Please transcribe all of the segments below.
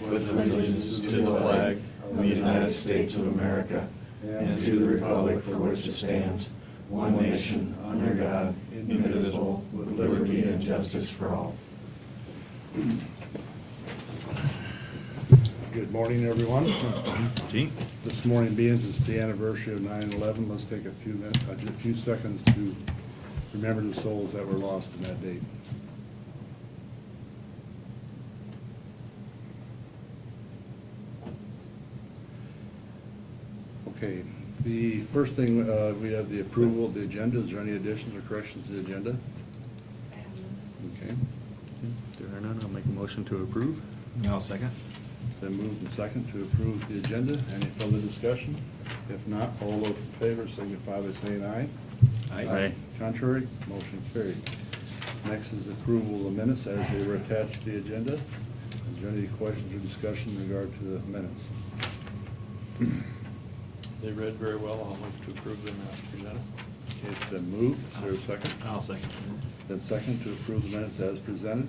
with allegiance to the flag of the United States of America and to the republic for which it stands, one nation, under God, indivisible, with liberty and justice for all. Good morning, everyone. Gee. This morning being is the anniversary of 9/11. Let's take a few seconds to remember the souls that were lost in that date. Okay, the first thing, we have the approval of the agenda. Is there any additions or corrections to the agenda? Okay, There are none, I'll make a motion to approve. I'll second. then moved and second to approve the agenda. Any further discussion? If not, all those in favor signify by saying aye. Aye. Contrary, motion carried. Next is approval of the minutes as they were attached to the agenda. Is there any questions or discussion in regard to the minutes? They read very well. I'll move to approve them as presented. It's been moved. Is there a second? I'll second. Then second to approve the minutes as presented.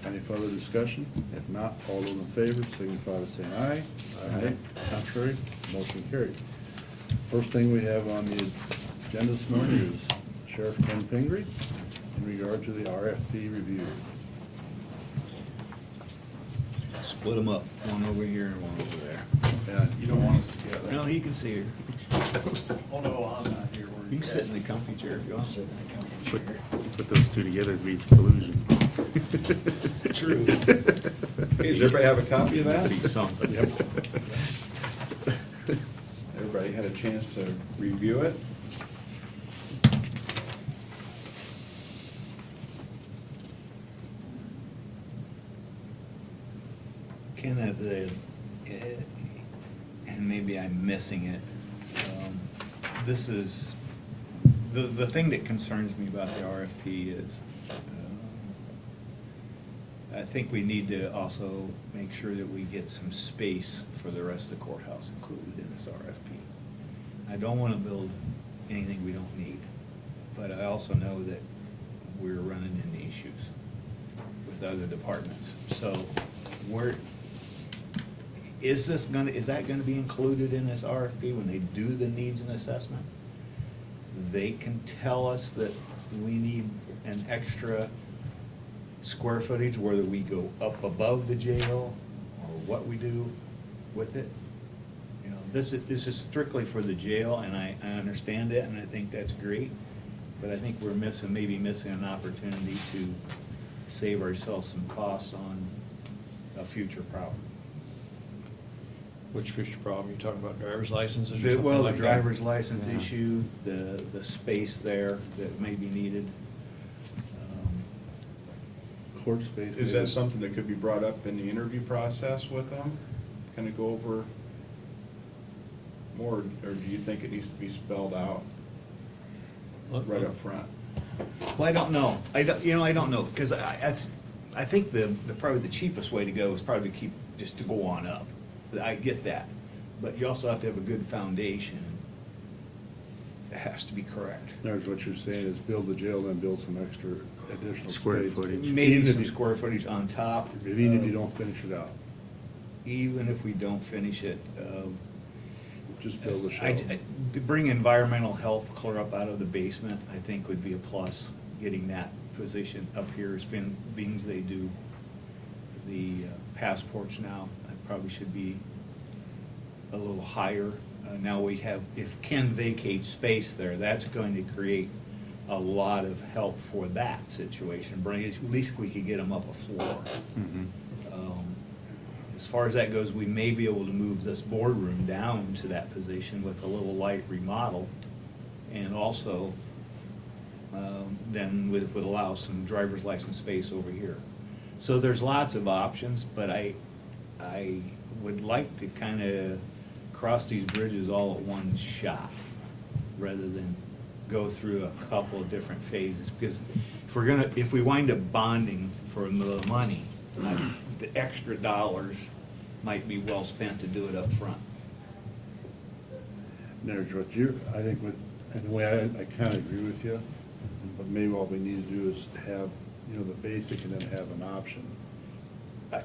Any further discussion? If not, all those in favor signify by saying aye. Aye. Contrary, motion carried. First thing we have on the agenda this morning is Sheriff Ken Pingree in regard to the RFP review. Split them up, one over here and one over there. And You don't want us together? No, he can see her. Oh, no, I'm not here. You can sit in the comfy chair if you want. Sit in the comfy Put chair. those two together, it'd be collusion. True. Hey, does everybody have a copy of that? That'd be something. Yep. Everybody had a chance to review it? Ken, and maybe I'm missing it, this is, the thing that concerns me about the RFP is, I think we need to also make sure that we get some space for the rest of the courthouse included in this RFP. I don't want to build anything we don't need, but I also know that we're running into issues with other departments. So is that gonna be included in this RFP when they do the needs and assessment? They can tell us that we need an extra square footage, whether we go up above the jail or what we do with it. You know, this is strictly for the jail, and I understand it, and I think that's great, but I think we're maybe missing an opportunity to save ourselves some costs on a future problem. Which future problem? You talking about driver's licenses or The- something Well, the like that? driver's license Yeah. issue, the space there that may be needed. Court space. Is that something that could be brought up in the interview process with them? Kind of go over more, or do you think it needs to be spelled out right up front? Well, I don't know. I don't know, because I think probably the cheapest way to go is probably just to go on up. I get that, but you also have to have a good foundation. It has to be correct. There's what you're saying is build the jail, then build some extra additional Square space. footage. Maybe Even if some you- square footage on top. Even if you don't finish it out, Even if we don't finish it. just build a shell. To bring environmental health clear up out of the basement, I think would be a plus, getting that position up here. Being they do the passports now, it probably should be a little higher. Now we have, if Ken vacates space there, that's going to create a lot of help for that situation. At least we could get them up a floor. Mhm. As far as that goes, we may be able to move this boardroom down to that position with a little light remodel, and also then would allow some driver's license space over here. So there's lots of options, but I would like to kind of cross these bridges all at one shot, rather than go through a couple of different phases, because if we wind up bonding for the money, the extra dollars might be well spent to do it up front. There's what I think in a way, I kind of agree with you, but maybe what we need to do is have, the basic and then have an option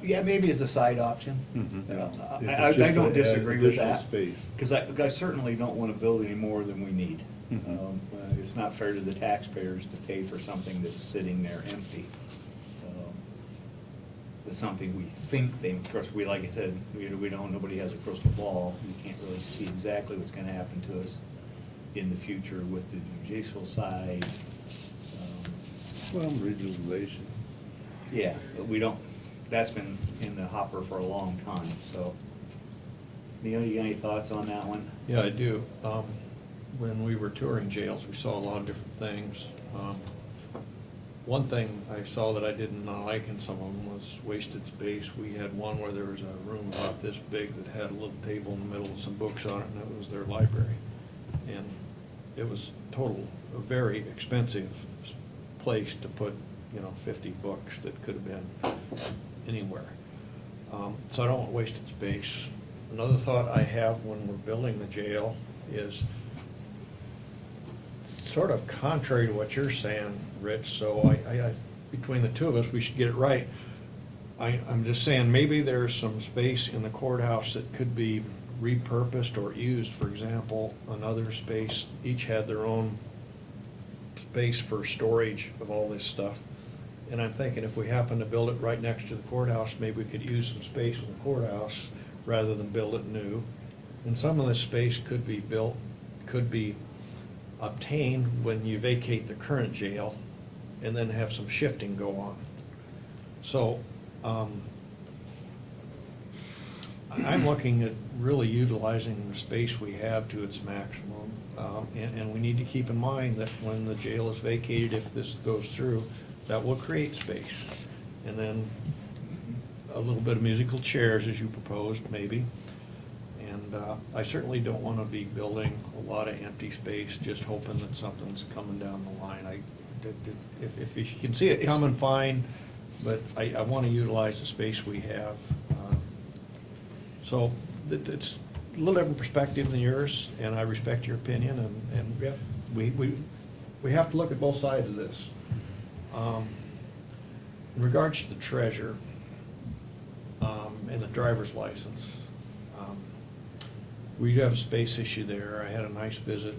Yeah, maybe as a side option. Mhm. Yeah. If I it's just don't to add disagree with additional that. space. Because I certainly don't want to build any more than we need. Mhm. It's not fair to the taxpayers to pay for something that's sitting there empty. It's something we think they, of course, like I said, we don't, nobody has a crystal ball. We can't really see exactly what's gonna happen to us in the future with the judicial side. Well, regionalization. Yeah, but we don't, that's been in the hopper for a long time, so. Neil, you got any thoughts on that one? Yeah, I do. When we were touring jails, we saw a lot of different things. One thing I saw that I didn't like in some of them was wasted space. We had one where there was a room about this big that had a little table in the middle with some books on it, and it was their library. And it was a very expensive place to put, 50 books that could have been anywhere. So I don't want wasted space. Another thought I have when we're building the jail is sort of contrary to what you're saying, Rich, so I between the two of us, we should get it right. I'm just saying, maybe there's some space in the courthouse that could be repurposed or used. For example, another space, each had their own space for storage of all this stuff. And I'm thinking if we happen to build it right next to the courthouse, maybe we could use some space in the courthouse rather than build it new. And some of this space could be obtained when you vacate the current jail and then have some shifting go on. So, I'm looking at really utilizing the space we have to its maximum. And we need to keep in mind that when the jail is vacated, if this goes through, that will create space. And then a little bit of musical chairs, as you proposed, maybe. And I certainly don't want to be building a lot of empty space, just hoping that something's coming down the line. If you can see it coming, fine, but I want to utilize the space we have. So it's a little different perspective than yours, and I respect your opinion, and we have to look at both sides of this. In regards to the treasure and the driver's license, we do have a space issue there. I had a nice visit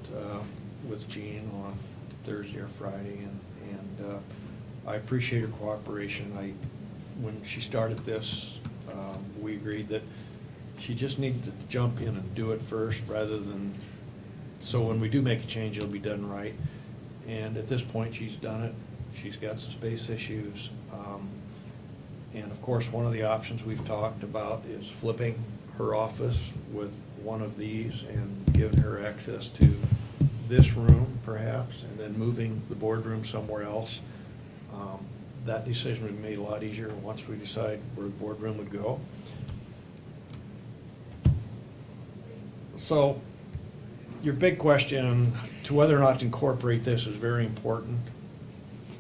with Jean on Thursday or Friday, and I appreciate her cooperation. When she started this, we agreed that she just needed to jump in and do it first rather than, so when we do make a change, it'll be done right. And at this point, she's done it. She's got some space issues. And of course, one of the options we've talked about is flipping her office with one of these and giving her access to this room perhaps, and then moving the boardroom somewhere else. That decision would be made a lot easier once we decide where the boardroom would go. So, your big question to whether or not to incorporate this is very important.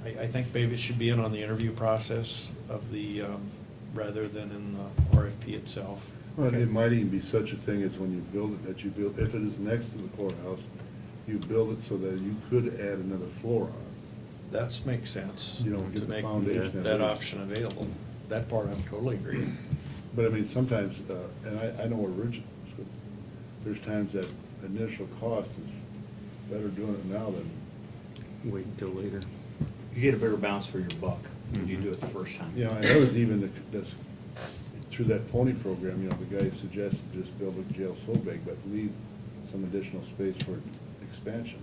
I think maybe it should be in on the interview process of the, rather than in the RFP itself. Well, it might even be such a thing as when you build it, that you build, if it is next to the courthouse, you build it so that you could add another floor on it. That makes sense. You don't get to the make foundation that at least. option available. That part I'm totally agree. But I mean, sometimes, and I know originally, there's times that initial cost is better doing it now than, Wait until later. You get a better bounce for your buck when you do it the first time. you know, and there was even this, through that pony program, you know, the guy suggested just build a jail so big, but leave some additional space for expansion.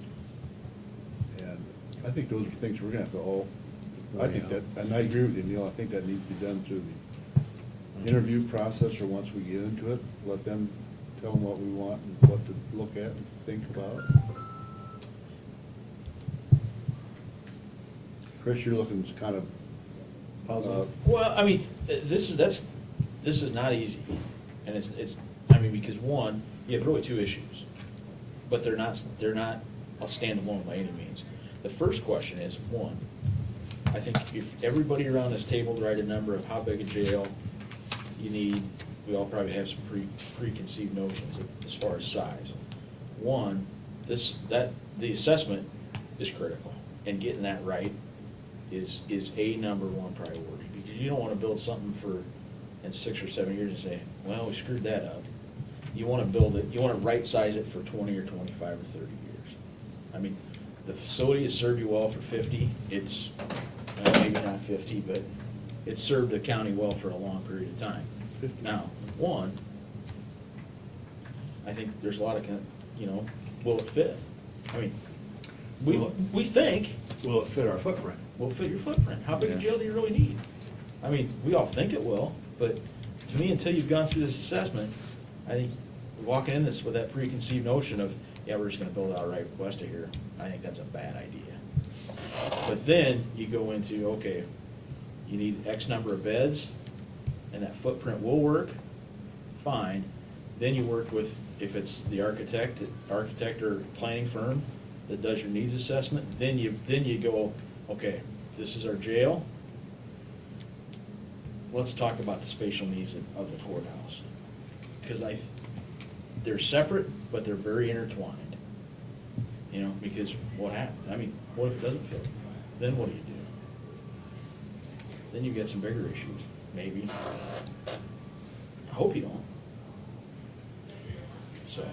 And I think those are things we're gonna have to all, I think that, and I agree with you, Neil, I think that needs to be done through the interview process, or once we get into it, let them tell them what we want and what to look at and think about. Chris, you're looking kind of positive. Well, I mean, this is not easy, and it's, because one, you have really two issues, but they're not standalone by any means. The first question is, one, I think if everybody around this table would write a number of how big a jail you need, we all probably have some preconceived notions as far as size. One, the assessment is critical, and getting that right is a number one priority, because you don't want to build something for in 6 or 7 years and say, well, we screwed that up. You wanna build it, you wanna right-size it for 20 or 25 or 30 years. I mean, the facility has served you well for 50, it's, maybe not 50, but it's served the county well for a long period of time. 50. Now, one, I think there's a lot of, will it fit? I mean, we think, Will it fit our footprint? will it fit your footprint? How big a Yeah. jail do you really need? I mean, we all think it will, but to me, until you've gone through this assessment, I think walking in this with that preconceived notion of, yeah, we're just gonna build out right west of here, I think that's a bad idea. But then you go into, okay, you need X number of beds, and that footprint will work, fine. Then you work with, if it's the architect or planning firm that does your needs assessment, then you go, okay, this is our jail. Let's talk about the spatial needs of the courthouse. Because they're separate, but they're very intertwined. Because what happens? I mean, what if it doesn't fit? Then what do you do? Then you get some bigger issues, maybe. I hope you don't. So,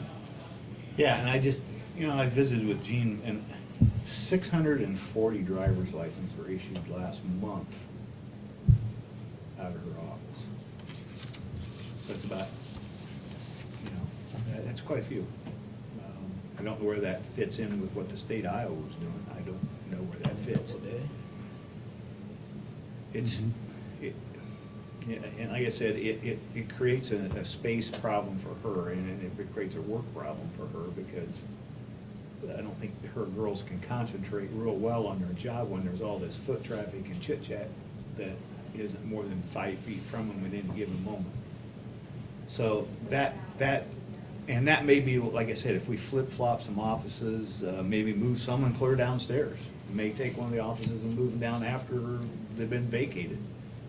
Yeah, and I just, I visited with Gene, and 640 driver's licenses were issued last month out of her office. That's about, that's quite a few. I don't know where that fits in with what the state of Iowa was doing. I don't know where that fits. It's, yeah, and like I said, it creates a space problem for her, and it creates a work problem for her, because I don't think her girls can concentrate real well on their job when there's all this foot traffic and chit-chat that isn't more than 5 feet from them at any given moment. So that may be, like I said, if we flip-flop some offices, maybe move some and clear downstairs. May take one of the offices and move them down after they've been vacated.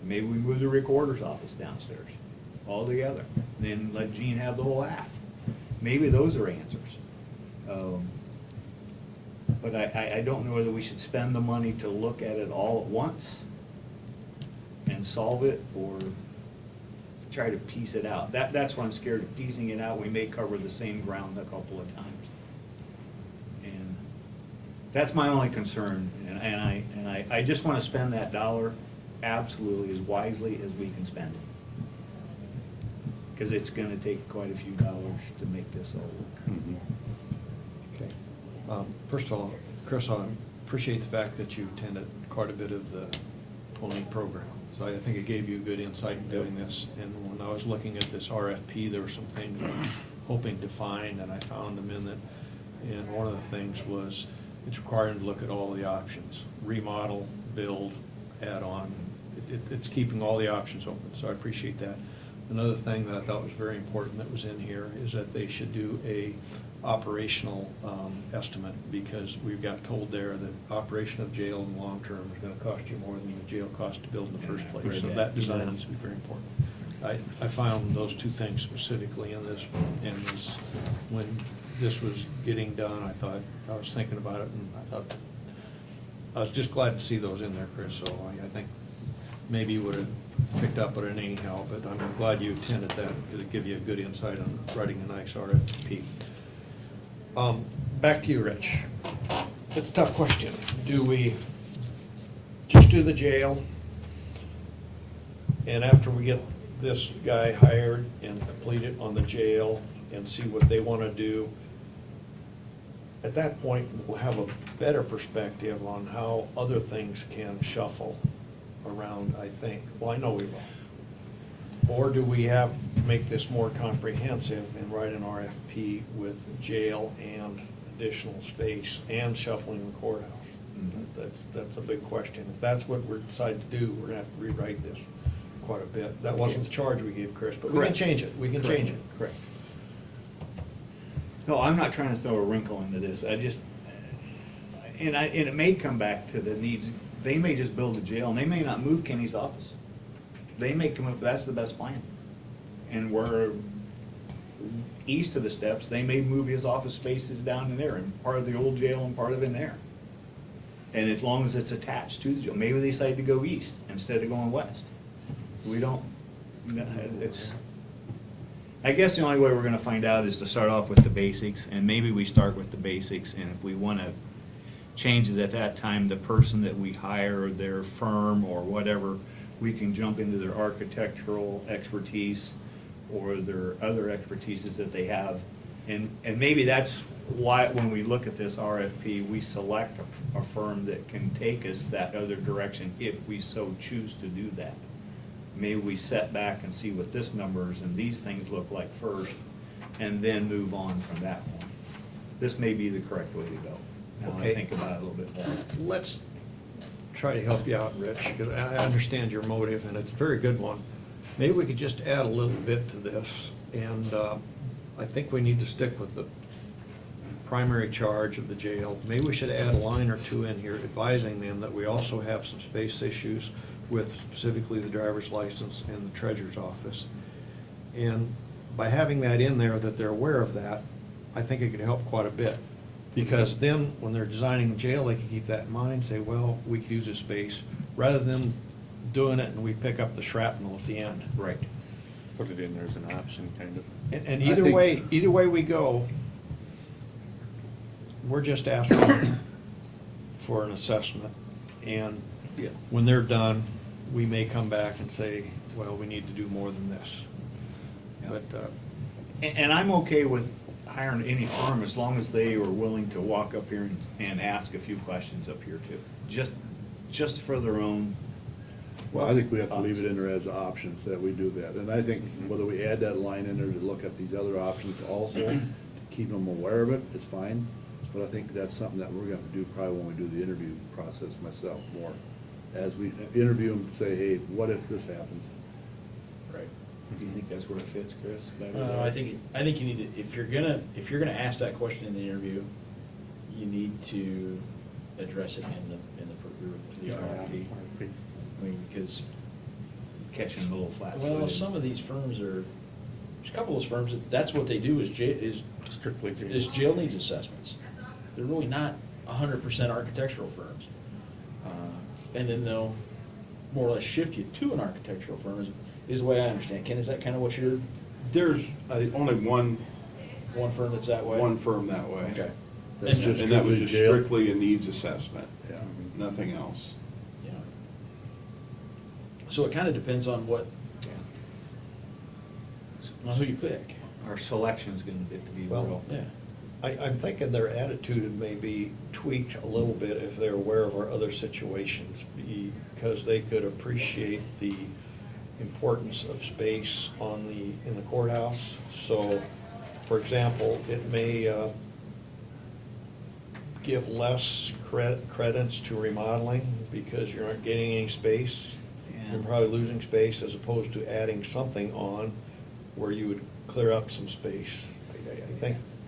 Maybe we move the recorder's office downstairs altogether, then let Gene have the whole half. Maybe those are answers. But I don't know whether we should spend the money to look at it all at once and solve it, or try to piece it out. That's why I'm scared of piecing it out. We may cover the same ground a couple of times. And that's my only concern, and I just want to spend that dollar absolutely as wisely as we can spend it. Because it's going to take quite a few dollars to make this all work. Okay. First of all, Chris, I appreciate the fact that you attended quite a bit of the pony program. So I think it gave you a good insight in doing this. And when I was looking at this RFP, there were some things I was hoping to find, and I found them in it. And one of the things was it's required to look at all the options: remodel, build, add-on. It's keeping all the options open, so I appreciate that. Another thing that I thought was very important that was in here is that they should do a operational estimate, because we've got told there that operation of jail in the long term is gonna cost you more than the jail cost to build in the first place. So that design needs to be very important. I found those two things specifically in this, when this was getting done, I was thinking about it, and I was just glad to see those in there, Chris, so I think maybe you would have picked up on it anyhow, but I'm glad you attended that, because it gives you a good insight on writing a nice RFP. Back to you, Rich. It's a tough question. Do we just do the jail, and after we get this guy hired and complete it on the jail and see what they want to do, at that point, we'll have a better perspective on how other things can shuffle around, I think. Well, I know we will. Or do we make this more comprehensive and write an RFP with jail and additional space and shuffling the courthouse? That's a big question. If that's what we're deciding to do, we're gonna have to rewrite this quite a bit. That wasn't the charge we gave Chris, but we can Correct. change it. We can change it. Correct. No, I'm not trying to throw a wrinkle into this. And it may come back to the needs. They may just build a jail, and they may not move Kenny's office. They may come up, that's the best plan. And we're east of the steps, they may move his office spaces down in there, and part of the old jail and part of it in there. And as long as it's attached to the jail, maybe they decide to go east instead of going west. We don't It's, I guess the only way we're gonna find out is to start off with the basics, and maybe we start with the basics, and if we wanna changes at that time, the person that we hire, their firm or whatever, we can jump into their architectural expertise or their other expertises that they have. And maybe that's why, when we look at this RFP, we select a firm that can take us that other direction if we so choose to do that. Maybe we set back and see what this numbers and these things look like first, and then move on from that one. This may be the correct way to go. Now I Okay. think about it a little bit more. Let's try to help you out, Rich, because I understand your motive, and it's a very good one. Maybe we could just add a little bit to this, and I think we need to stick with the primary charge of the jail. Maybe we should add a line or two in here advising them that we also have some space issues with specifically the driver's license and the treasurer's office. And by having that in there, that they're aware of that, I think it could help quite a bit. Because then, when they're designing the jail, they can keep that in mind, say, well, we could use this space, rather than doing it and we pick up the shrapnel at the end. Right. Put it in there as an option, kind of. And I think- either way we go, we're just asking for an assessment. And Yeah. when they're done, we may come back and say, well, we need to do more than this. Yeah. But, And I'm okay with hiring any firm as long as they are willing to walk up here and ask a few questions up here too. Just for their own. Well, I think we have to leave it in there as options that we do that. And I think whether we add that line in there to look at these other options also, to keep them aware of it, is fine. But I think that's something that we're gonna have to do probably when we do the interview process myself more. As we interview them, say, hey, what if this happens? Right. Do you think that's where it fits, Chris? I think you need to, if you're gonna ask that question in the interview, you need to address it in the RFP. I mean, because, Catching a little flat. well, some of these firms are, there's a couple of those firms, that's what they do is Strictly jail. is jail needs assessments. They're really not 100% architectural firms. And then they'll more or less shift you to an architectural firm, is the way I understand. Ken, is that kind of what you're, There's only one firm that's that way? firm that way. Okay. That's And- just And that was just jail. strictly a needs assessment, Yeah. nothing else. Yeah. So it kind of depends on what, on who you pick. Our selection's gonna get to be Well, real. Yeah. I'm thinking their attitude may be tweaked a little bit if they're aware of our other situations, because they could appreciate the importance of space in the courthouse. So, for example, it may give less credits to remodeling because you aren't getting any space. You're Yeah. probably losing space as opposed to adding something on where you would clear up some space.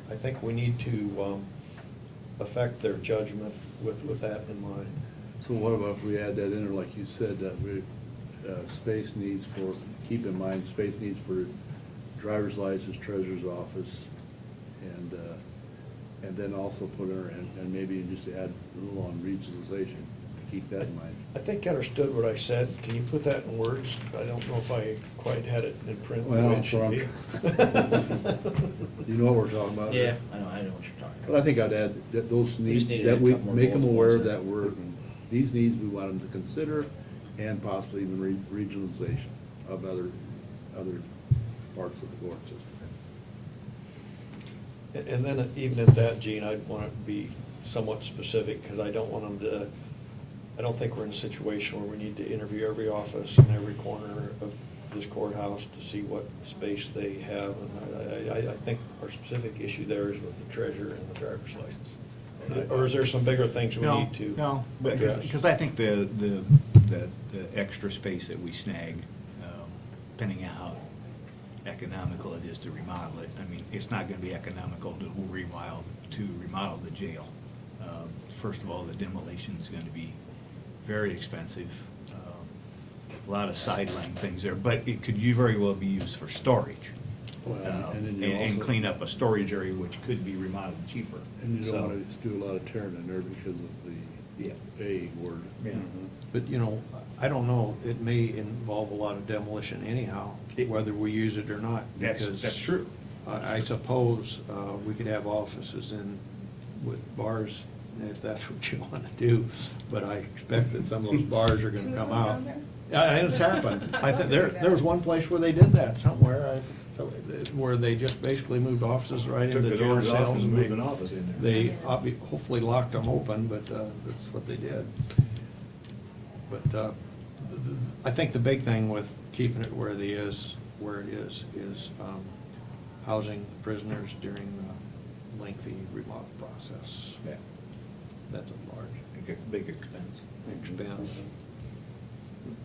I think we need to affect their judgment with that in mind. So what about if we add that in there, like you said, that we, space needs for, keep in mind, space needs for driver's license, treasurer's office, and then also put in, and maybe just add a little on regionalization, to keep that in mind. I think you understood what I said. Can you put that in words? I don't know if I quite had it in print the Well, way it should be. You know what we're talking about? Yeah, I know what you're talking about. But I think I'd add that those We needs, just need to that add a we couple more make them bullet aware points that there. we're, these needs we want them to consider, and possibly even regionalization of other parts of the court system. And then even at that, Gene, I'd want it to be somewhat specific, because I don't want them to, I don't think we're in a situation where we need to interview every office in every corner of this courthouse to see what space they have. And I think our specific issue there is with the treasurer and the driver's license. Or is there some bigger things we No, need to no, address? because I think the extra space that we snag, depending on how economical it is to remodel it, I mean, it's not gonna be economical to remodel the jail. First of all, the demolition is gonna be very expensive. A lot of sideline things there, but it could very well be used for storage. Well, and then And you also- clean up a storage area, which could be remodeled cheaper. And you So- don't want to do a lot of tearing in there because of the Yeah. A word. Yeah. But, I don't know, it may involve a lot of demolition anyhow. whether we use it or not. because That's true. I suppose we could have offices in with bars if that's what you want to do, but I expect that some of those bars are going to come out. Yeah, and it's happened. I think there was one place where they did that somewhere, where they just basically moved offices right Took into the jail doors off cells and and moved an office in there. they hopefully locked them open, but that's what they did. But I think the big thing with keeping it where it is housing prisoners during the lengthy remodel process. Yeah. That's a large Big expense. expense.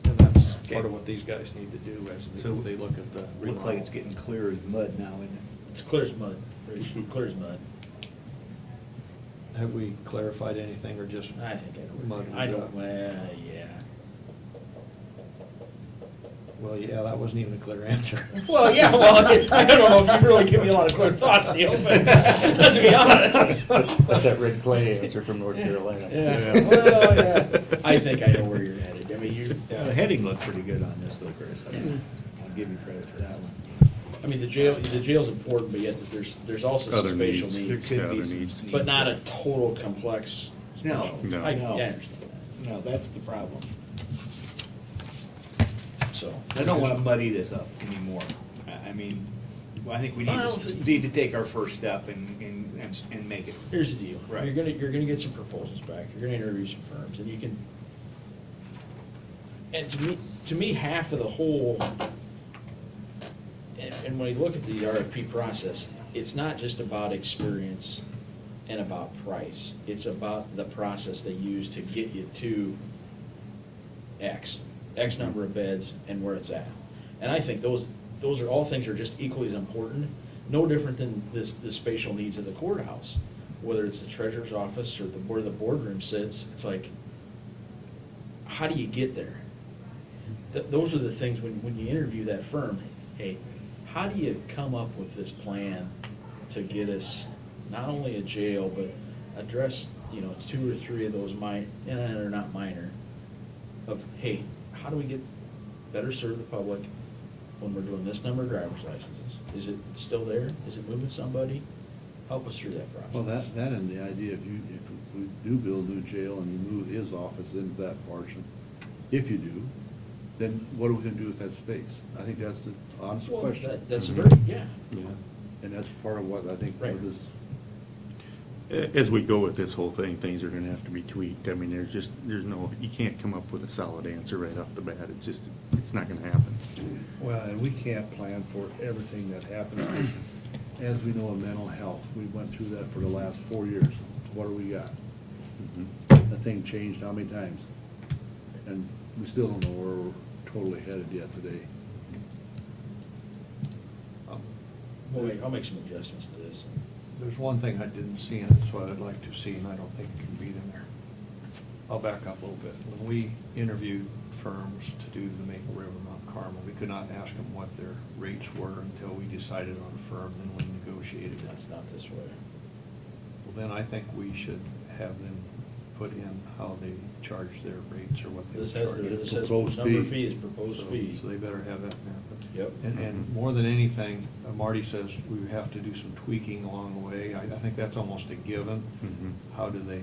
And that's part of what these guys need to do as they look at the remodel. Looks like it's getting clear as mud now, isn't it? It's clear as mud, clear as mud. Have we clarified anything or just I think muddled I it don't, up? well, yeah. Well, yeah, that wasn't even a clear answer. Well, yeah, well, I don't know if you really give me a lot of clear thoughts, Neil, but let's be honest. That's that red clay answer from North Carolina. Yeah, well, yeah. I think I know where you're headed. I mean, The heading looked pretty good on this though, Chris. I'll give you credit for that one. I mean, the jail's important, but yet there's also Other some spatial needs. needs. There Yeah, could be other some needs. needs. But not a total complex. No, special. No. I no. understand that, No, that's the problem. so. I don't want to muddy this up anymore. I mean, I think we need to take our first step and make it. Here's the deal. Right. You're gonna get some proposals back. You're gonna interview some firms, and you can. And to me, half of the whole. And when you look at the RFP process, it's not just about experience and about price. It's about the process they use to get you to X number of beds and where it's at. And I think those are all things are just equally as important, no different than the spatial needs of the courthouse. Whether it's the treasurer's office or where the boardroom sits, it's like, how do you get there? Those are the things when you interview that firm, hey, how do you come up with this plan to get us not only a jail, but address, 2 or 3 of those they're not minor, of, hey, how do we get better serve the public when we're doing this number of driver's licenses? Is it still there? Is it moving somebody? Help us through that process. Well, that and the idea, if we do build a new jail and you move his office into that portion, if you do, then what are we gonna do with that space? I think that's the honest Well, question. that's a very, yeah. Yeah. And that's part of what I think Right. this, As we go with this whole thing, things are gonna have to be tweaked. I mean, you can't come up with a solid answer right off the bat. It's not gonna happen. well, and we can't plan for everything that happens. As we know in mental health, we went through that for the last 4 years. What do we got? The thing changed how many times? And we still don't know where we're totally headed yet today. I'll make some adjustments to this. There's one thing I didn't see, and it's what I'd like to see, and I don't think it can be in there. I'll back up a little bit. When we interviewed firms to do the Maple River Mount Carmel, we could not ask them what their rates were until we decided on a firm, then we negotiated. That's not this way. Well, then I think we should have them put in how they charge their rates or what they This charge. says Proposed number fee. fee is proposed So- fee. So they better have that in there. Yep. And more than anything, Marty says we have to do some tweaking along the way. I think that's almost a given. Mhm. How do they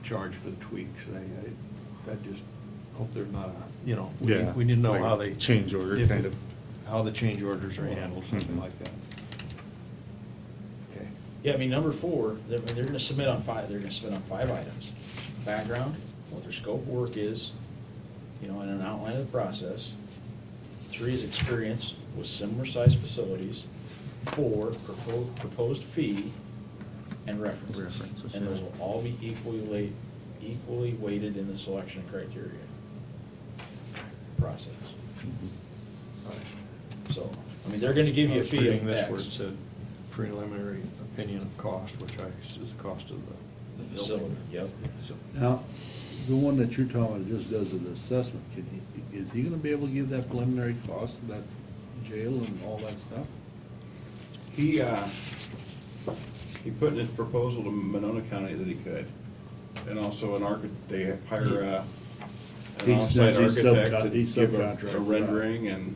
charge for the tweaks? I just hope there's not Yeah, we need to know like how they. change order if- kind of. How the change orders are handled, something Mhm. like that. Okay. Yeah, I mean, number 4, they're gonna submit on 5, they're gonna submit on 5 items. Background, what their scope of work is, and an outline of the process. 3 is experience with similar sized facilities. 4, proposed fee and references. References, And those yeah. will all be equally weighted in the selection criteria process. So, I mean, they're gonna give you I a was fee of reading this where it X. said preliminary opinion of cost, which is the cost of The facility, yep. Now, the one that you're talking about just does an assessment, is he gonna be able to give that preliminary cost of that jail and all that stuff? He put in his proposal to Monona County that he could. And also they hire an He's- on-site he's architect to he's give a subcontract. rendering and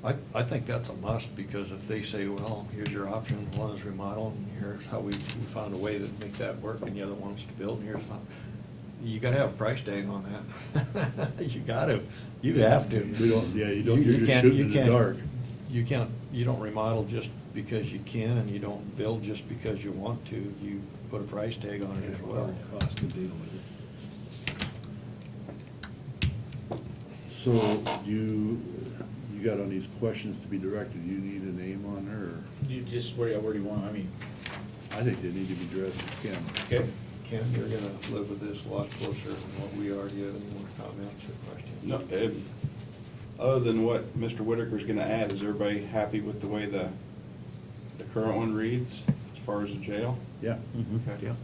I think that's a must, because if they say, well, here's your option, one is remodel, and here's how we found a way to make that work, and the other one's to build, and here's how, you gotta have a price tag on that. You have to. We don't, yeah, you don't, you're just can't- shooting in the can't- dark. You don't remodel just because you can, and you don't build just because you want to. You put a price tag on it as well. Whatever it costs to deal with it. So you got on these questions to be directed, you need a name on her, or? You just, where do you want, I mean, I think they need to be addressed to Ken. okay. Ken, you're gonna live with this a lot closer than what we are. Do you have any more comments or questions? No, other than what Mr. Whitaker's gonna add, is everybody happy with the way the current one reads as far as the jail? Yeah. Okay. Yeah.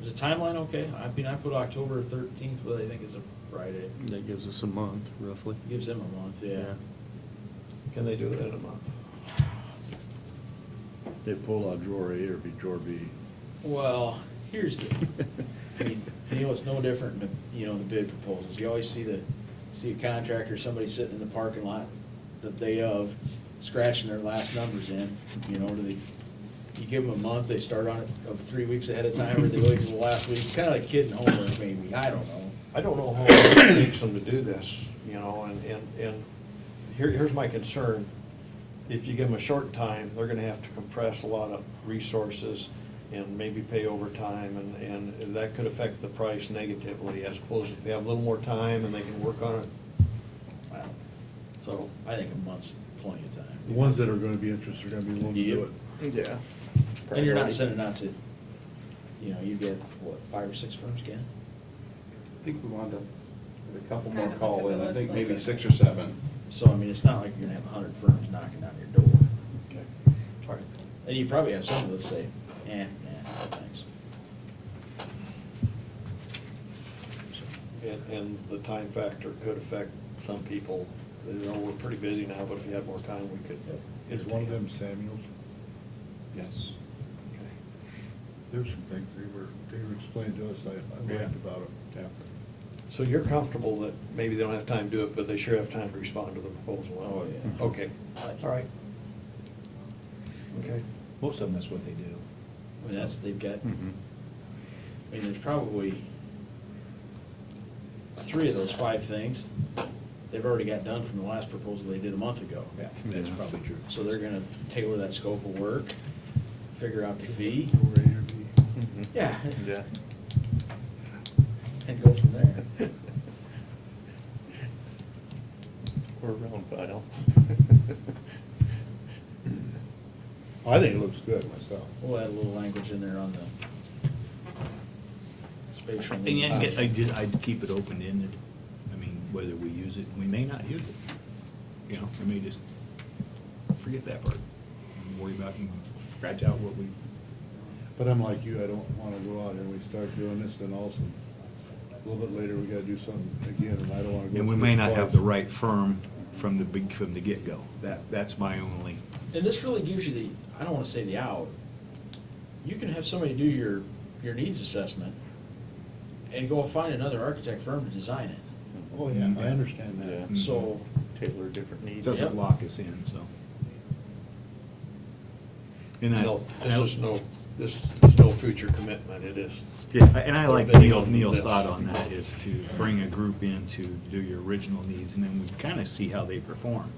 Is the timeline okay? I mean, I put October 13th, what I think is a Friday. That gives us a month, roughly. Gives them a month, yeah. Can they do it in a month? They pull out drawer A or be drawer B. Well, here's the, I mean, you know, it's no different in the, you know, the bid proposals. You always see a contractor, somebody sitting in the parking lot the day of, scratching their last numbers in, you know, you give them a month, they start on it 3 weeks ahead of time, or they wait till the last week, kinda like kid in homework maybe, I don't know. I don't know how long it takes them to do this, you know, and here's my concern. If you give them a short time, they're gonna have to compress a lot of resources and maybe pay overtime, and that could affect the price negatively, as opposed to if they have a little more time and they can work on it. Wow. So, I think a month's plenty of time. The ones that are gonna be interested are gonna be willing to do it. Yeah. And you're not sending out to, you know, you get, what, 5 or 6 firms, Ken? I think we wanted to have a couple more Kind of call look in, at I the think list, maybe like- 6 or 7. So, I mean, it's not like you're gonna have 100 firms knocking down your door. Okay. All right. And you probably have some that say, no thanks. And the time factor could affect some people. You know, we're pretty busy now, but if you had more time, we could. Is one of them Samuels? Yes. Okay. There's some things they were explaining to us I Yeah. liked about it. Yeah. So you're comfortable that maybe they don't have time to do it, but they sure have time to respond to the proposal? Oh, yeah. Okay, all right. Okay. Most of them, that's what they do. I mean, they've got, Mhm. I mean, there's probably 3 of those 5 things they've already got done from the last proposal they did a month ago. Yeah, that's probably true. So they're gonna tailor that scope of work, figure out the fee. Drawer A or B. Mhm. Yeah. Yeah. And go from there. Or round file. I think it looks good myself. We'll add a little language in there on the spatial. And yet, I'd keep it open-ended. I mean, whether we use it, we may not use it. You know, we may just forget that part. And worry about and scratch out what we, But I'm like you, I don't wanna go out and we start doing this, then also, a little bit later, we gotta do something again, and I don't wanna go. and we through may it not have twice. the right firm from the get-go. That's my only, And this really gives you the, I don't wanna say the out, you can have somebody do your needs assessment and go find another architect firm to design it. Oh, yeah, I understand that. Yeah. So, Tailor different it needs. doesn't Yep. lock us in, so. And No, this is no future commitment, it is. Yeah, and I like Bidding on Neil's this. thought on that, is to bring a group in to do your original needs, and then we kind of see how they perform.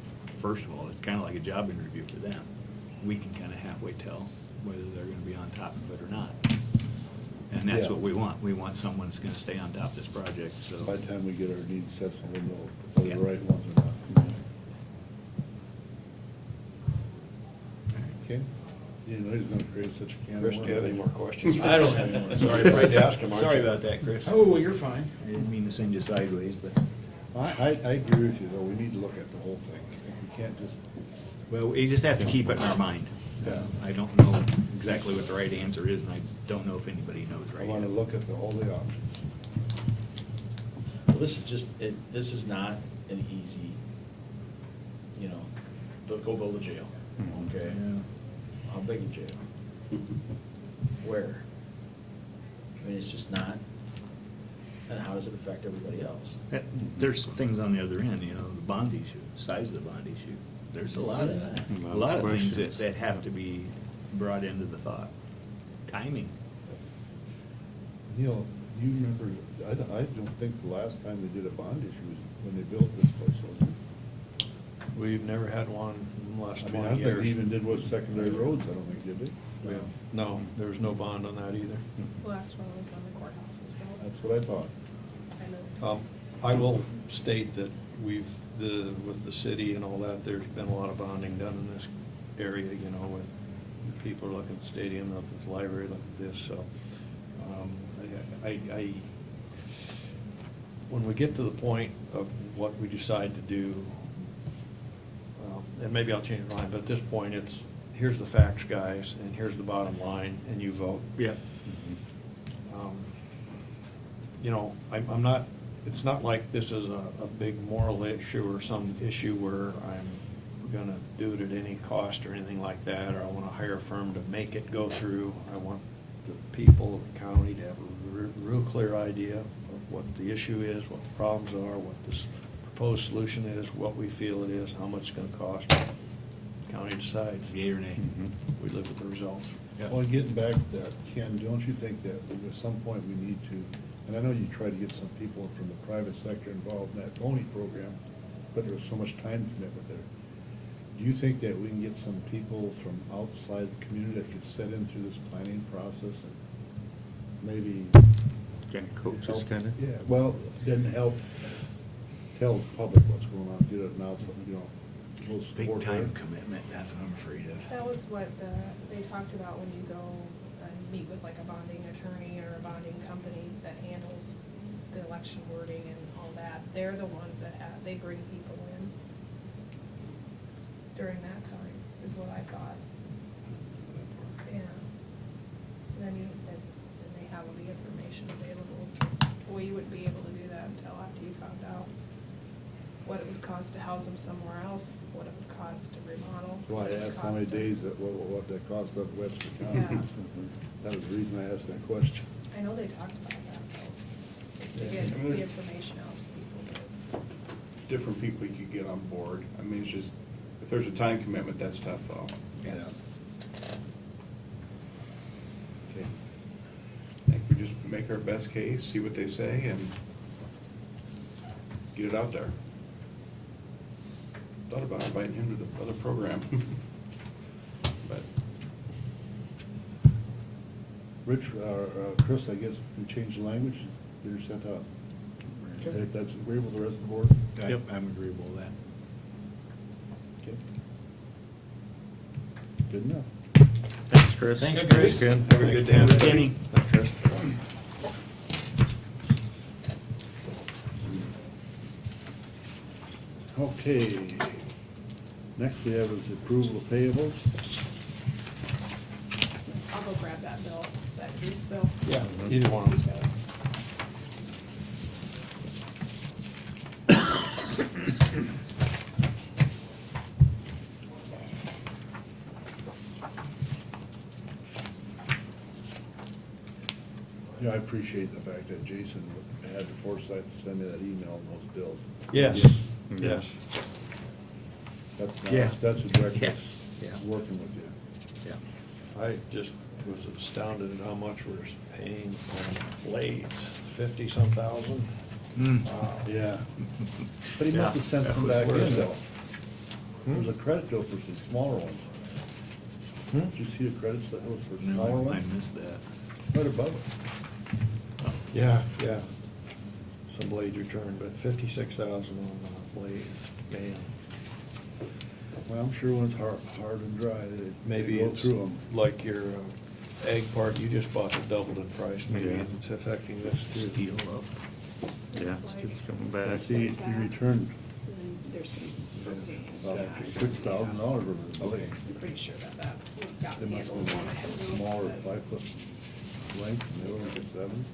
First of all, it's kind of like a job interview for them. We can kind of halfway tell whether they're going to be on top of it or not. And that's Yeah. what we want. We want someone that's going to stay on top of this project, so. By the time we get our needs assessment, we'll know if they're Yeah. the right ones or not. Okay? You know, he's gonna create such a can of Chris, worms. do you have any more questions? I don't have any more. Sorry, afraid to ask him, aren't Sorry you? about that, Chris. oh, you're fine. I didn't mean to send you sideways, but, I agree with you, though, we need to look at the whole thing. I think we can't just, well, we just have to keep it in our mind. Yeah. I don't know exactly what the right answer is, and I don't know if anybody knows I right wanna yet. look at all the options. Well, this is just, this is not an easy, you know, go build a jail, okay? Yeah. How big a jail? Where? I mean, it's just not, and how does it affect everybody else? There's things on the other end, you know, the bond issue, size of the bond issue. There's a lot of, A a lot of things questions. that have to be brought into the thought. Timing. Neil, you remember, I don't think the last time they did a bond issue was when they built this place, was it? We've never had one in the last I mean, I 20 don't think years. they even did what secondary roads, I don't think, did they? We have- No, there was no bond on that either. The last one was when the courthouse was built. That's what I thought. I know. I will state that with the city and all that, there's been a lot of bonding done in this area, you know, with the people are looking at the stadium, looking at the library, looking at this, so. When we get to the point of what we decide to do, well, and maybe I'll change my mind, but at this point, it's, here's the facts, guys, and here's the bottom line, and you vote. Yeah. You know, I'm not, it's not like this is a big moral issue or some issue where I'm gonna do it at any cost or anything like that, or I wanna hire a firm to make it go through. I want the people of the county to have a real clear idea of what the issue is, what the problems are, what this proposed solution is, what we feel it is, how much it's gonna cost. The county decides. Yea or nay? We live with the results. Yeah. Well, getting back to that, Ken, don't you think that at some point we need to, and I know you try to get some people from the private sector involved in that pony program, but there's so much time commitment there. Do you think that we can get some people from outside the community that could sit in through this planning process and maybe Kind of coaches, help? kind of? Yeah, well, then help tell the public what's going on, get it out, you know. we'll Big support time that. commitment, that's what I'm afraid of. That was what they talked about when you go and meet with like a bonding attorney or a bonding company that handles the election wording and all that. They're the ones that they bring people in during that time, is what I thought. Yeah. And then they have all the information available. Well, you wouldn't be able to do that until after you found out what it would cost to house them somewhere else, what it would cost to remodel. So I what it would asked how many cost to- days, what that cost up Webster County. Yeah. That was the reason I asked that question. I know they talked about that, though, is to Yeah. get the information out to people. Different people you could get on board. I mean, it's just, if there's a time commitment, that's tough though. Yeah. Okay. I think we just make our best case, see what they say, and get it out there. Thought about inviting him to the other program. But Rich, Chris, I guess we change the language, get her sent out. If that's agreeable to the rest of the board? Yep. I'm agreeable with that. Okay. Good enough. Thanks, Chris. Thanks, Chris. Ken. Have a good day, everybody. Kenny. Thanks, Chris. Okay. Next we have is approval of payables. I'll go grab that bill, that juice bill. Yeah, either one of them. Yeah, I appreciate the fact that Jason had the foresight to send me that email on those bills. Yes, yes. Yeah. That's a direct, Yeah. Yeah. working with you. Yeah. I just was astounded at how much we're paying on blades, 50-some thousand. Mm. Wow. Yeah. But he must have sent Yeah, some that back was in worth it. though. There was a credit bill for some smaller ones. Hmm? Did you see the credits that was for smaller No, ones? I missed that. Right above it. Yeah, yeah. Some blades returned, but 56,000 on blades, man. Well, I'm sure when it's hard and dry, they Maybe go it's through them. like your egg part you just bought that doubled in price. Maybe Yeah. it's affecting this too. Steel up. Yeah, Steve's coming back. See, he returned There's some propane. about Yeah. $6,000 worth of blade. I'm pretty sure that got They must handled. have been smaller, 5-foot length, and they were only 7.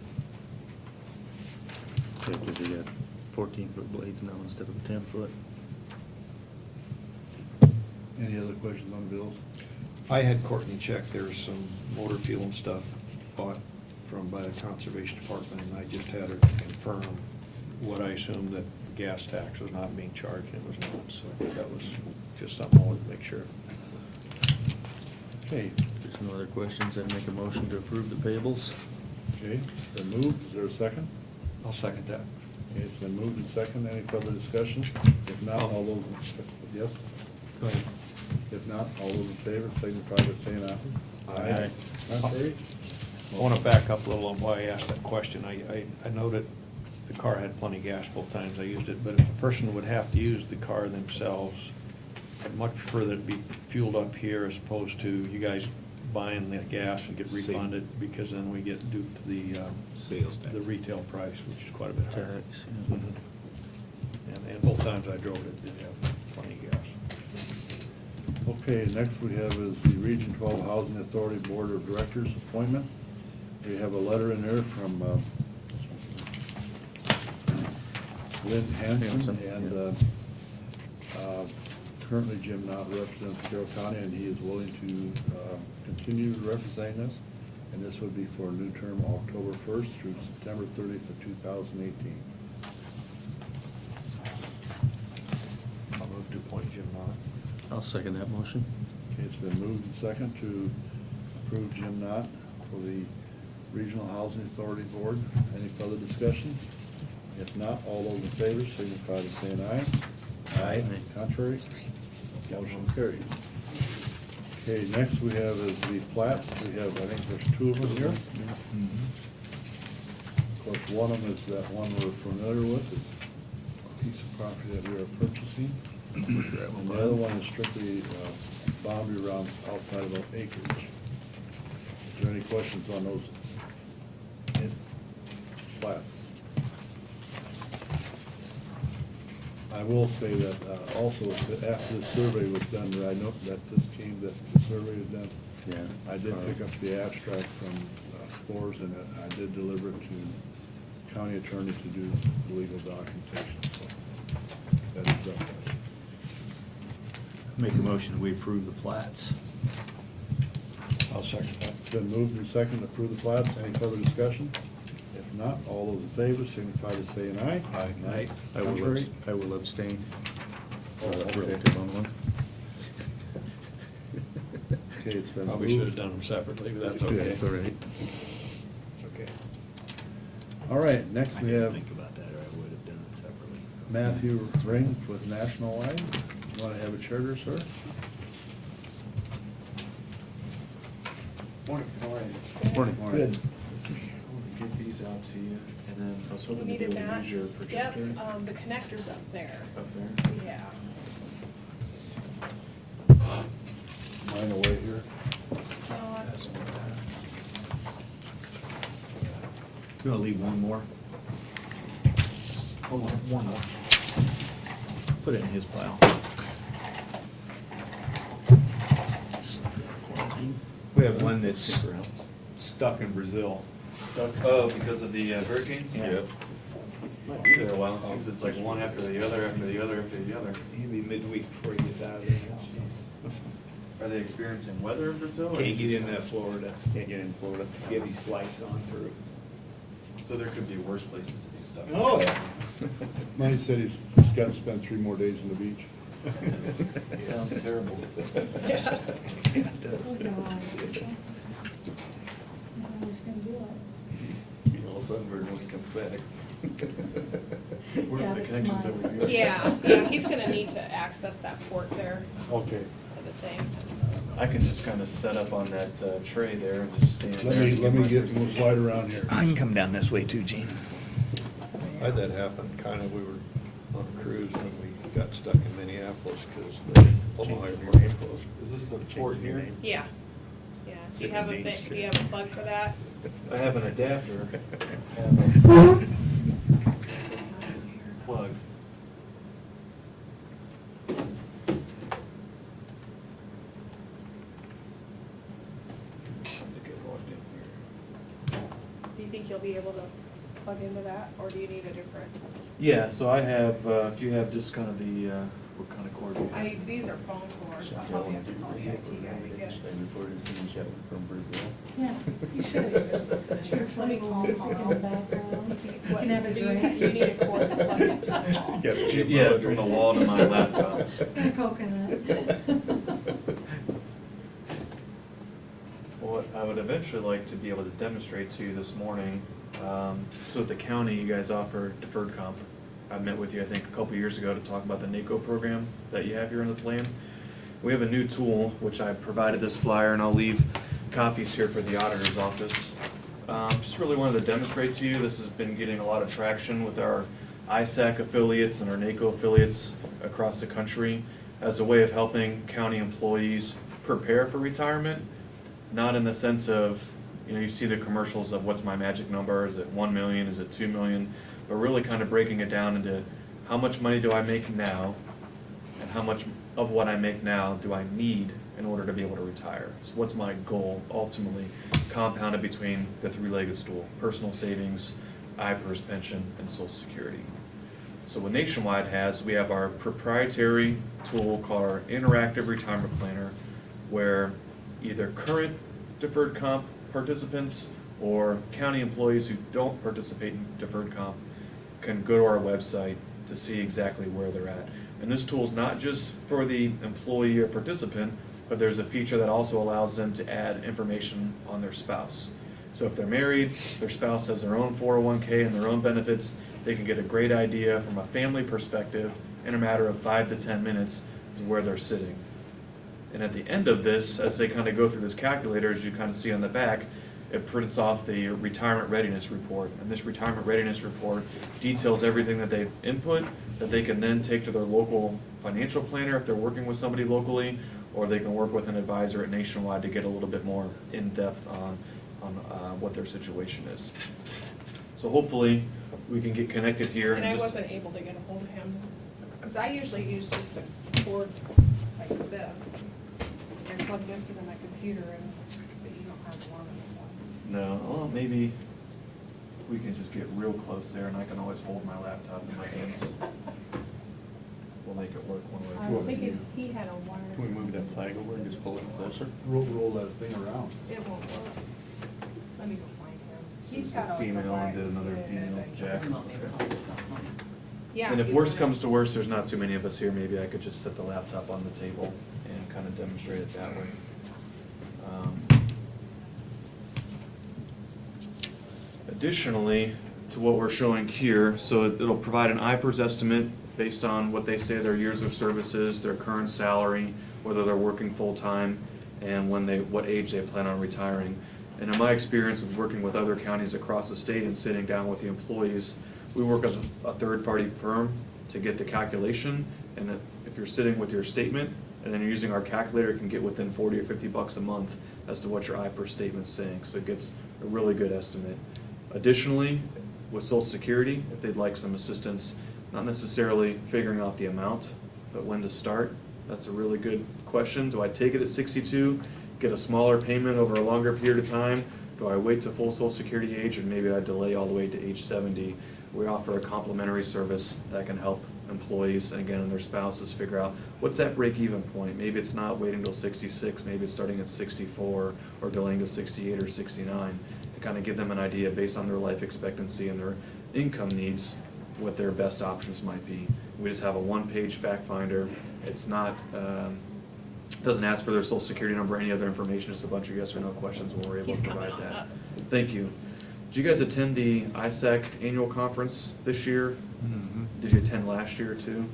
Yeah, 'cause you got 14-foot blades now instead of a 10-foot. Any other questions on bills? I had Courtney check, there's some motor fuel and stuff bought by the Conservation Department, and I just had her confirm what I assumed that gas tax was not being charged, it was not, so that was just something I wanted to make sure. Okay, If there's no other questions, I'd make a motion to approve the payables. okay, been moved, is there a second? I'll second that. Okay, it's been moved and second, any further discussion? If not, all those, yes? Go ahead. If not, all those in favor, signify by saying aye. Aye. Contrary? I want to back up a little on why I asked that question. I noted the car had plenty of gas both times I used it, but if a person would have to use the car themselves, I'd much prefer that it be fueled up here as opposed to you guys buying the gas and get Same. refunded, because then we get duped to the Sales tax. the retail price, which is quite a bit higher. Tax, yeah. Mhm. And both times I drove it, did have plenty of gas. Okay, next we have is the Region 12 Housing Authority Board of Directors appointment. We have a letter in there from Lynn Hanson, Hanson, and currently Jim Knott represents Carroll County, and he is willing to continue representing us, and this would be for a new term, October 1st through September 30th of 2018. I'll move to appoint Jim Knott. I'll second that motion. Okay, it's been moved and second to approve Jim Knott for the Regional Housing Authority Board. Any further discussion? If not, all those in favor signify by saying aye. Aye. Contrary? Motion carries. Okay, next we have is the plats. We have, I think there's two of them here. Of course, one of them is that one we're familiar with. It's a piece of property that we are purchasing. And the other one is strictly boundary around outside of acreage. Is there any questions on those plats? I will say that also, after the survey was done, I know that this came, that the survey was done. Yeah. I did pick up the abstract from Spores, and I did deliver it to county attorney to do the legal documentation. So that is done. Make a motion, we approve the plats. I'll second that. It's been moved and seconded to approve the plats. Any further discussion? If not, all those in favor signify by saying aye. Aye. Contrary? I will abstain. Oh, okay. Relative on one. Okay, it's been moved. Probably should have done them separately, but that's Yeah, okay. That's all right. It's okay. All right, next I we didn't have think about that, or I would have done it separately. Matthew Ring with National Line. You want to have a charter, sir? Morning. How are you? Morning. Good. I want to get these out to you, and then I was You hoping to be needed able to that? use your Yep, projector the connector's up there. up there. Yeah. Mine away here. That's what You want to leave one more? Hold on. One more. Put it in his pile. We have one that's stuck in Brazil. Stuck. Oh, because of the hurricanes? Yeah. Might be there a while, it seems it's like one after the other, after the other, after the other. He'll be midweek before he gets out of there. Are they experiencing weather in Brazil? or Can't get just- into Florida. Can't get in Florida. Get these flights on through. So there could be worse places to be stuck. Oh, yeah. Mine said he's got to spend 3 more days on the beach. Sounds terrible. Yeah. Be all sunburned when he comes back. Where Yeah, are the that's connections smart. over here? Yeah, he's gonna need to access that port there Okay. for the thing. I can just kind of set up on that tray there and just stand there. Let and me my get, we'll presentation. slide around here. I can come down this way too, Gene. I had that happen, kind of, we were on a cruise and we got stuck in Minneapolis because the Omaha airport was closed. Is this the port here? Yeah. Yeah. Do you Is it have Main do you Street? have a plug for that? I have an adapter. I have a plug. Do you think you'll be able to plug into that, or do you need a different? Yeah, so I have, if you have just kind of the, what kind of cord do you have? These are phone cords, I'll probably have to call the IT guy to get. Yeah, you should. Let me call Carl. You can have a So drink. You need a cord to plug into the wall. Yeah, from the wall to my laptop. And a coconut. What I would eventually like to be able to demonstrate to you this morning, so at the county, you guys offer deferred comp. I met with you, I think, a couple years ago to talk about the NACO program that you have here in the plan. We have a new tool, which I provided this flyer, and I'll leave copies here for the auditor's office. Just really wanted to demonstrate to you, this has been getting a lot of traction with our ISAC affiliates and our NACO affiliates across the country as a way of helping county employees prepare for retirement. Not in the sense of, you see the commercials of what's my magic number, is it 1 million, is it 2 million? But really kind of breaking it down into how much money do I make now, and how much of what I make now do I need in order to be able to retire? So what's my goal ultimately, compounded between the three-legged stool: personal savings, IPERS pension, and Social Security. So what Nationwide has, we have our proprietary tool called our Interactive Retirement Planner, where either current deferred comp participants or county employees who don't participate in deferred comp can go to our website to see exactly where they're at. And this tool is not just for the employee or participant, but there's a feature that also allows them to add information on their spouse. So if they're married, their spouse has their own 401k and their own benefits, they can get a great idea from a family perspective in a matter of 5 to 10 minutes to where they're sitting. And at the end of this, as they kind of go through this calculator, as you kind of see on the back, it prints off the retirement readiness report. And this retirement readiness report details everything that they've input that they can then take to their local financial planner if they're working with somebody locally, or they can work with an advisor at Nationwide to get a little bit more in-depth on what their situation is. So hopefully we can get connected here. And I just- wasn't able to get a hold of him, because I usually use just a cord like this. And plug this into my computer, and but you don't have one. No, well, maybe we can just get real close there, and I can always hold my laptop in my hands. We'll make it work one I way. was thinking he had a wire. Can we move that flag over and just pull it closer? Roll that thing around. It won't work. Let me go find him. So He's it's got a a female flag. and did another female jack. Yeah. And if you worse wanna- comes to worse, there's not too many of us here, maybe I could just set the laptop on the table and kind of demonstrate it that way. Additionally, to what we're showing here, so it'll provide an IPERS estimate based on what they say their years of service is, their current salary, whether they're working full-time, and what age they plan on retiring. And in my experience of working with other counties across the state and sitting down with the employees, we work with a third-party firm to get the calculation, and if you're sitting with your statement and then you're using our calculator, it can get within 40 or 50 bucks a month as to what your IPERS statement's saying, so it gets a really good estimate. Additionally, with Social Security, if they'd like some assistance, not necessarily figuring out the amount, but when to start, that's a really good question. Do I take it at 62, get a smaller payment over a longer period of time? Do I wait to full Social Security age, or maybe I delay all the way to age 70? We offer a complimentary service that can help employees, and again, and their spouses figure out what's that break-even point. Maybe it's not waiting till 66, maybe it's starting at 64, or delaying to 68 or 69, to kind of give them an idea based on their life expectancy and their income needs, what their best options might be. We just have a one-page fact finder. It's not, doesn't ask for their Social Security number or any other information, just a bunch of yes or no questions when we're able to provide that. Thank you. Did you guys attend the ISAC annual conference this year? Mhm. Did you attend last year too?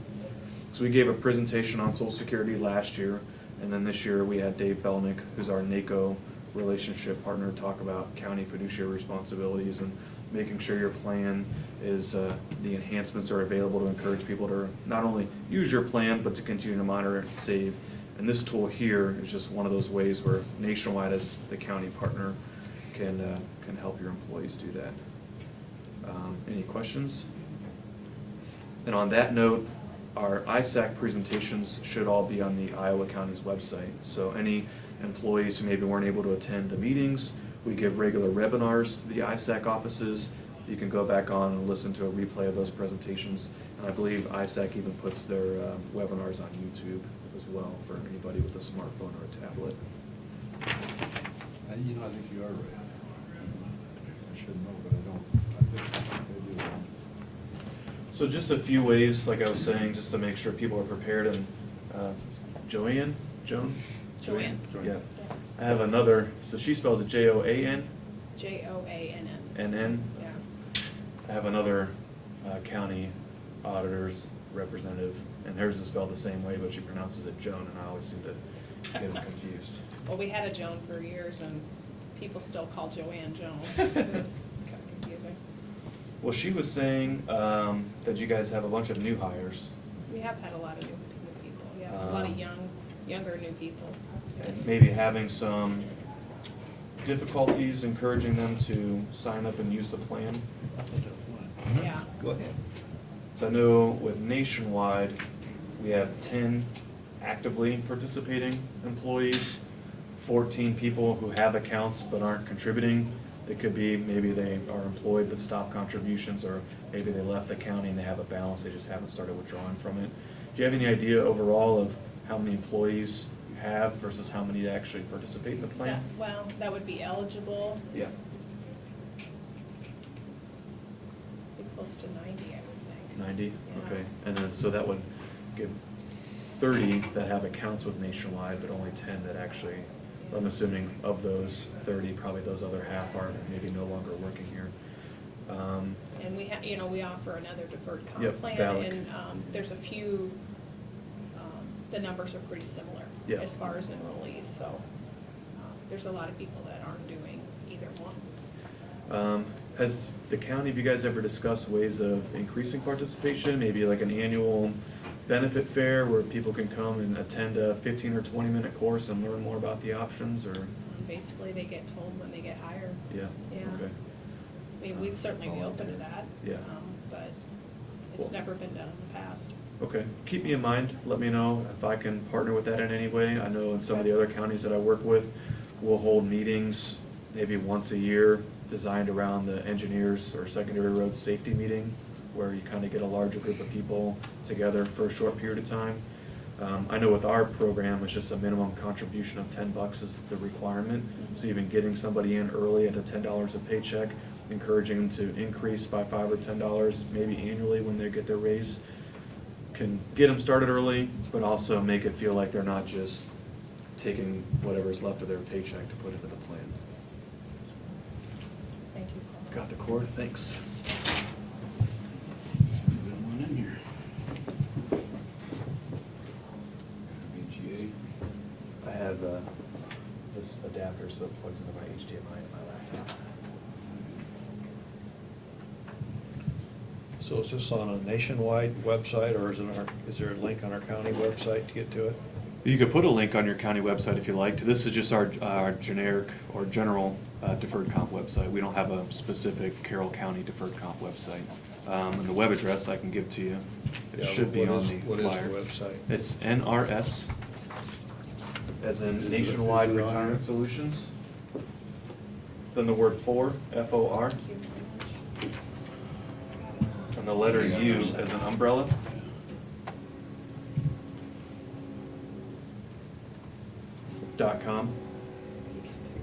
So we gave a presentation on Social Security last year, and then this year we had Dave Belnick, who's our NACO relationship partner, talk about county fiduciary responsibilities and making sure your plan is, the enhancements are available to encourage people to not only use your plan, but to continue to monitor and save. And this tool here is just one of those ways where Nationwide, as the county partner, can help your employees do that. Any questions? And on that note, our ISAC presentations should all be on the Iowa County's website. So any employees who maybe weren't able to attend the meetings, we give regular webinars to the ISAC offices You can go back on and listen to a replay of those presentations. And I believe ISAC even puts their webinars on YouTube as well for anybody with a smartphone or a tablet. I think you are right. I should know, but I don't. I think I do. So just a few ways, like I was saying, just to make sure people are prepared. And Joanne? Joanne. Yeah. I have another, so she spells it Joann? Joann. NN? Yeah. I have another county auditor's representative, and hers is spelled the same way, but she pronounces it Joan, and I always seem to get them confused. Well, we had a Joan for years, and people still call Joanne Joan. It was kind of confusing. Well, she was saying that you guys have a bunch of new hires. We have had a lot of new people, yes, a lot of younger new people. And maybe having some difficulties encouraging them to sign up and use the plan. Yeah. Go ahead. So I know with Nationwide, we have 10 actively participating employees, 14 people who have accounts but aren't contributing. It could be maybe they are employed but stopped contributions, or maybe they left the county and they have a balance, they just haven't started withdrawing from it. Do you have any idea overall of how many employees you have versus how many actually participate in the plan? Well, that would be eligible, Yeah. be close to 90, I would think. 90? Yeah. Okay. And then, so that would give 30 that have accounts with Nationwide, but only 10 that actually, I'm assuming of those 30, probably those other half are maybe no longer working here. And we we offer another deferred comp Yep, plan, VALIC. and there's a few, the numbers are pretty similar Yeah. as far as enrollees, so there's a lot of people that aren't doing either one. Has the county, have you guys ever discussed ways of increasing participation? Maybe like an annual benefit fair where people can come and attend a 15 or 20-minute course and learn more about the options, or? Basically, they get told when they get hired. Yeah, Yeah. okay. I mean, we'd certainly be open to that. Yeah. But it's Cool. never been done in the past. Okay, keep me in mind, let me know if I can partner with that in any way. I know in some of the other counties that I work with, we'll hold meetings maybe once a year designed around the engineers or secondary road safety meeting, where you kind of get a larger group of people together for a short period of time. I know with our program, it's just a minimum contribution of $10 is the requirement. So even getting somebody in early at the $10 a paycheck, encouraging them to increase by $5 or $10 maybe annually when they get their raise, can get them started early, but also make it feel like they're not just taking whatever's left of their paycheck to put into the plan. Thank you, Paul. Got the cord, thanks. Good one in here. VGA. I have this adapter, so it plugs into my HDMI in my laptop. So is this on a Nationwide website, or is there a link on our county website to get to it? You could put a link on your county website if you liked. This is just our generic or general deferred comp website. We don't have a specific Carroll County deferred comp website. And the web address I can give to you. It Yeah, should be what on is- the what is the flyer. website? It's NRS, as in Nationwide Is it on Retirement there? Solutions. Then the word for, F-O-R, Thank you very much. and the letter U as an umbrella. .com.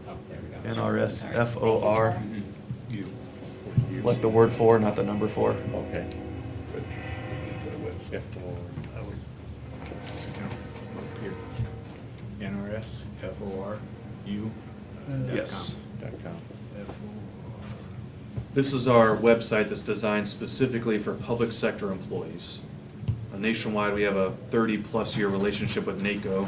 Oh, there we go. NRS F-O-R, You. like the word for, not the number for. Okay. Good. The website. I was- Here. NRS, FORU. Yes. .com. This is our website that's designed specifically for public sector employees. Nationwide, we have a 30-plus year relationship with NACO,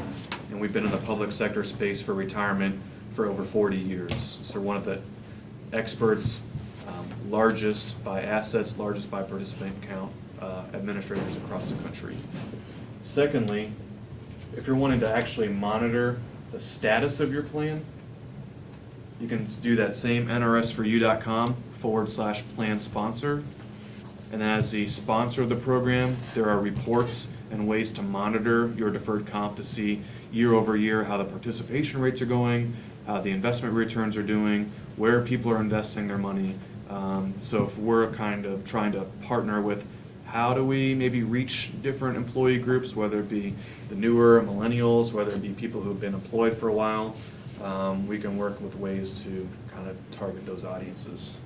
and we've been in the public sector space for retirement for over 40 years. So we're one of the experts, largest by assets, largest by participant count, administrators across the country. Secondly, if you're wanting to actually monitor the status of your plan, you can do that same nrsforyou.com/plan sponsor. And then as the sponsor of the program, there are reports and ways to monitor your deferred comp to see year over year how the participation rates are going, how the investment returns are doing, where people are investing their money. So if we're kind of trying to partner with, how do we maybe reach different employee groups, whether it be the newer millennials, whether it be people who've been employed for a while, we can work with ways to kind of target those audiences.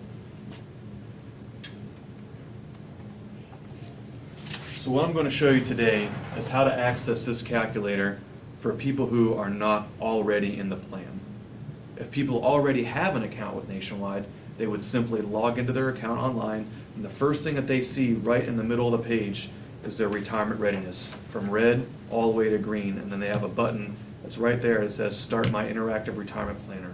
So what I'm going to show you today is how to access this calculator for people who are not already in the plan. If people already have an account with Nationwide, they would simply log into their account online, and the first thing that they see right in the middle of the page is their retirement readiness, from red all the way to green, and then they have a button that's right there that says Start My Interactive Retirement Planner.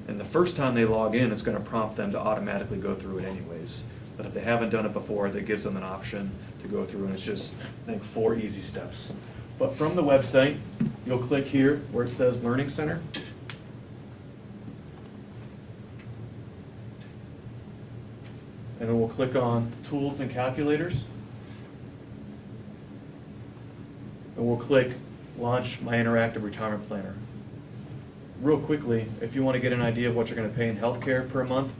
And the first time they log in, it's going to prompt them to automatically go through it anyways. But if they haven't done it before, that gives them an option to go through, and it's just, I think, 4 easy steps. But from the website, you'll click here where it says Learning Center. And then we'll click on Tools and Calculators. And we'll click Launch My Interactive Retirement Planner. Real quickly, if you want to get an idea of what you're going to pay in healthcare per month,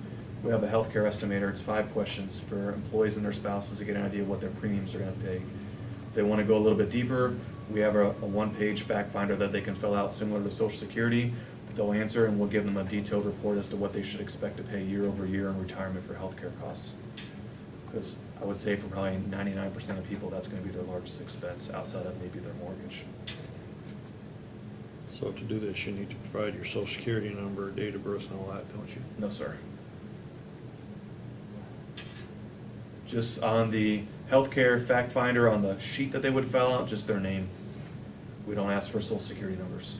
we have a healthcare estimator. It's 5 questions for employees and their spouses to get an idea of what their premiums are going to pay. If they want to go a little bit deeper, we have a one-page fact finder that they can fill out similar to Social Security. They'll answer, and we'll give them a detailed report as to what they should expect to pay year over year in retirement for healthcare costs. Because I would say for probably 99% of people, that's going to be their largest expense outside of maybe their mortgage. So to do this, you need to provide your social security number, date of birth, and all that, don't you? No, sir. Just on the healthcare fact finder, on the sheet that they would fill out, just their name. We don't ask for social security numbers.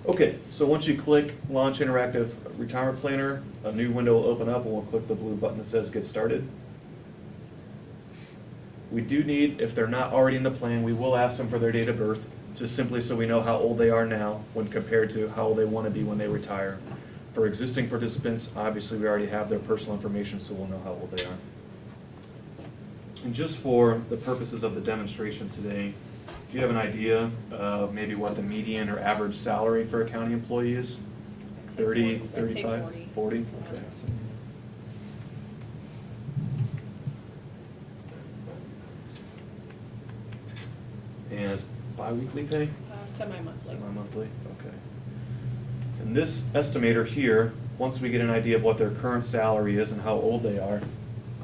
Okay, so once you click Launch Interactive Retirement Planner, a new window will open up, and we'll click the blue button that says Get Started. We do need, if they're not already in the plan, we will ask them for their date of birth, just simply so we know how old they are now when compared to how old they want to be when they retire. For existing participants, obviously we already have their personal information, so we'll know how old they are. And just for the purposes of the demonstration today, do you have an idea of maybe what the median or average salary for a county employee is? 30, I'd say 35, 40. 40? Okay. And is bi-weekly pay? Semi-monthly. Semi-monthly, okay. And this estimator here, once we get an idea of what their current salary is and how old they are,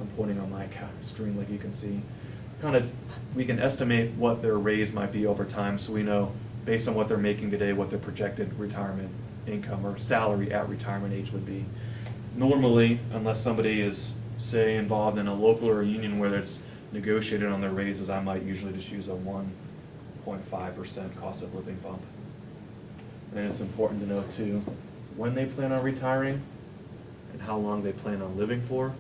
I'm pointing on my screen like you can see, we can estimate what their raise might be over time, so we know, based on what they're making today, what their projected retirement income or salary at retirement age would be. Normally, unless somebody is, say, involved in a local or a union where it's negotiated on their raises, I might usually just use a 1.5% cost of living bump. And it's important to know too, when they plan on retiring and how long they plan on living for.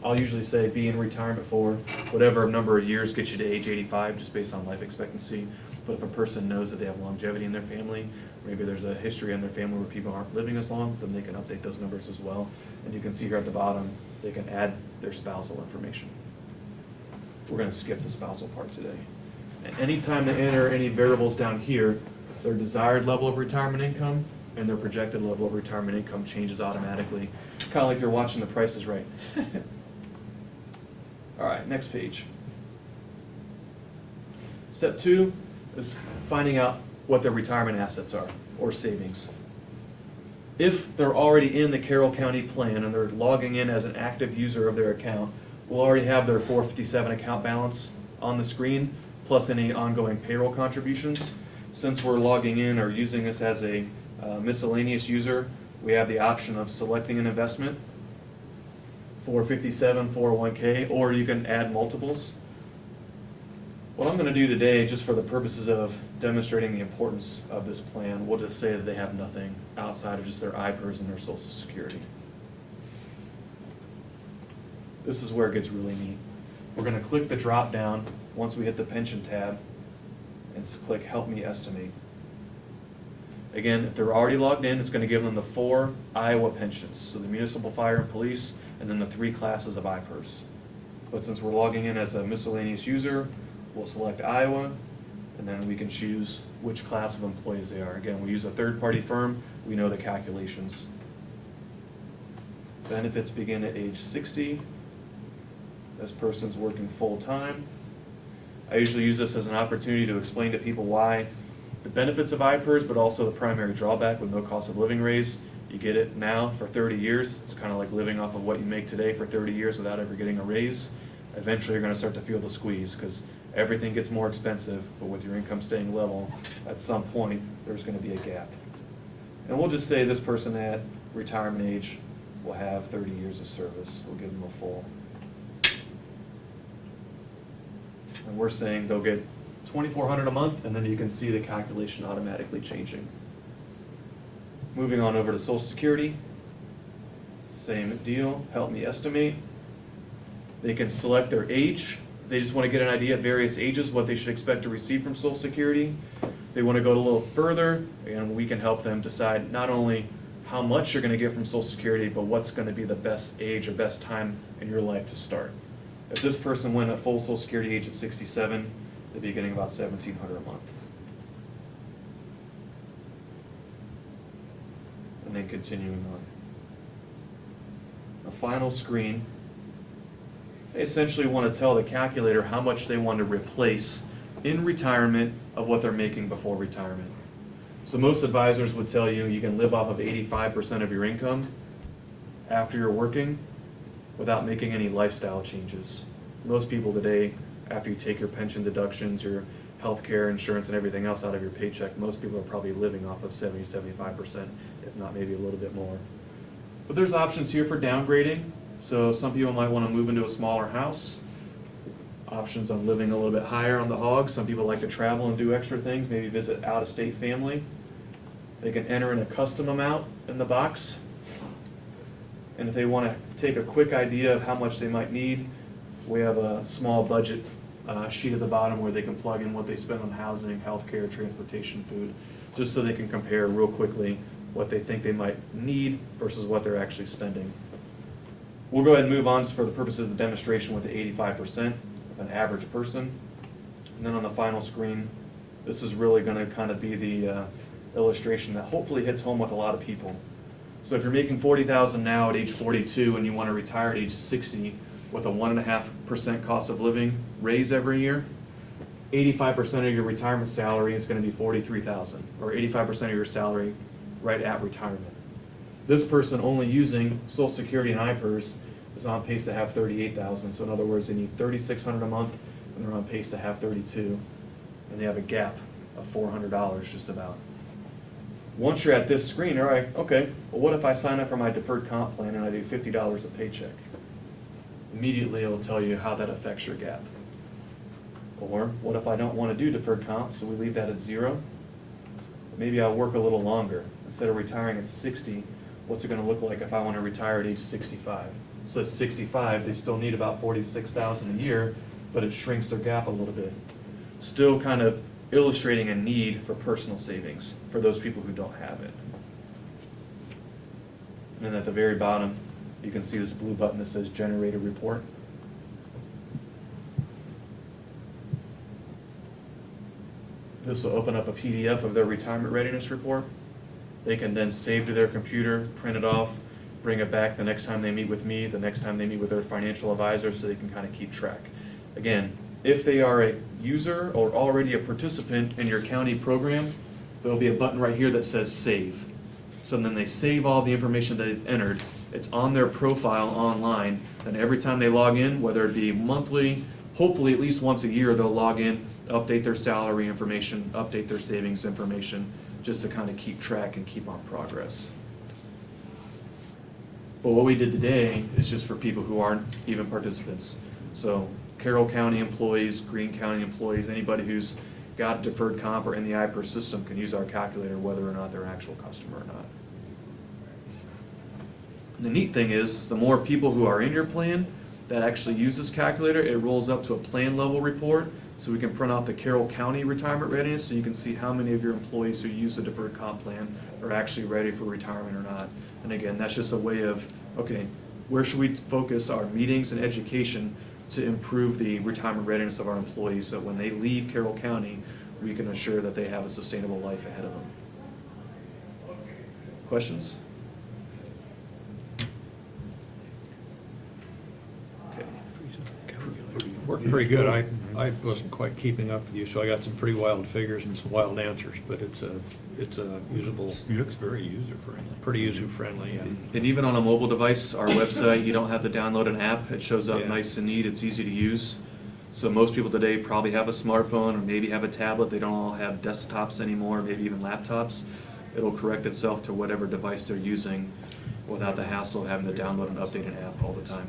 I'll usually say be in retirement for whatever number of years gets you to age 85, just based on life expectancy. But if a person knows that they have longevity in their family, maybe there's a history in their family where people aren't living as long, then they can update those numbers as well. And you can see here at the bottom, they can add their spousal information. We're going to skip the spousal part today. And anytime they enter any variables down here, their desired level of retirement income and their projected level of retirement income changes automatically. Kind of like you're watching The Price is Right. All right, next page. Step 2 is finding out what their retirement assets are, or savings. If they're already in the Carroll County plan and they're logging in as an active user of their account, we'll already have their 457 account balance on the screen, plus any ongoing payroll contributions. Since we're logging in or using this as a miscellaneous user, we have the option of selecting an investment, 457, 401k, or you can add multiples. What I'm going to do today, just for the purposes of demonstrating the importance of this plan, we'll just say that they have nothing outside of just their IPERS and their Social Security. This is where it gets really neat. We're going to click the drop down once we hit the pension tab and click Help Me Estimate. Again, if they're already logged in, it's going to give them the 4 Iowa pensions, so the municipal, fire, and police, and then the 3 classes of IPERS. But since we're logging in as a miscellaneous user, we'll select Iowa, and then we can choose which class of employees they are. Again, we use a third-party firm, we know the calculations. Benefits begin at age 60. This person's working full-time. I usually use this as an opportunity to explain to people why the benefits of IPERS, but also the primary drawback with no cost of living raise. You get it now for 30 years. It's kind of like living off of what you make today for 30 years without ever getting a raise. Eventually, you're going to start to feel the squeeze because everything gets more expensive, but with your income staying level, at some point, there's going to be a gap. And we'll just say this person at retirement age will have 30 years of service. We'll give them a full. And we're saying they'll get $2,400 a month, and then you can see the calculation automatically changing. Moving on over to Social Security. Same deal, help me estimate. They can select their age. They just want to get an idea at various ages what they should expect to receive from Social Security. They want to go a little further, and we can help them decide not only how much you're going to get from Social Security, but what's going to be the best age or best time in your life to start. If this person went at full Social Security age at 67, they'd be getting about $1,700 a month. And then continuing on. The final screen, they essentially want to tell the calculator how much they want to replace in retirement of what they're making before retirement. So most advisors would tell you you can live off of 85% of your income after you're working without making any lifestyle changes. Most people today, after you take your pension deductions, your health care, insurance, and everything else out of your paycheck, most people are probably living off of 70, 75%, if not maybe a little bit more. But there's options here for downgrading. So some people might want to move into a smaller house. Options on living a little bit higher on the hog. Some people like to travel and do extra things, maybe visit out-of-state family. They can enter in a custom amount in the box. And if they want to take a quick idea of how much they might need, we have a small budget sheet at the bottom where they can plug in what they spend on housing, healthcare, transportation, food, just so they can compare real quickly what they think they might need versus what they're actually spending. We'll go ahead and move on for the purpose of the demonstration with the 85% of an average person. And then on the final screen, this is really going to kind of be the illustration that hopefully hits home with a lot of people. So if you're making $40,000 now at age 42 and you want to retire at age 60 with a 1.5% cost of living raise every year, 85% of your retirement salary is going to be $43,000, or 85% of your salary right at retirement. This person only using Social Security and IPERS is on pace to have $38,000. So in other words, they need $3,600 a month, and they're on pace to have $32,000, and they have a gap of $400 just about. Once you're at this screen, all right, okay, well, what if I sign up for my deferred comp plan and I do $50 a paycheck? Immediately it'll tell you how that affects your gap. Or what if I don't want to do deferred comp, so we leave that at 0? Maybe I'll work a little longer. Instead of retiring at 60, what's it going to look like if I want to retire at age 65? So at 65, they still need about $46,000 a year, but it shrinks their gap a little bit. Still kind of illustrating a need for personal savings for those people who don't have it. And then at the very bottom, you can see this blue button that says Generate a Report. This will open up a PDF of their retirement readiness report. They can then save to their computer, print it off, bring it back the next time they meet with me, the next time they meet with their financial advisor, so they can kind of keep track. Again, if they are a user or already a participant in your county program, there'll be a button right here that says Save. So then they save all the information that they've entered. It's on their profile online, and every time they log in, whether it be monthly, hopefully at least once a year, they'll log in, update their salary information, update their savings information, just to kind of keep track and keep on progress. But what we did today is just for people who aren't even participants. So Carroll County employees, Greene County employees, anybody who's got deferred comp or in the IPERS system can use our calculator whether or not they're an actual customer or not. And the neat thing is, the more people who are in your plan that actually use this calculator, it rolls up to a plan level report, so we can print out the Carroll County retirement readiness, so you can see how many of your employees who use the deferred comp plan are actually ready for retirement or not. And again, that's just a way of, okay, where should we focus our meetings and education to improve the retirement readiness of our employees, so when they leave Carroll County, we can assure that they have a sustainable life ahead of them. Worked pretty good. I wasn't quite keeping up with you, so I got some pretty wild figures and some wild answers, but it's a usable. It looks very user-friendly. Pretty user-friendly, yeah. And even on a mobile device, our website, you don't have to download an app. It shows up Yeah. nice and neat. It's easy to use. So most people today probably have a smartphone or maybe have a tablet. They don't all have desktops anymore, maybe even laptops. It'll correct itself to whatever device they're using without the hassle of having to download and update an app all the time.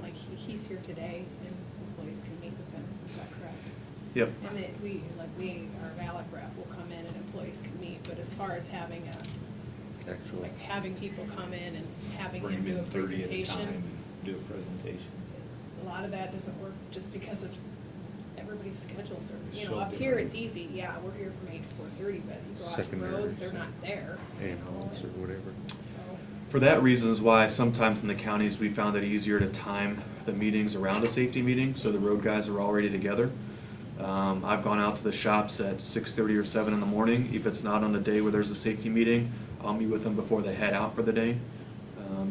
Like he's here today and employees can meet with him, is that correct? Yep. And our VALIC rep will come in and employees can meet, but as far as having having people come in and having him do a presentation, Do a presentation. a lot of that doesn't work just because of everybody's schedules are, So up here different. it's easy, yeah, we're here from 8 to 4:30, but you go out to Secondary, roads, they're not there. In-house or whatever. So, For that reason is why sometimes in the counties, we found it easier to time the meetings around a safety meeting, so the road guys are already together. I've gone out to the shops at 6:30 or 7 in the morning. If it's not on a day where there's a safety meeting, I'll meet with them before they head out for the day.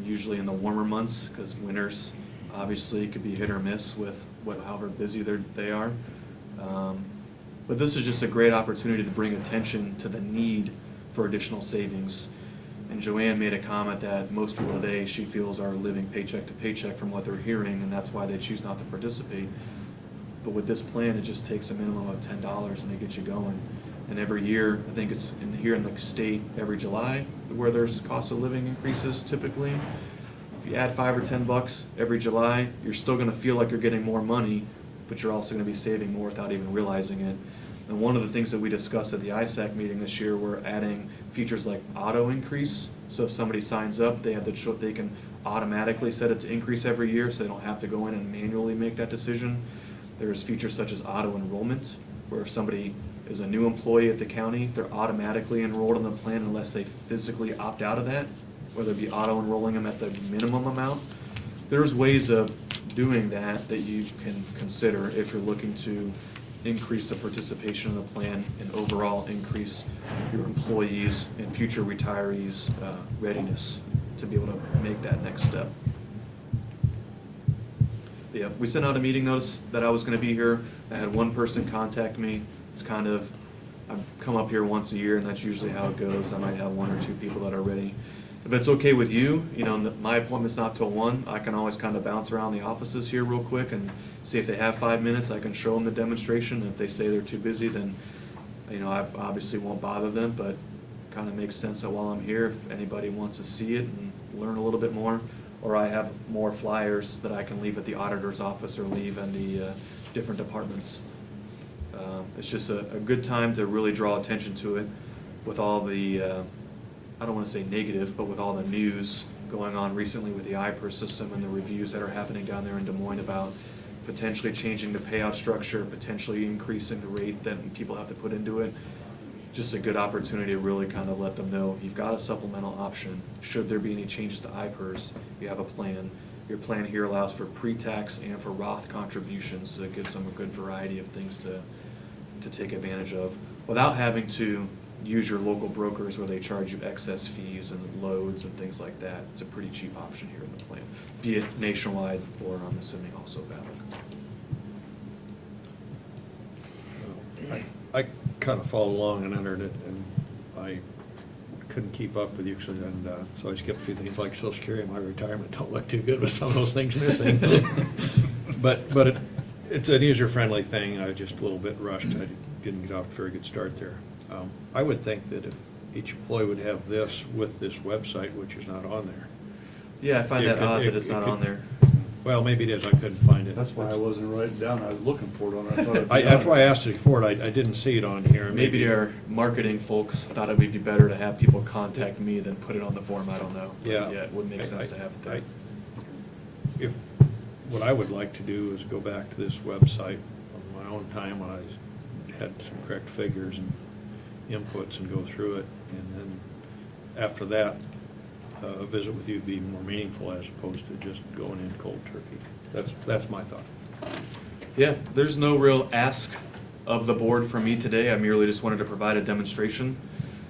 Usually in the warmer months, because winters obviously could be hit or miss with however busy they are. But this is just a great opportunity to bring attention to the need for additional savings. And Joanne made a comment that most people today, she feels, are living paycheck to paycheck from what they're hearing, and that's why they choose not to participate. But with this plan, it just takes a minimum of $10 and it gets you going. And every year, I think it's here in the state, every July, where there's cost of living increases typically. If you add $5 or $10 every July, you're still gonna feel like you're getting more money, but you're also gonna be saving more without even realizing it. And one of the things that we discussed at the ISAC meeting this year, we're adding features like auto increase. So if somebody signs up, they can automatically set it to increase every year, so they don't have to go in and manually make that decision. There's features such as auto enrollment, where if somebody is a new employee at the county, they're automatically enrolled in the plan unless they physically opt out of that, whether it be auto enrolling them at the minimum amount. There's ways of doing that you can consider if you're looking to increase the participation in the plan and overall increase your employees and future retirees' readiness to be able to make that next step. Yeah, we sent out a meeting notice that I was gonna be here. I had one person contact me. It's kind of, I come up here once a year and that's usually how it goes. I might have 1 or 2 people that are ready. If it's okay with you, my appointment's not till 1, I can always kind of bounce around the offices here real quick and see if they have 5 minutes. I can show them the demonstration. If they say they're too busy, then, I obviously won't bother them, but kind of makes sense that while I'm here, if anybody wants to see it and learn a little bit more, or I have more flyers that I can leave at the auditor's office or leave in the different departments. It's just a good time to really draw attention to it with all the, I don't want to say negative, but with all the news going on recently with the IPER system and the reviews that are happening down there in Des Moines about potentially changing the payout structure, potentially increasing the rate that people have to put into it. Just a good opportunity to really kind of let them know you've got a supplemental option. Should there be any changes to IPERS, you have a plan. Your plan here allows for pre-tax and for Roth contributions, so it gives them a good variety of things to take advantage of without having to use your local brokers where they charge you excess fees and loads and things like that. It's a pretty cheap option here in the plan, be it nationwide or I'm assuming also valid. I kind of followed along and entered it, and I couldn't keep up with you, so I skipped a few things like Social Security and my retirement don't look too good with some of those things missing. But it's an user-friendly thing. I just a little bit rushed. I didn't get off to a very good start there. I would think that if each employee would have this with this website, which is not on there. Yeah, I find It that could- odd it- that it's it not could- on there. Well, maybe it is. I couldn't find it. That's why I wasn't writing it down. I was looking for it on there. I thought it'd be That's on why I there. asked you for it. I didn't see it on here. Maybe our marketing folks thought it would be better to have people contact me than put it on the form, I don't know. But Yeah. it would make sense to have it there. If, what I would like to do is go back to this website on my own time when I had some correct figures and inputs and go through it. And then after that, a visit with you would be more meaningful as opposed to just going in cold turkey. That's my thought. Yeah, there's no real ask of the board from me today. I merely just wanted to provide a demonstration.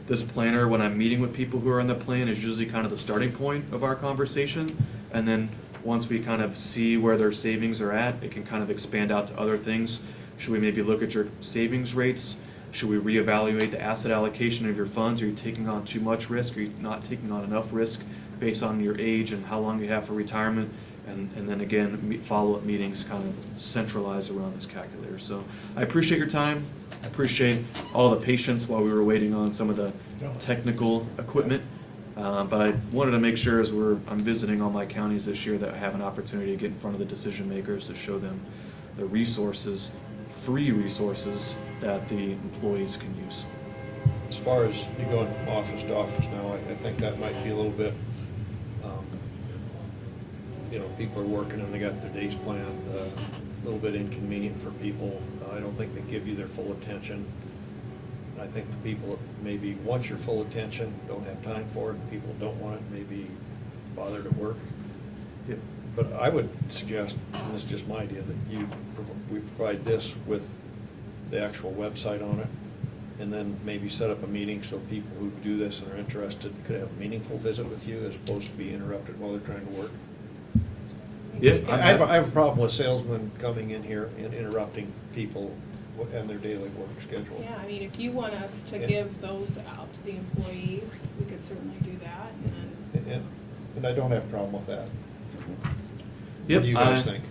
This planner, when I'm meeting with people who are in the plan, is usually kind of the starting point of our conversation. And then once we kind of see where their savings are at, it can kind of expand out to other things. Should we maybe look at your savings rates? Should we reevaluate the asset allocation of your funds? Are you taking on too much risk? Are you not taking on enough risk based on your age and how long you have for retirement? And then again, follow-up meetings kind of centralize around this calculator. So I appreciate your time. I appreciate all the patience while we were waiting on some of the technical equipment. But I wanted to make sure as I'm visiting all my counties this year that I have an opportunity to get in front of the decision makers to show them the resources, free resources that the employees can use. As far as you going from office to office now, I think that might be a little bit, people are working and they got their days planned, a little bit inconvenient for people. I don't think they give you their full attention. I think the people that maybe want your full attention don't have time for it, and people that don't want it maybe bothered at work. Yep. But I would suggest, and this is just my idea, that we provide this with the actual website on it, and then maybe set up a meeting so people who do this and are interested could have a meaningful visit with you as opposed to be interrupted while they're trying to work. Yeah. I have a problem with salesmen coming in here and interrupting people and their daily work schedule. Yeah, I mean, if you want us to Yeah. give those out to the employees, we could certainly do that, and then. And I don't have a problem with that. Yep, What do you guys think?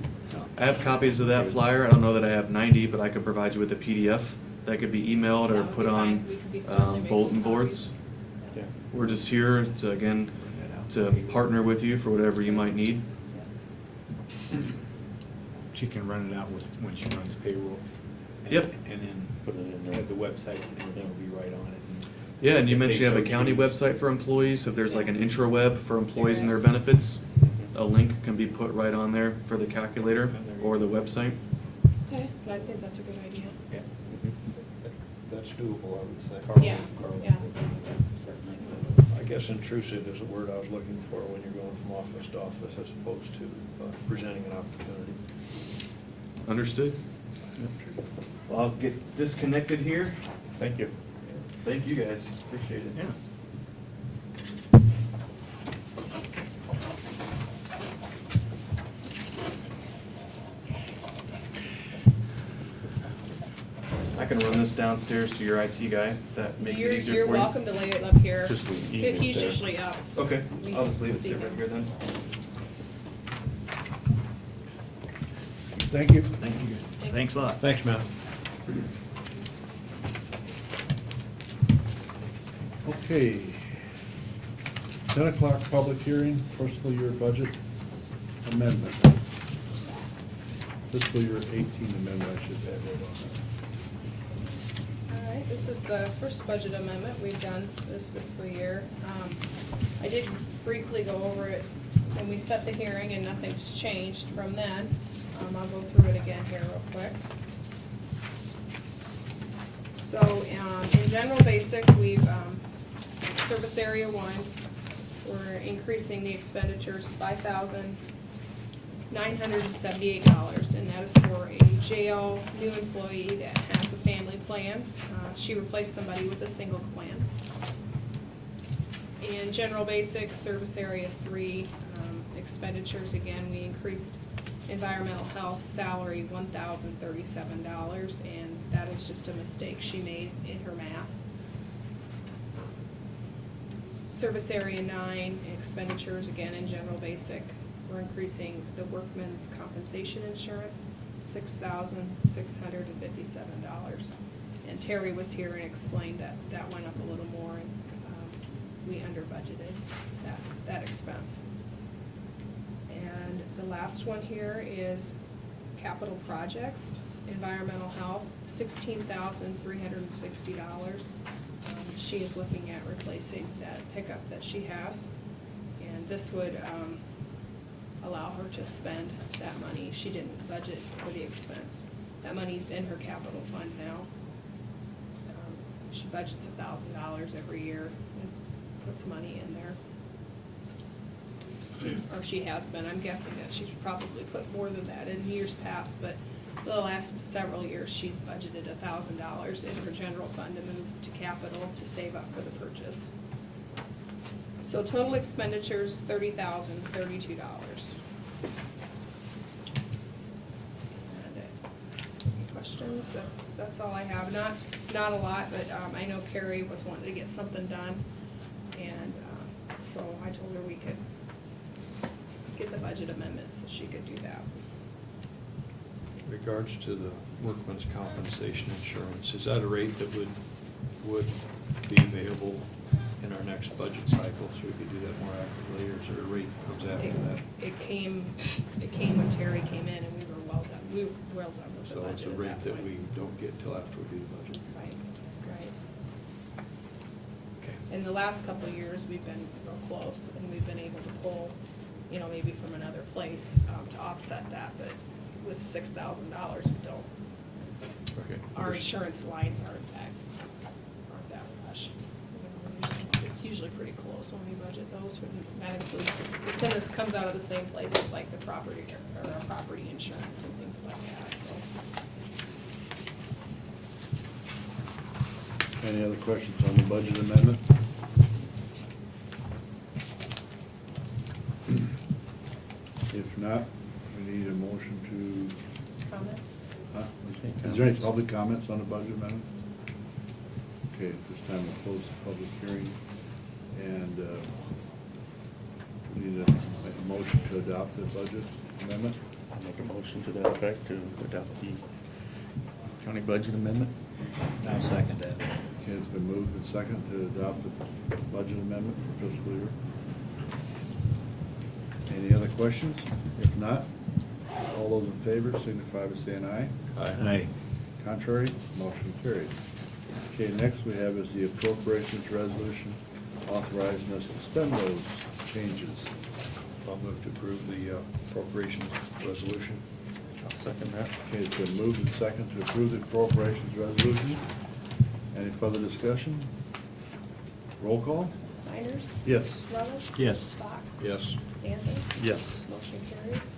I have copies of that flyer. I don't know that I have 90, but I could provide you with a PDF that could be emailed That or would put be on fine. We could be certainly make some bulletin boards. Yeah. We're just here to, again, to partner with you for whatever you might need. She can run it out when she runs payroll. Yep. And then Put it in there. have the website, and everything will be right on it. Yeah, and you If they mentioned you have a so county choose. website for employees, so if there's like an intraweb for employees and their There is. benefits, a link can be put right on there for the calculator or the website. Okay, but I think that's a good idea. Yeah. That's doable, I would say. Yeah, yeah, certainly. I guess intrusive is the word I was looking for when you're going from office to office as opposed to presenting an opportunity. Understood? Well, I'll get disconnected here. Thank you. Thank you guys, appreciate it. Yeah. I can run this downstairs to your IT guy, if that makes it easier for you. You're welcome to lay it up here. Just leave it He's there. usually up. Okay, We I'll just leave it see sit right him. here then. Thank you. Thank you, guys. Thanks a lot. Thanks, Matt. Okay. 10 o'clock public hearing, fiscal year budget amendment. Fiscal year 18 amendment, I should add that on All right, this is the first budget amendment we've done this fiscal year. I did briefly go over it when we set the hearing, and nothing's changed from then. I'll go through it again here real quick. So, in general basic, we've, service area 1, we're increasing the expenditures $5,978, and that is for a jail new employee that has a family plan. She replaced somebody with a single plan. In general basic, service area 3, expenditures, again, we increased environmental health salary $1,037, and that is just a mistake she made in her math. Service area 9, expenditures, again, in general basic, we're increasing the workman's compensation insurance, $6,657. And Terry was here and explained that that went up a little more, and we under budgeted that expense. And the last one here is capital projects, environmental health, $16,360. She is looking at replacing that pickup that she has, and this would allow her to spend that money. She didn't budget for the expense. That money's in her capital fund now. She budgets $1,000 every year and puts money in there. Or she has been. I'm guessing that she's probably put more than that in years past, but the last several years, she's budgeted $1,000 in her general fund to move to capital to save up for the purchase. So total expenditures, $30,032. Any questions? That's all I have. Not a lot, but I know Carrie was wanting to get something done, and so I told her we could get the budget amendment so she could do that. Regards to the workman's compensation insurance, is that a rate that would be available in our next budget cycle, so we could do that more actively, or is there a rate that comes after that? It came when Terry came in, and we were well done with the So budget it's a at rate that point. we don't get till after we do the budget. Right, right. Okay. In the last couple of years, we've been real close, and we've been able to pull, maybe from another place to offset that, but with $6,000, we don't. Okay. Our insurance lines aren't that much. It's usually pretty close when we budget those, that includes, this comes out of the same places like the property, or our property insurance and things like that, so. Any other questions on the budget amendment? If not, we need a motion to, Comments? is there any public comments on the budget amendment? Okay, at this time we'll close the public hearing, and we need a motion to adopt the budget amendment. I'll make a motion to that effect to adopt the county budget amendment. I'll second that. Okay, it's been moved and second to adopt the budget amendment for fiscal year. Any other questions? If not, all those in favor signify by saying aye. Aye. Contrary, motion carried. Okay, next we have is the appropriations resolution authorizing us to spend those changes. I'll move to approve the appropriations resolution. I'll second that. Okay, it's been moved and second to approve the appropriations resolution. Any further discussion? Roll call? Miners? Yes. Levis? Yes. Bach? Yes. Danzer? Yes. Motion carries.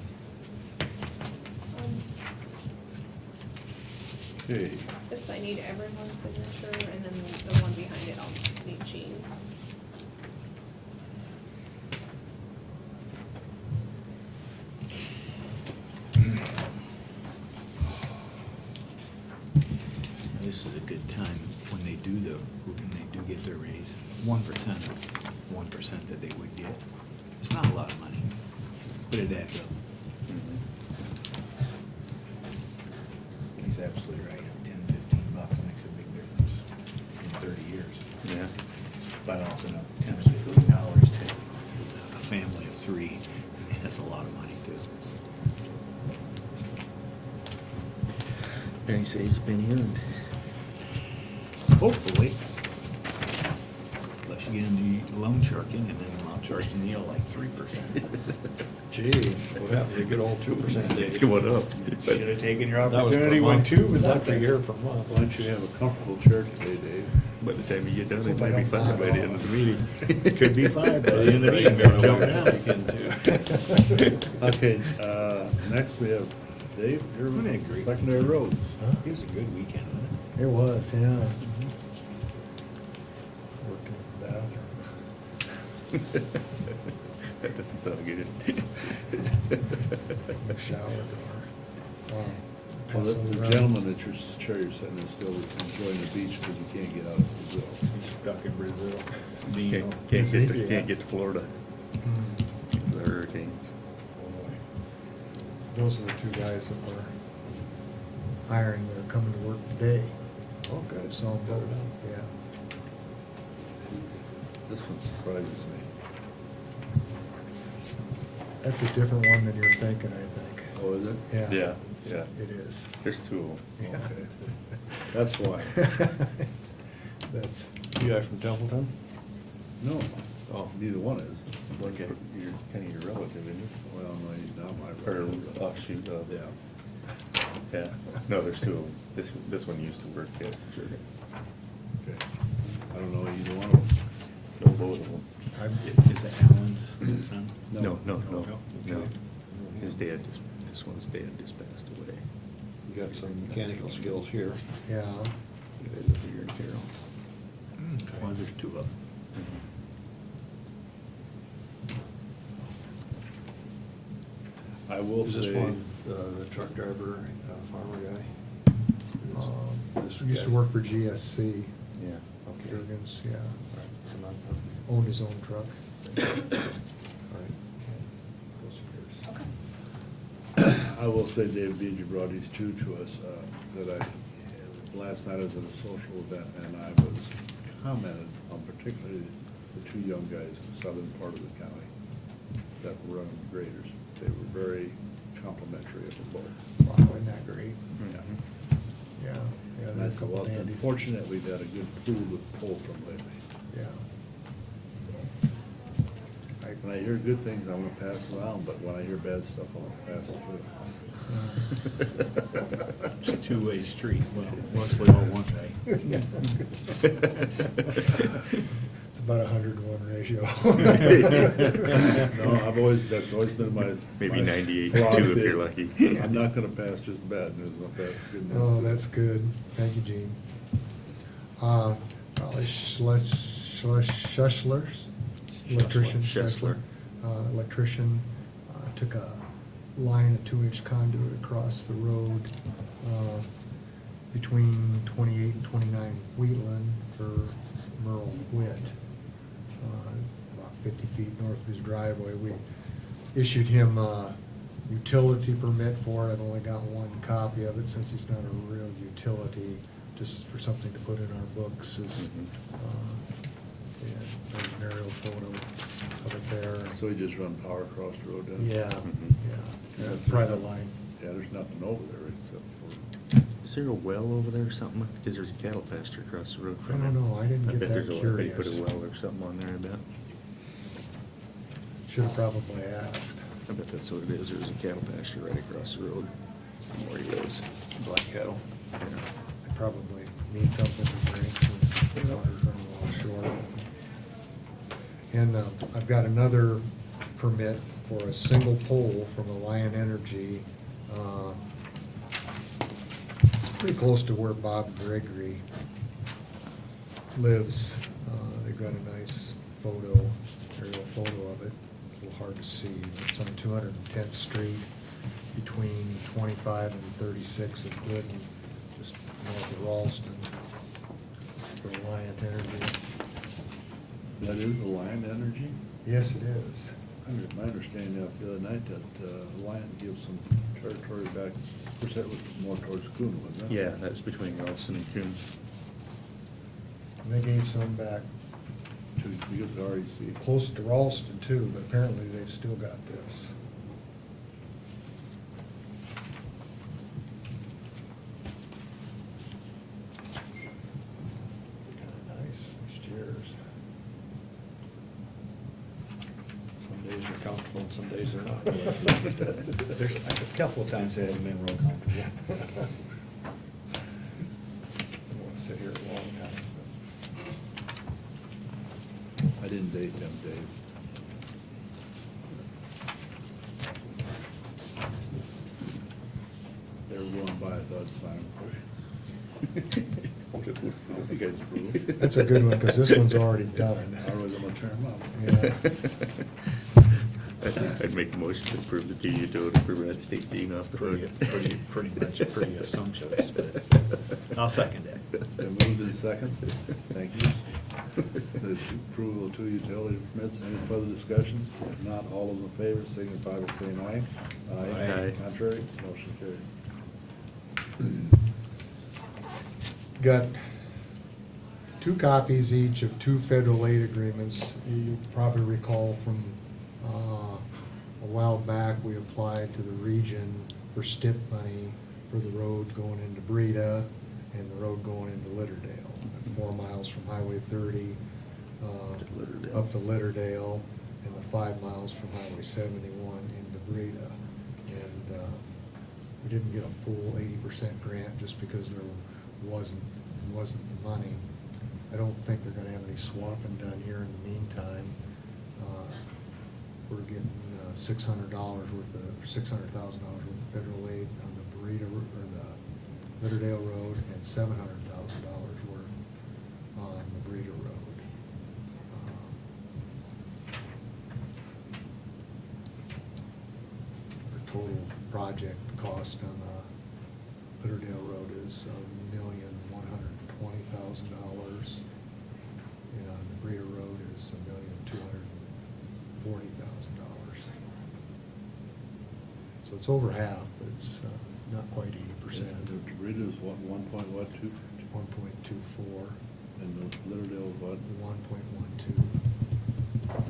Okay, This I need everyone's signature, and then the one behind it, I'll just need Jean's. This is a good time when they do get their raise. 1% is 1% that they would get. It's not a lot of money, but it adds up. He's absolutely right. 10, 15 bucks makes a big difference in 30 years. Yeah. But also $10 or $15 to a family of 3, that's a lot of money too. Any say it's been earned. Hopefully. Unless you get into loan sharking, and then loan sharking, you know, like 3%. Gee, what happened to good old 2% days? It's going up. Should have taken your That was per opportunity when month. 2 was Not up per there. year, per month. why don't you have a comfortable chair today, Dave? By the time you get done, it might be 5 by the end of the meeting. Could be 5 by the end of the meeting, better jump now. Okay, next we have Dave, you're I agree. secondary roads. It was a good weekend, wasn't it? It was, yeah. Worked in the bathroom, That doesn't sound good. in the shower door. Well, the Hustled around. gentleman at your chair you're sitting in still enjoying the beach because you can't get out of Brazil. Stuck in Brazil. Can't get to Florida. Hmm. The hurricanes. Boy. Those are the 2 guys that we're hiring that are coming to work today. Okay. So, both, yeah. This one surprises me. That's a different one than you're thinking, I think. Oh, is it? Yeah. Yeah, yeah. It is. There's 2 of them. Yeah. Okay. That's why. That's, You guys from Templeton? No, Oh. neither one is. Okay, you're kind of your relative, isn't Well, no, he's not my Or brother. offshoot of. Yeah. Yeah, no, there's 2 of them. This one used to work at Sugar. Okay. I don't know either one of them. No, both of them. Is it Alan's son? No. Okay. His dad, this one's dad just passed away. You got some mechanical skills here. yeah. They live here in Carroll. Well, there's 2 of them. I will Is this say- one, the truck driver, farmer guy? This Used to guy? work for GSC, Yeah. Okay. Jurgens, yeah. I'm not- Owned his own truck. All right. Those years. Okay. I will say Dave Beege brought these two to us, that last night I was at a social event, and I was commented on particularly the two young guys in the southern part of the county that were running the graders. They were very complimentary of them both. Wow, isn't that great? Yeah. Yeah, yeah, And they're I a said, couple well, it's dandies. unfortunate we've had a good pool to pull from lately. Yeah. When I hear good things, I want to pass it around, but when I hear bad stuff, I want to pass it It's a two-way street, well, mostly all one way. It's about 100-to-1 ratio. No, that's always been my. Maybe my 98 to 2 if philosophy. you're lucky. I'm not gonna pass just bad news, I'll pass good news. Oh, that's good. Thank you, Gene. Probably Schussler's, electrician. Schussler. Electrician, took a line of 2-inch conduit across the road, between 28 and 29 Wheatland for Merle Witt. About 50 feet north of his driveway. We issued him a utility permit for it. I've only got one copy of it since he's not a real utility, just for something to put in our books. Is there's an aerial photo of it there. So we just run power across the road then? Yeah, Mhm. yeah, There's private nothing- line. Yeah, there's nothing over there except Is there a well over there or something? Because there's a cattle pasture across the road I from it. don't know, I didn't get bet that there's a well. They put curious. a well or something on there, I bet. Should have probably asked. I bet that's what it is. There's a cattle pasture right across the road from where he lives. Black cattle. Yeah. I probably need something to drink since the water's running a little short. And I've got another permit for a single pole from Alliant Energy. Pretty close to where Bob Gregory lives. They've got a nice aerial photo of it. It's a little hard to see. It's on 210th Street between 25 and 36 at Glidden, just north of Ralston, for Alliant Energy. that is Alliant Energy? Yes, it is. My understanding the other night that Alliant gives some territory back, of course, that was more towards Coon, wasn't it? Yeah, that's between Ralston and Coon. And they gave some back To, because the REC. close to Ralston too, but apparently they've still got this. Kinda nice, these chairs. Some days are comfortable, and some days they're not. There's A couple of times they haven't been real comfortable. I don't want to sit here a long time. I didn't date them, Dave. They were going by, I thought, fine. You guys approve? That's a good one, 'cause this one's already done. I was gonna turn them up. Yeah. I'd make a motion to approve the P utility for Red State being off the hook. Pretty much pretty assumptions, but I'll second that. Been moved in second. Thank you. The approval of 2 utility permits. Any further discussion? If not, all those in favor signify by saying aye. Aye. Contrary, motion carried. Got 2 copies each of 2 federal aid agreements. You probably recall from a while back, we applied to the region for STIP money for the road going into Breda and the road going into Litterdale, 4 miles from Highway 30 To Litterdale. up to Litterdale, and the 5 miles from Highway 71 into Breda. And we didn't get a full 80% grant just because there wasn't the money. I don't think they're gonna have any swapping done here in the meantime. We're getting $600,000 worth of federal aid on the Breda, or the Litterdale Road, and $700,000 worth on the Breda Road. For a total project cost on Litterdale Road is $1,120,000. And on the Breeder Road is $1,240,000. So it's over half, but it's not quite 80%. The Rita's what, 1.2? 1.24, And the Litterdale what? 1.12.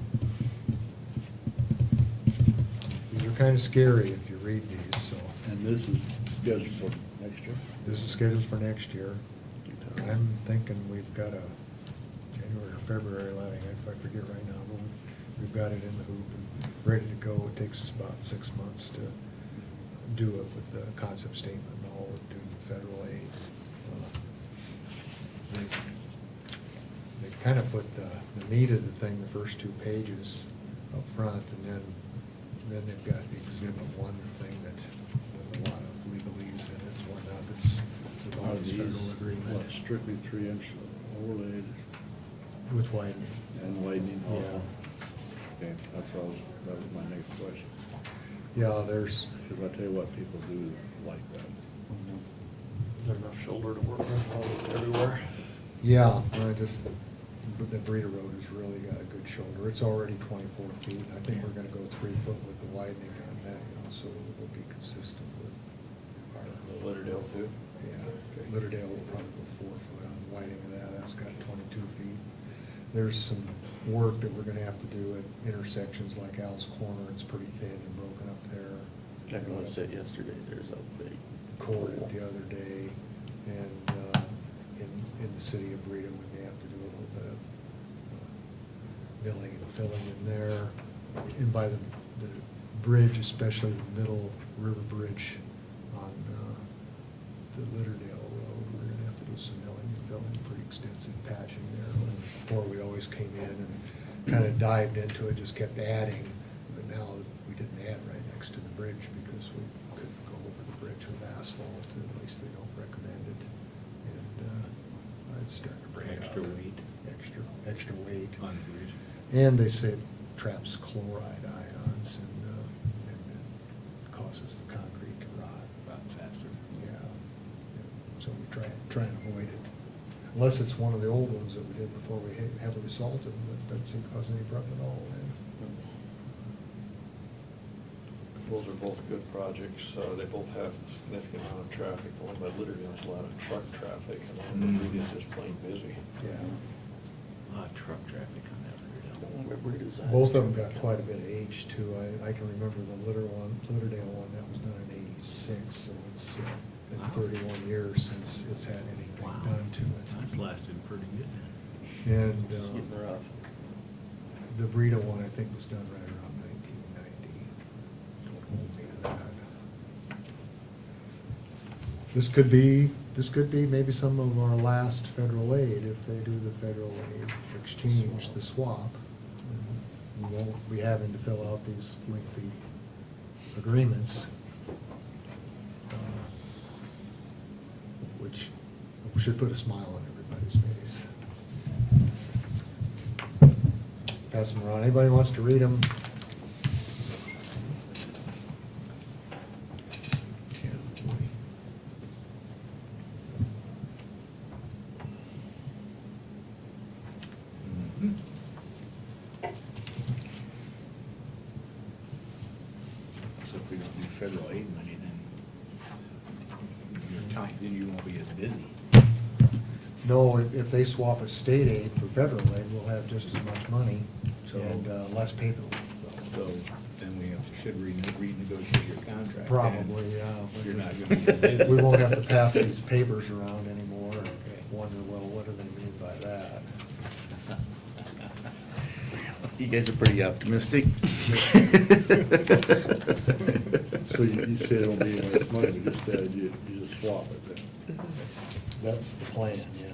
These are kind of scary if you read these, so. And this is scheduled for next year? This is scheduled for next year. I'm thinking we've got a January or February letting, if I forget right now, but we've got it in the hoop and ready to go. It takes about 6 months to do it with the concept statement and all, due to federal aid. They kind of put the meat of the thing, the first 2 pages up front, and then they've got Exhibit 1, the thing that, with a lot of legalese in it, and whatnot, that's with all Are this these, federal agreement. what, strictly 3-inch overlaid With widening. and widening also? Yeah. Okay, that was my next question. Yeah, there's, Because I tell you what, people do like that. Is there enough shoulder to work with everywhere? yeah, but the Breeder Road has really got a good shoulder. It's already 24 feet. I think we're gonna go 3 foot with the widening on that, so it will be consistent with our. Litterdale too? Yeah, Litterdale will probably go 4 foot on the widening of that. That's got 22 feet. There's some work that we're gonna have to do at intersections like Al's Corner. It's pretty thin and broken up there. I noticed that yesterday, there's a big Cored it the other day, and in the city of Breeden, we may have to do a little bit of milling and filling in there. And by the bridge, especially the middle river bridge on the Litterdale Road, we're gonna have to do some milling and filling, pretty extensive patching there. Before, we always came in and kind of dived into it, just kept adding, but now we didn't add right next to the bridge because we couldn't go over the bridge with asphalt, at least they don't recommend it. And it's starting to break out. Extra weight. Extra weight. On the bridge. And they say it traps chloride ions and then causes the concrete to rot. Rot faster. Yeah. So we try and avoid it. Unless it's one of the old ones that we did before we heavily salted, but that doesn't seem to cause any problem at all. Those are both good projects. They both have a significant amount of traffic. The one by Litterdale has a lot of truck traffic, and the one by Breeden is just plain busy. Yeah. A lot of truck traffic on that road. Both of them got quite a bit of age too. I can remember the Litterdale one, that was done in '86, so it's been Wow. 31 years since it's had anything done to That's it. lasted pretty good. And It's getting rough. the Breeda one, I think, was done right around 1990. Don't hold me to that. This could be maybe some of our last federal aid if they do the federal aid exchange, the swap. We won't be having to fill out these lengthy agreements, which should put a smile on everybody's face. Pass them around. Anybody wants to read them? Mhm. So if we don't do federal aid money, then you're tight, then you won't be as busy. No, if they swap a state aid for federal aid, we'll have just as much money So- and less paperwork. So then we should renegotiate your contract. Probably, yeah. You're not gonna be busy. We won't have to pass these papers around anymore and wonder, well, what do they mean by that? You guys are pretty optimistic. So you say it won't be any less money, but just, you just swap it then? That's the plan, yeah.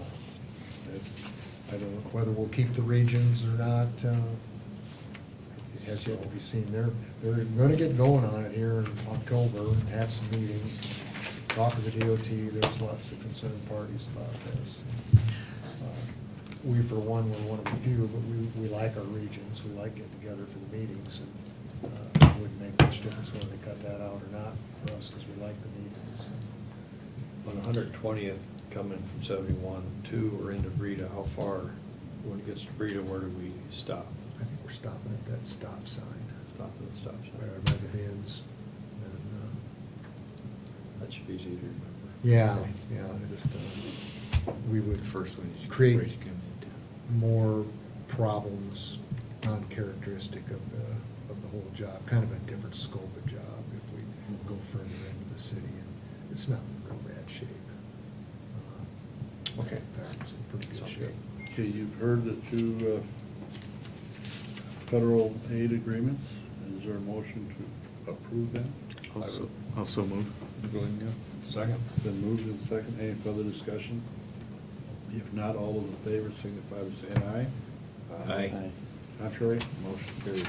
I don't know whether we'll keep the regions or not. It has yet to be seen. They're gonna get going on it here in October and have some meetings. Talk to the DOT, there's lots of concerned parties about this. We, for one, were one of the few, but we like our regions. We like getting together for the meetings. And wouldn't make much difference whether they cut that out or not for us, because we like the meetings. On 120th, coming from 71, two or into Breda, how far, when it gets to Breda, where do we stop? I think we're stopping at that stop sign, Stop at the stop by sign. the bins. And, That should be easy to remember. yeah, just, we would First one is you create raise your gun into. more problems, non-characteristic of the whole job, kind of a different scope of job if we go further into the city, and it's not in real bad shape. Okay. In fact, it's in pretty good Sounds shape. Okay, you've heard the two federal aid agreements. Is there a motion to approve them? Also move. Go ahead, Neil. Second. Been moved and second. Any further discussion? If not, all those in favor signify by saying aye. Aye. Contrary, motion carried.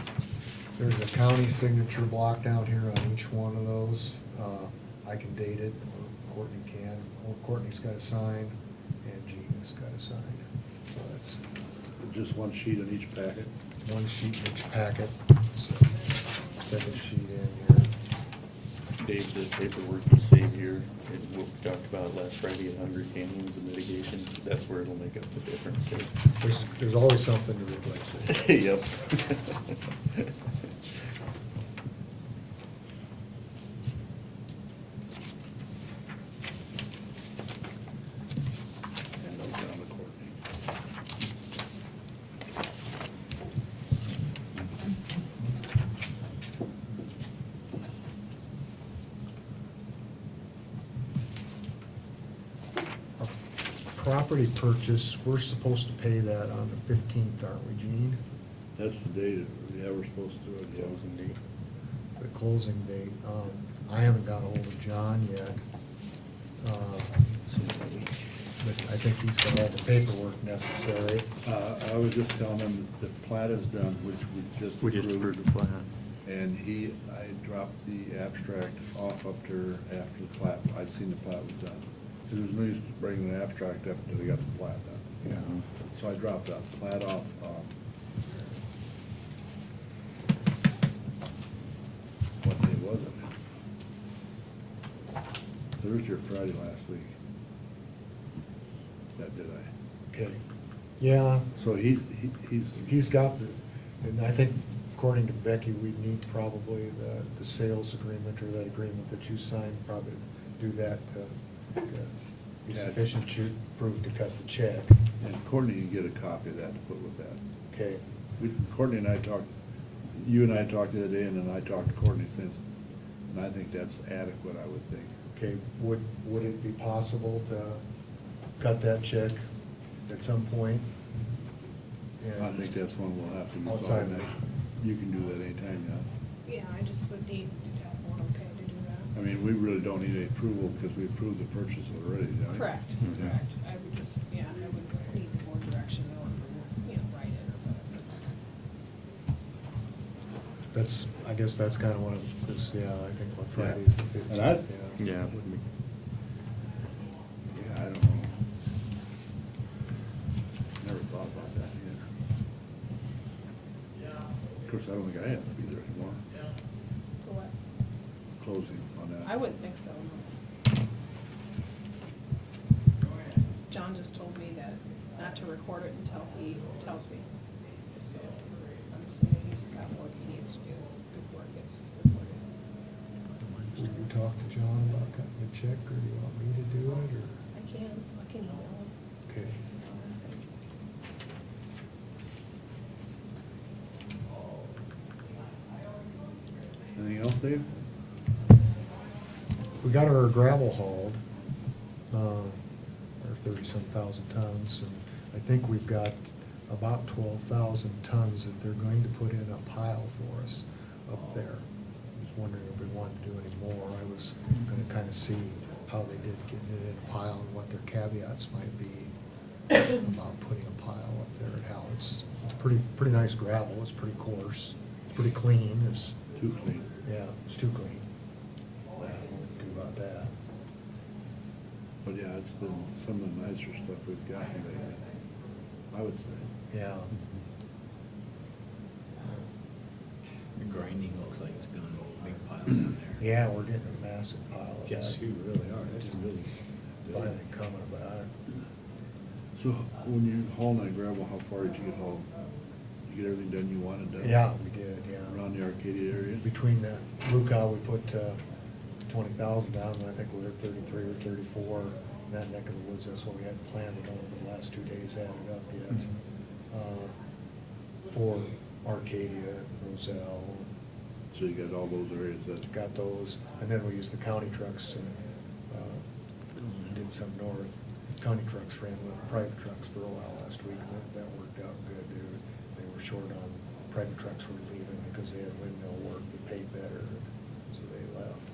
There's a county signature block down here on each one of those. I can date it, or Courtney can. Or Courtney's got to sign, and Jean has got to sign. So that's Just one sheet on each packet. one sheet in each packet. So, second sheet in here. Dave, the paperwork you save here, and what we talked about last Friday at Hungry Canyons and mitigation, that's where it'll make up the difference. There's always something to replace it. Yep. And those down to Courtney. Property purchase, we're supposed to pay that on the 15th, aren't we, Gene? That's the date, yeah, we're supposed to do it. Closing date. The closing date. I haven't got ahold of John yet. But I think he's got all the paperwork necessary. I was just telling him that the plat is done, which We just approved the plan. And I dropped the abstract off up there after the plat, I'd seen the plat was done. Because there's no use bringing the abstract up until they got the plat done. Yeah. So I dropped that plat off, what day was it? Thursday or Friday last week. That did I. Okay. Yeah, So he's. he's got the, and I think according to Becky, we'd need probably the sales agreement or that agreement that you signed, probably do that to be Yeah. sufficient to prove to cut the check. And Courtney can get a copy of that to put with that. Okay. Courtney and I talked, you and I talked the other day, and then I talked to Courtney since, and I think that's adequate, I would think. Okay, would it be possible to cut that check at some point? I think that's one we'll have to do. Outside. You can do that anytime, Yeah, I just would need to have one okay to do yeah. that. I mean, we really don't need any approval because we approved the purchase already, don't we? Correct, Yeah. correct. I would just, yeah, I would need more direction or, write it or whatever. That's, I guess that's kind of one of, because, yeah, I think what Yeah. Friday's the And I- 15th, yeah. Yeah, it would be. Yeah, I don't know. Never thought about that either. Of course, I don't think I have to be there anymore, For what? closing on that. I wouldn't think so. John just told me that not to record it until he tells me. So I'm assuming he's got work he needs to do before it gets recorded. Will you talk to John about cutting the check, or do you want me to do it, or? I can email him. Okay. I'll ask him. Anything else, Dave? We got our gravel hauled, our 30-some thousand tons, and I think we've got about 12,000 tons that they're going to put in a pile for us up there. I was wondering if we wanted to do any more. I was gonna kind of see how they did getting it in a pile and what their caveats might be about putting a pile up there, and how it's pretty nice gravel, it's pretty coarse, it's pretty clean, it's, Too clean. yeah, it's too clean. What to do about that? But yeah, it's been some of the nicer stuff we've gotten lately, I would say. Yeah. The grinding looks like like it's gonna be a big pile down there. Yeah, we're getting a massive pile of that. Yes, you really are. That's really Finally coming about. So when you haul that gravel, how far did you get hauled? You get everything done you wanted done? Yeah, we did, yeah. Around the Arcadia area? Between that Luca, we put 20,000 down, and I think we're at 33 or 34. In that neck of the woods, that's what we had planned, but only the last 2 days added up yet. For Arcadia, Roselle, So you got all those areas that. got those, and then we used the county trucks and did some north. County trucks ran with private trucks for a while last week, and that worked out good. They were short on, private trucks were leaving because they had windmill work that paid better, so they left.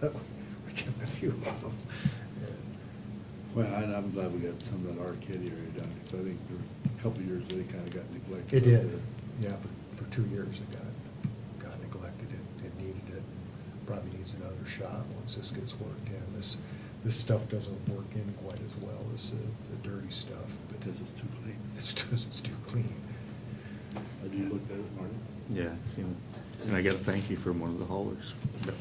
But we kept a few of them. Well, I'm glad we got some of that Arcadia area done, because I think for a couple of years they kind of got neglected. It out did, there. yeah, for 2 years it got neglected. It needed it. Probably needs another shot once this gets worked in. This stuff doesn't work in quite as well as the dirty stuff, but Because it's too clean. it's too clean. Have you looked at it, Marty? Yeah, and I gotta thank you from one of the haulers,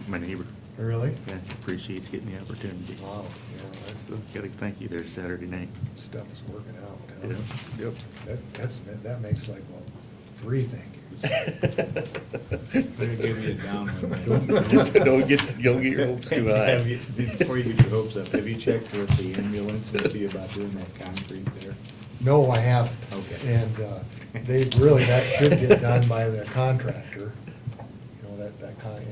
my neighbor. Really? Yeah, appreciates getting the opportunity. Wow, yeah, So, gotta thank you there Saturday night. stuff is working out. huh? Yep. That makes like, well, 3 thank yous. Better give me a down one. Don't get your hopes too high. Have you- Before you get your hopes up, have you checked with the ambulance and see about doing that concrete there? No, I haven't. Okay. And that should get done by the contractor, you know, that kind,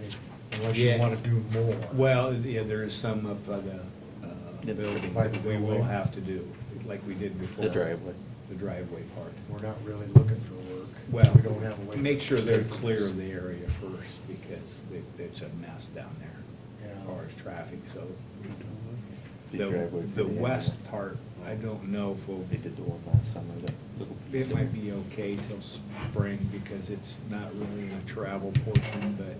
unless you Yeah. want to do more. Well, yeah, there is some up by the building By that the we will building. have to do, like we did before. The driveway. The driveway part. We're not really looking for work. Well, We don't have a way. make sure they're to- clear of the area first, because it's a mess down there as Yeah. far as traffic, so. The driveway The for the west ambulance. part, I don't know if we'll. They did the one last summer, that little piece. It might be okay till spring, because it's not really a travel portion, but.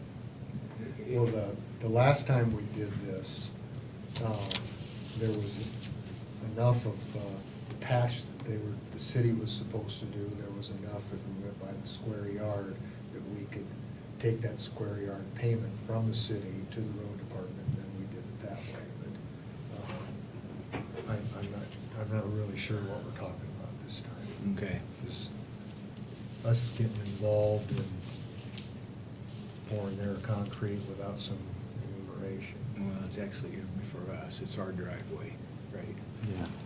Well, the last time we did this, there was enough of the patch that the city was supposed to do. There was enough, if we went by the square yard, that we could take that square yard payment from the city to the road department, and then we did it that way. But I'm not really sure what we're talking about this time. Okay. Is us getting involved in pouring their concrete without some enumeration. Well, it's actually gonna be for us, it's our driveway, right?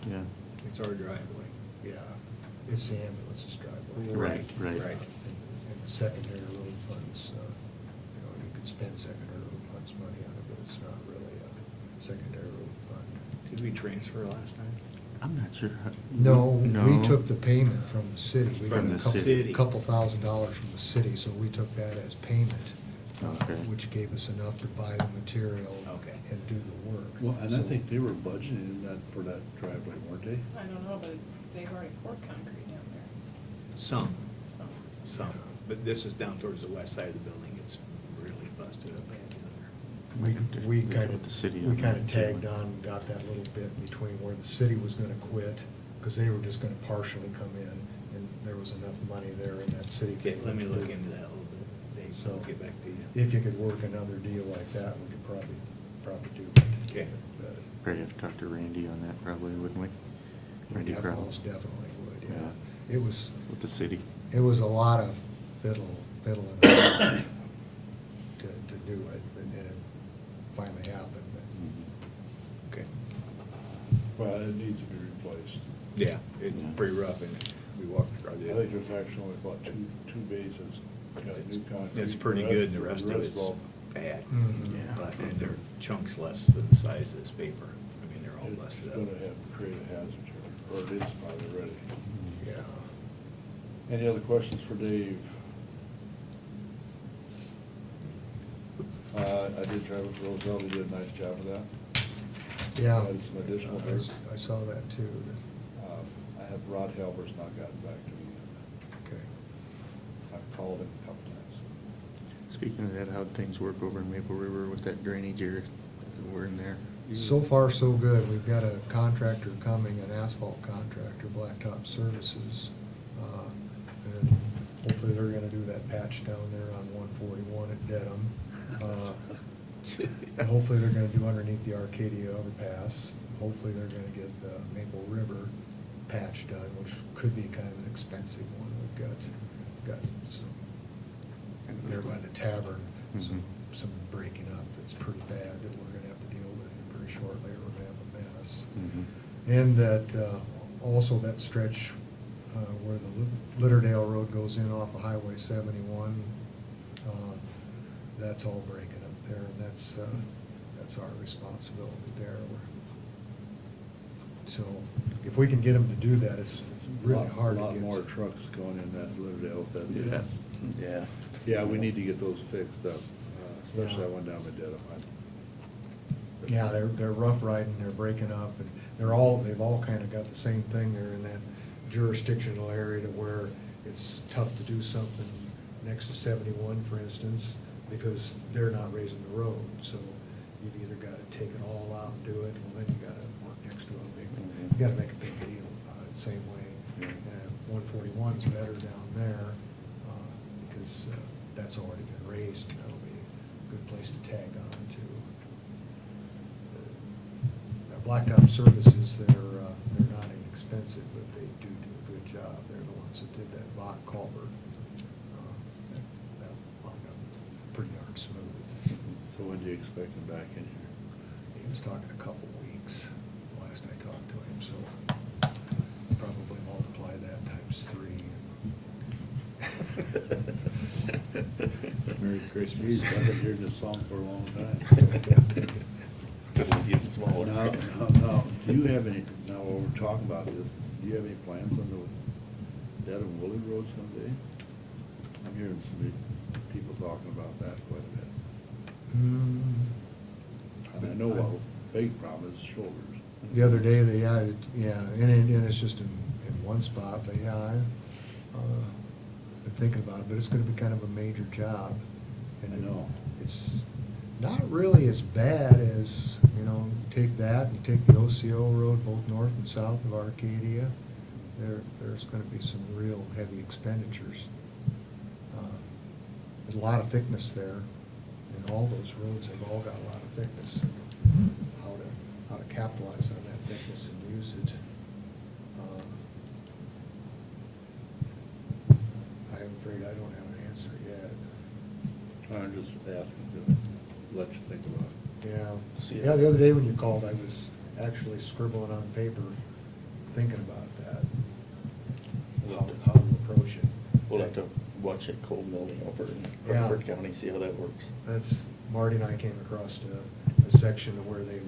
Yeah. It's our driveway. Yeah, it's the ambulance's driveway. Right. And the secondary road funds, you could spend secondary road funds money on it, but it's not really a secondary road fund. Did we transfer last time? I'm not sure. No, we took the payment from the city. We got From a the couple- city. Couple $1,000s from the city, so we took that as payment, Okay. which gave us enough to buy the material Okay. and do the work. Well, and I So- think they were budgeting that for that driveway, weren't they? I don't know, but they've already poured concrete down there. Some, So, some, but this is down towards the west side of the building, it's really busted up bad down there. We Visit kind with the city of, on we kind that, of too. tagged on, got that little bit between where the city was gonna quit, because they were just gonna partially come in, and there was enough money there in that city Okay, payment. let me look to- into that a little bit, Dave, So, I'll get back to you. If you could work another deal like that, we could probably do it. Okay. But Probably have to talk to Randy on that probably, wouldn't we? Randy yeah, Carroll. most definitely would, yeah. Yeah. It was With the city. a lot of fiddling to do it, and then it finally happened. Okay. Well, it needs to be replaced. Yeah, it's Yeah. pretty rough, and we walked across I it. think there's actually only about two bases, got new concrete. It's pretty good, and the rest of it's all- bad. Mhm. Yeah. But, and they're chunks less than the size of this paper. I mean, they're all It's busted gonna up. have, create a hazard here, or it is probably already. Yeah. Any other questions for Dave? I did try with Roselle, they did a nice job of that. Yeah. Added some additional I dirt. I saw that too. I have Rod Halber's not gotten back to me yet. Okay. I've called him a couple times. Speaking of that, how'd things work over in Maple River with that drainage area? We're in there. So far, so good. We've got a contractor coming, an asphalt contractor, Blacktop Services. And Hopefully they're gonna do that patch down there on 141 at Dedham. And hopefully they're gonna do underneath the Arcadia overpass. Hopefully they're gonna get the Maple River patch done, which could be kind of an expensive one. We've got some, there by the tavern, some breaking up that's pretty bad that we're gonna have to deal with pretty shortly, or we're gonna have a mess. And that, also that stretch where the Litterdale Road goes in off of Highway 71, that's all breaking up there, and that's our responsibility there. So if we can get them to do that, it's really hard to get. A lot more trucks going in that Litterdale with that. Yeah, yeah. Yeah, we need to get those fixed up, especially that one down by Dedham. Yeah, they're rough riding, they're breaking up, and they've all kind of got the same thing. They're in that jurisdictional area to where it's tough to do something next to 71, for instance, because they're not raising the road. So you've either got to take it all out and do it, well, then you got to work next to a big, you got to make a big deal about it. Same way, 141's better down there because that's already been raised, and that'll be a good place to tag on to. Blacktop Services, they're not inexpensive, but they do a good job. They're the ones that did that Bach culvert. That wound up pretty darn smooth. So when do you expect him back in here? He was talking a couple weeks, last I talked to him, so probably multiply that times 3. Merry Christmas. I've been hearing this song for a long time. It's getting smaller. Now, do you have any, now while we're talking about this, do you have any plans on the Dedham Woolly Road someday? I'm hearing some people talking about that quite a bit. And I know a big problem is shoulders. The other day, and it's just in one spot, but yeah, I've been thinking about it, but it's gonna be kind of a major job. And I know. It's not really as bad as, take that, and you take the OCO road, both north and south of Arcadia, there's gonna be some real heavy expenditures. There's a lot of thickness there, and all those roads have all got a lot of thickness. How to capitalize on that thickness and use it. I'm afraid I don't have an answer yet. I'm just asking to let you think about it. Yeah, the other day when you called, I was actually scribbling on paper, thinking about that, how to approach it. We'll have to watch it cold milling over in Yeah. Rutherford County, see how that works. That's, Marty and I came across a section where they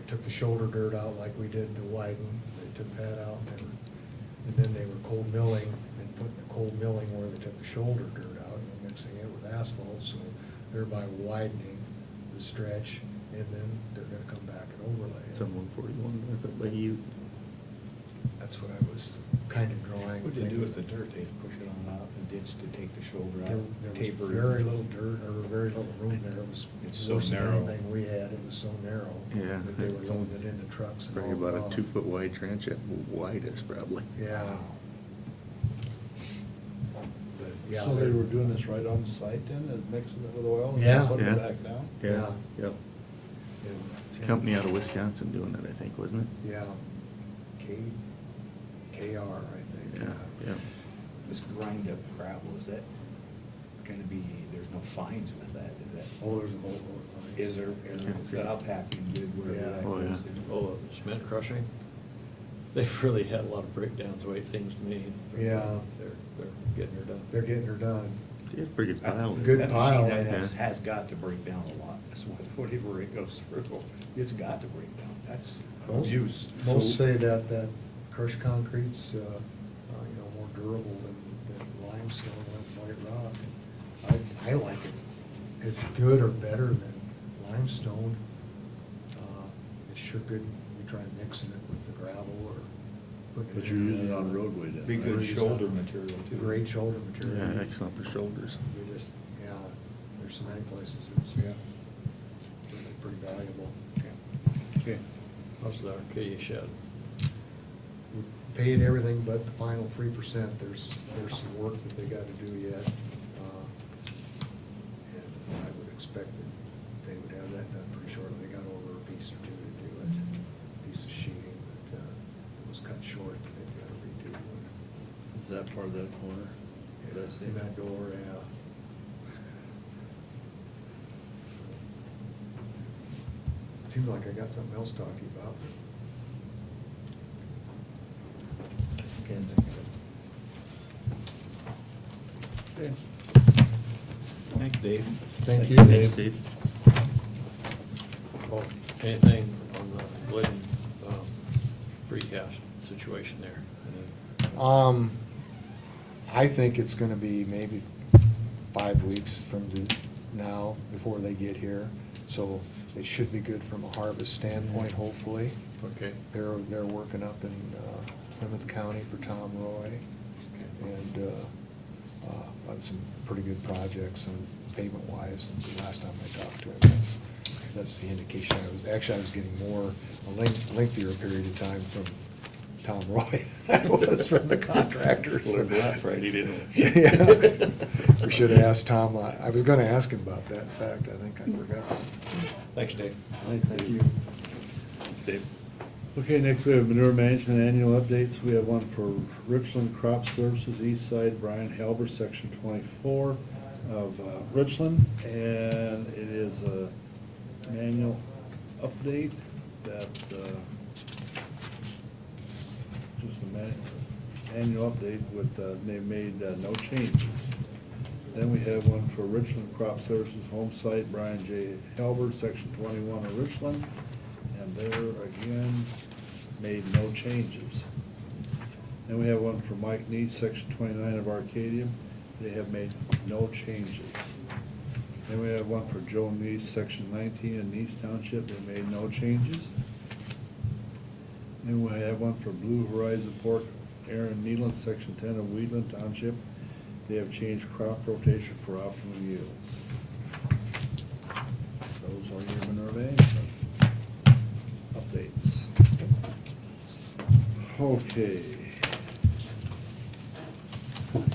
took the shoulder dirt out like we did to widen. They took that out, and then they were cold milling and putting the cold milling where they took the shoulder dirt out and mixing it with asphalt, so thereby widening the stretch, and then they're gonna come back and overlay it. Some 141 north of Bayou. That's what I was kind of drawing. What did they do with the dirt? They push it on out and ditch to take the shoulder There out? was taper it? very little dirt, or very little room there. It was It's so worse than narrow. anything we had. It was so narrow. Yeah. That they were it's loading it into trucks and all Probably about off. a 2-foot wide trench at widest, probably. Yeah. But, yeah. So they were doing this right on site then, and mixing it with oil and Yeah. then putting Yeah. it back down? Yeah. Yep. And- It's a company out of Wisconsin doing it, I think, wasn't it? Yeah. KR, I think. Yeah. This grind up gravel, is that gonna be, there's no fines with that, is that? Oh, there's a boatload of fines. Is there, is that I'll pack in good wherever Yeah. that Oh, goes yeah. in? Oh, the cement crushing, they've really had a lot of breakdowns the way things made. Yeah. They're getting her done. They're getting her done. They had a pretty good pile. Good That pile. machine that Yeah. has got to break down a lot, that's whatever it goes through, it's got to break down, that's abuse. Most say that crushed concrete's, more durable than limestone and white rock. I like it as good or better than limestone. It's sure good, we try mixing it with the gravel or putting it. But you're using it on roadway then? Be right? good shoulder material too. Great shoulder material. Yeah, excellent for shoulders. We just, there's so many places it's, really pretty valuable. Okay. How's the Arcadia shed? paid everything but the final 3%. There's some work that they gotta do yet. And I would expect that they would have that done pretty shortly. They got over a piece or two to do it, a piece of sheeting that it was cut short, that they've got to redo. Is that part of that corner? In that door, yeah. Seems like I got something else to talk to you about. Can't think of it. Okay. Thanks, Dave. Thank you. Thanks, Dave. Oh, anything on the Glidden precast situation there? I think it's gonna be maybe 5 weeks from now before they get here. So they should be good from a harvest standpoint, hopefully. Okay. They're working up in Plymouth County for Tom Roy. And on some pretty good projects on pavement wise. The last time I talked to him, that's the indication. I was getting more, a lengthier period of time from Tom Roy than I was from the contractors. Learned last Friday, didn't we? Yeah. We should have asked Tom. I was gonna ask him about that. In fact, I think I forgot. Thanks, Dave. Thank you. Thanks, Dave. Okay, next we have manure management annual updates. We have one for Richland Crop Services, East Side, Brian Halber, Section 24 of Richland. And it is an annual update that, just an annual update with, they made no changes. Then we have one for Richland Crop Services, Home Site, Brian J. Halber, Section 21 of Richland. And there again, made no changes. Then we have one for Mike Neese, Section 29 of Arcadium. They have made no changes. Then we have one for Joe Neese, Section 19 in Neese Township. They made no changes. Then we have one for Blue Horizon Pork, Aaron Nealon, Section 10 of Wheatland Township. They have changed crop rotation for optimal yields. Those are your manure management updates. Okay.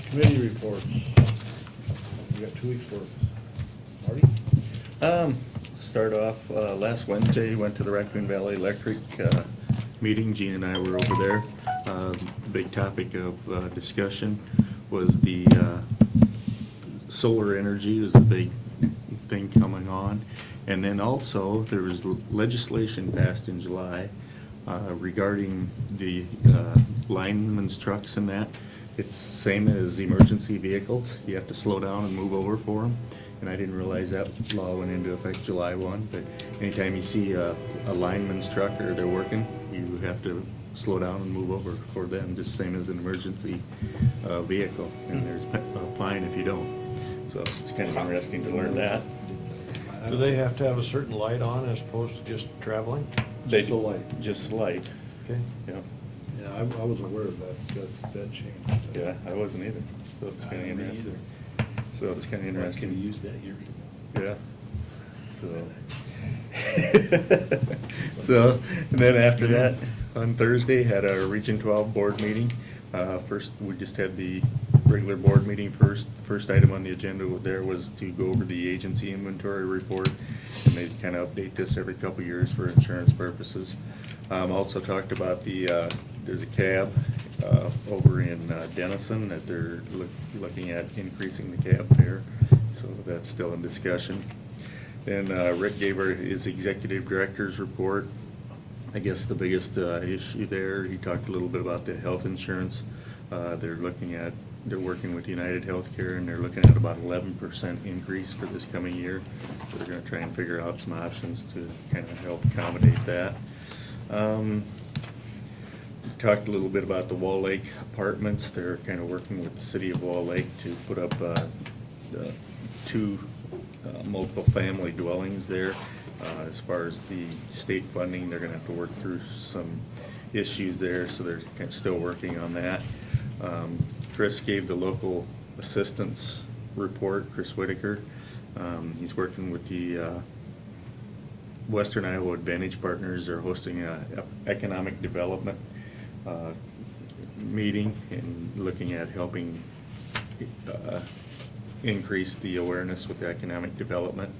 Committee reports. We got 2 weeks worth. Marty? Start off, last Wednesday, went to the Raccoon Valley Electric meeting. Gene and I were over there. Big topic of discussion was the solar energy was a big thing coming on. And then also, there was legislation passed in July regarding the lineman's trucks and that. It's same as emergency vehicles. You have to slow down and move over for them. And I didn't realize that law went into effect July 1. But anytime you see a lineman's truck or they're working, you have to slow down and move over for them, just same as an emergency vehicle. And there's a fine if you don't. So it's kind of interesting to learn that. Do they have to have a certain light on as opposed to just traveling? They Just a light. Just light, Okay. yeah. Yeah, I was aware of that change. Yeah, I wasn't either, so it's kind of interesting. So it's kind of interesting. Could have used that years ago. Yeah. So, and then after that, on Thursday, had our Region 12 board meeting. First, we just had the regular board meeting first. First item on the agenda there was to go over the agency inventory report. And they kind of update this every couple of years for insurance purposes. Also talked about there's a cab over in Denison that they're looking at increasing the cab fare. So that's still in discussion. Then Rick gave his executive director's report. I guess the biggest issue there, he talked a little bit about the health insurance. They're working with United Healthcare, and they're looking at about 11% increase for this coming year. So they're gonna try and figure out some options to kind of help accommodate that. Talked a little bit about the Wall Lake Apartments. They're kind of working with the city of Wall Lake to put up 2 multiple family dwellings there. As far as the state funding, they're gonna have to work through some issues there, so they're kind of still working on that. Chris gave the local assistance report, Chris Whitaker. He's working with the Western Iowa Advantage Partners. They're hosting a economic development meeting and looking at helping increase the awareness with economic development.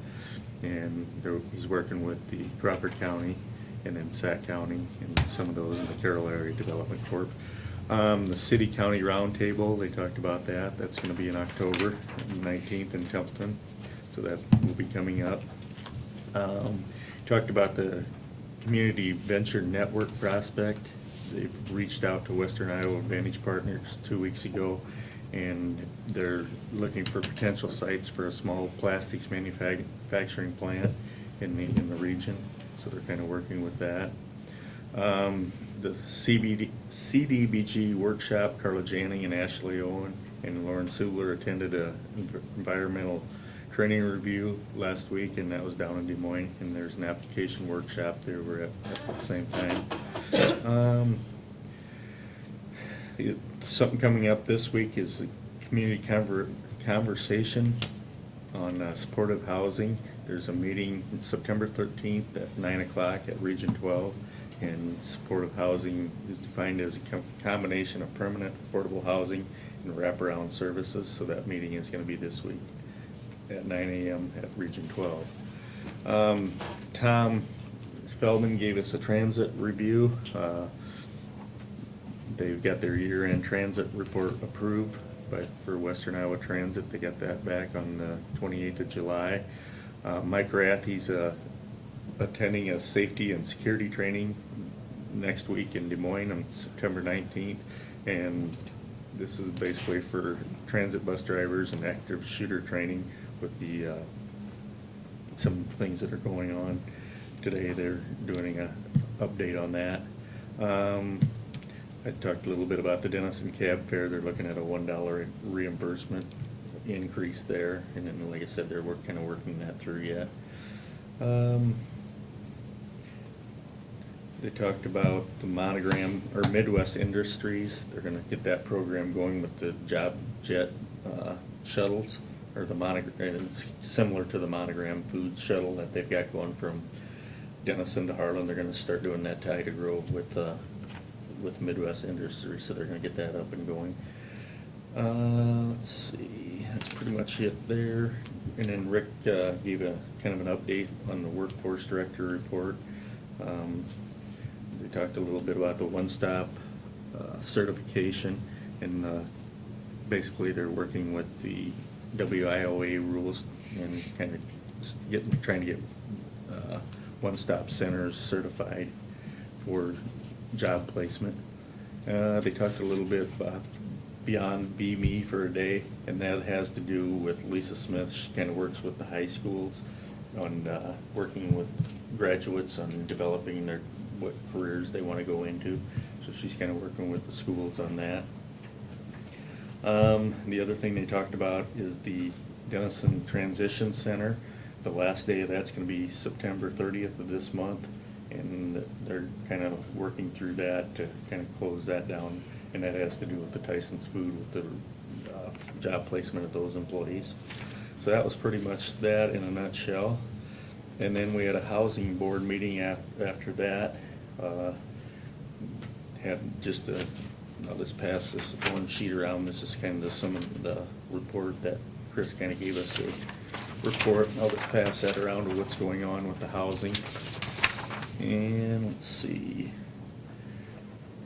And he's working with the Crawford County and then Sac County and some of those in the Carroll Area Development Corp. The city-county roundtable, they talked about that. That's gonna be in October 19th in Templeton, so that will be coming up. Talked about the Community Venture Network prospect. They've reached out to Western Iowa Advantage Partners 2 weeks ago, and they're looking for potential sites for a small plastics manufacturing plant in the region, so they're kind of working with that. The CDBG workshop, Carla Janning and Ashley Owen and Lauren Subler attended a environmental training review last week, and that was down in Des Moines, and there's an application workshop there we're at the same time. Something coming up this week is a community conversation on supportive housing. There's a meeting September 13th at 9 o'clock at Region 12, and supportive housing is defined as a combination of permanent affordable housing and wraparound services, so that meeting is going to be this week at 9 a.m. at Region 12. Tom Feldman gave us a transit review. They've got their year-end transit report approved for Western Iowa Transit. They got that back on the 28th of July. Mike Rath, he's attending a safety and security training next week in Des Moines on September 19th, and this is basically for transit bus drivers and active shooter training with the some things that are going on today. They're doing an update on that. I talked a little bit about the Denison Cab Fare. They're looking at a $1 reimbursement increase there, and then, like I said, they're kind of working that through yet. They talked about the Monogram, or Midwest Industries. They're gonna get that program going with the Job Jet shuttles, or the Monogram. It's similar to the Monogram food shuttle that they've got going from Denison to Harlan. They're gonna start doing that tie to grow with Midwest Industries, so they're gonna get that up and going. Let's see, that's pretty much it there. And then Rick gave a kind of an update on the workforce director report. They talked a little bit about the one-stop certification, and basically they're working with the WIOA rules and kind of trying to get one-stop centers certified for job placement. They talked a little bit about Beyond Be Me for a Day, and that has to do with Lisa Smith. She kind of works with the high schools on working with graduates on developing what careers they want to go into. So she's kind of working with the schools on that. The other thing they talked about is the Denison Transition Center. The last day of that's going to be September 30th of this month, and they're kind of working through that to kind of close that down, and that has to do with the Tyson's Food, with the job placement of those employees. So that was pretty much that in a nutshell. And then we had a housing board meeting after that. Had just I'll just pass this one sheet around. This is kind of some of the report that Chris kind of gave us a report. I'll just pass that around to what's going on with the housing. And let's see.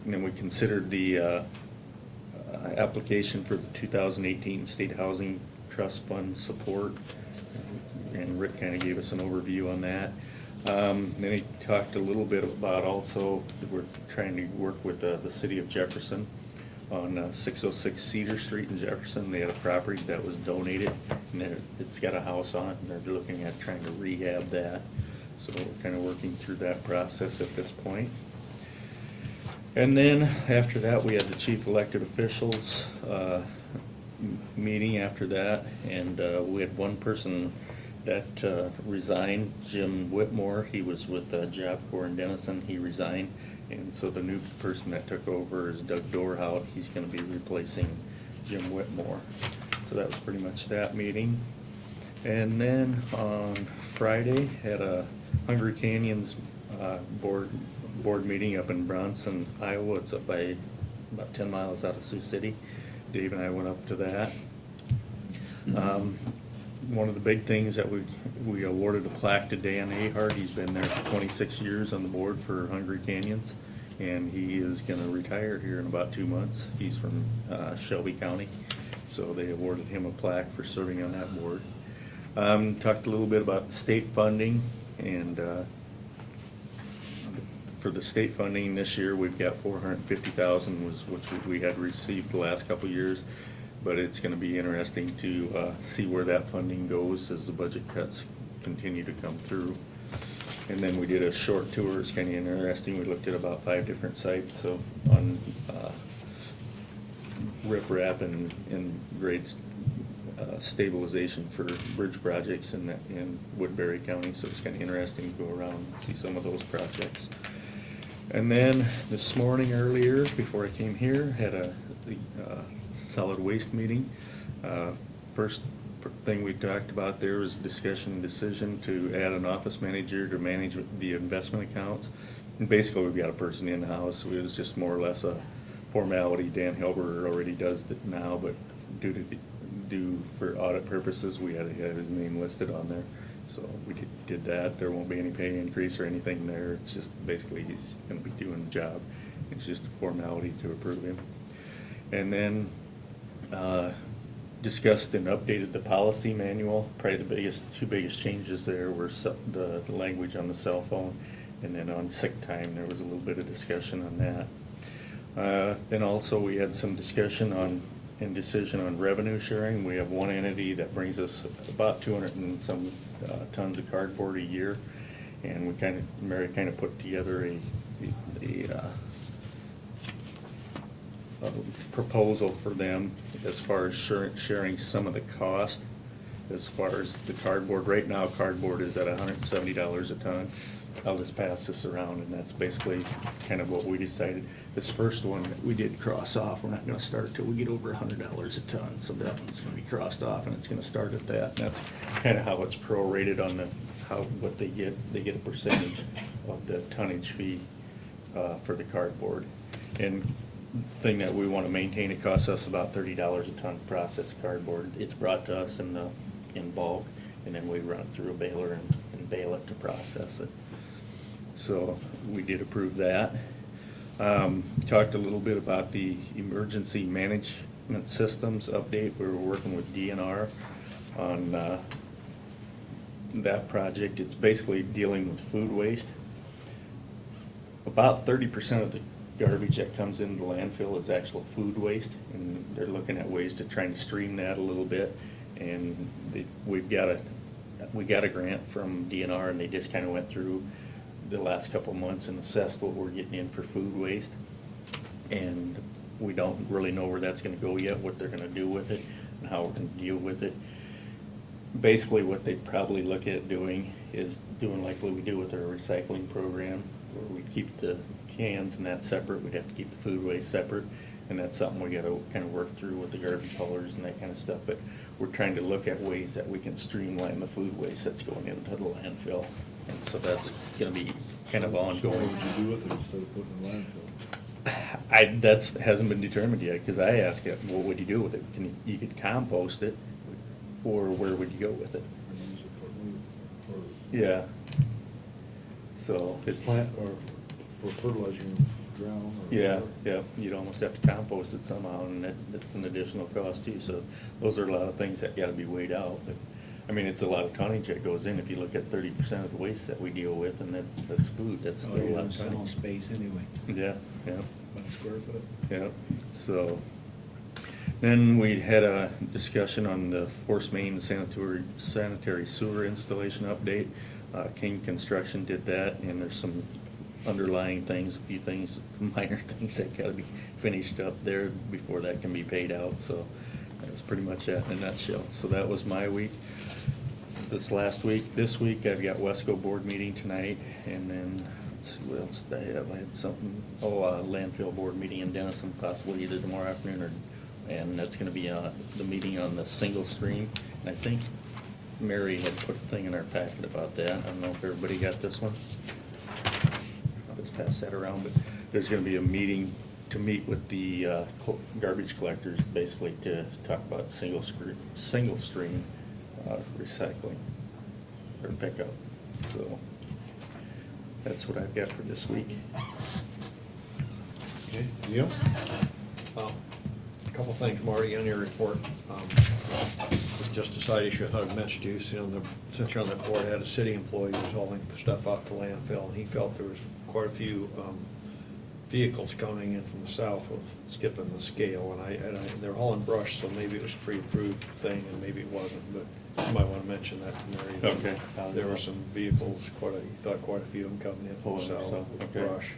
And then we considered the application for the 2018 State Housing Trust Fund support. And Rick kind of gave us an overview on that. Then he talked a little bit about also, we're trying to work with the city of Jefferson on 606 Cedar Street in Jefferson. They had a property that was donated, and it's got a house on it, and they're looking at trying to rehab that. So we're kind of working through that process at this point. And then after that, we had the chief elected officials meeting after that, and we had one person that resigned, Jim Whitmore. He was with Job Corps in Denison. He resigned, and so the new person that took over is Doug Dorhout. He's going to be replacing Jim Whitmore. So that was pretty much that meeting. And then on Friday, had a Hungry Canyons board meeting up in Bronson, Iowa. It's up by about 10 miles out of Sioux City. Dave and I went up to that. One of the big things that we awarded a plaque to Dan Ahart. He's been there for 26 years on the board for Hungry Canyons, and he is gonna retire here in about 2 months. He's from Shelby County, so they awarded him a plaque for serving on that board. Talked a little bit about state funding, and for the state funding this year, we've got $450,000, which we had received the last couple of years. But it's gonna be interesting to see where that funding goes as the budget cuts continue to come through. And then we did a short tour. It's kinda interesting. We looked at about 5 different sites on riprap and grade stabilization for bridge projects in Woodbury County. So it's kinda interesting to go around and see some of those projects. And then this morning earlier, before I came here, had the solid waste meeting. First thing we talked about there was discussion and decision to add an office manager to manage the investment accounts. And basically, we've got a person in-house, so it was just more or less a formality. Dan Hilber already does it now, but for audit purposes, we had to have his name listed on there. So we did that. There won't be any pay increase or anything there. It's just basically he's gonna be doing the job. It's just a formality to approve him. And then discussed and updated the policy manual. Probably the two biggest changes there were the language on the cell phone, and then on sick time, there was a little bit of discussion on that. Then also we had some discussion and decision on revenue sharing. We have one entity that brings us about 200 and some tons of cardboard a year, and Mary kind of put together a proposal for them as far as sharing some of the cost. As far as the cardboard, right now cardboard is at $170 a ton. I'll just pass this around, and that's basically kind of what we decided. This first one we did cross off. We're not gonna start till we get over $100 a ton, so that one's gonna be crossed off, and it's gonna start at that. And that's kind of how it's prorated on what they get. They get a percentage of the tonnage fee for the cardboard. And thing that we want to maintain, it costs us about $30 a ton to process cardboard. It's brought to us in bulk, and then we run it through a baler and bale it to process it. So we did approve that. Talked a little bit about the emergency management systems update. We were working with DNR on that project. It's basically dealing with food waste. About 30% of the garbage that comes into the landfill is actual food waste, and they're looking at ways to try to stream that a little bit. And we got a grant from DNR, and they just kind of went through the last couple of months and assessed what we're getting in for food waste. And we don't really know where that's gonna go yet, what they're gonna do with it, and how we're gonna deal with it. Basically, what they'd probably look at doing is doing like what we do with our recycling program, where we keep the cans and that separate. We'd have to keep the food waste separate, and that's something we gotta kind of work through with the garbage haulers and that kind of stuff. But we're trying to look at ways that we can streamline the food waste that's going into the landfill. And so that's gonna be kind of ongoing. What would you do with it instead of putting it in landfill? That's hasn't been determined yet, because I asked it, what would you do with it? You could compost it, or where would you go with it? Or use it for Yeah. So it's. plant, or for fertilizing ground, or Yeah, whatever. yeah, you'd almost have to compost it somehow, and that's an additional cost too. So those are a lot of things that gotta be weighed out. But, I mean, it's a lot of tonnage that goes in. If you look at 30% of the waste that we deal with, and that's food, that's still a lot of Selling tonnage. space anyway. Yeah, yeah. By square foot. Yeah, so, then we had a discussion on the Force Main sanitary sewer installation update. King Construction did that, and there's some underlying things, a few things, minor things that gotta be finished up there before that can be paid out, so that's pretty much that in a nutshell. So that was my week. This week, I've got Wesco board meeting tonight, and then, let's see, what else did I have? I had something, landfill board meeting in Denison, possibly either tomorrow afternoon and that's gonna be, the meeting on the single stream. And I think Mary had put a thing in our packet about that. I don't know if everybody got this one. I'll just pass that around, but there's gonna be a meeting to meet with the garbage collectors, basically to talk about single stream recycling or pickup. So that's what I've got for this week. Okay, Neil? A couple things, Marty, on your report. Just a side issue I thought I'd mention to you, since you're on that board, I had a city employee who was hauling stuff out to landfill, and he felt there was quite a few vehicles coming in from the south with skipping the scale, and they're hauling brush, so maybe it was a pre-approved thing, and maybe it wasn't, but you might want to mention that to Mary. Okay. There were some vehicles, he thought quite a few of them coming in from the Pulling south south, with okay. brush.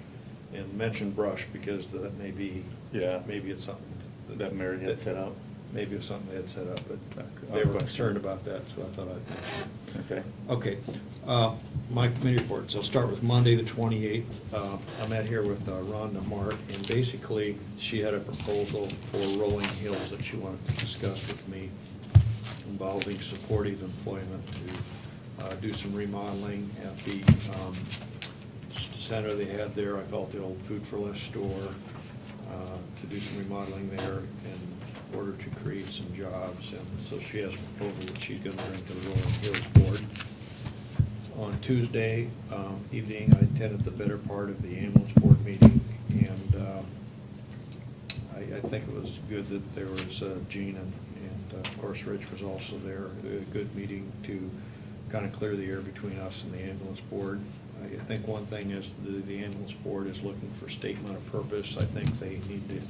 And mention brush because that may be, Yeah. maybe it's something. That Mary had set up. Maybe it's something they had set up, but I'll they were question. concerned about that, so I thought I'd mention. Okay. Okay, my committee reports, I'll start with Monday, the 28th. I met here with Rhonda Mart, and basically, she had a proposal for Rolling Hills that she wanted to discuss with me involving supportive employment to do some remodeling at the center they had there. I call it the old Food for Less store, to do some remodeling there in order to create some jobs. And so she has a proposal that she's gonna bring to the Rolling Hills Board. On Tuesday evening, I attended the better part of the ambulance board meeting, and I think it was good that there was Gene and of course Rich was also there. A good meeting to kind of clear the air between us and the ambulance board. I think one thing is the ambulance board is looking for statement of purpose. I think they need to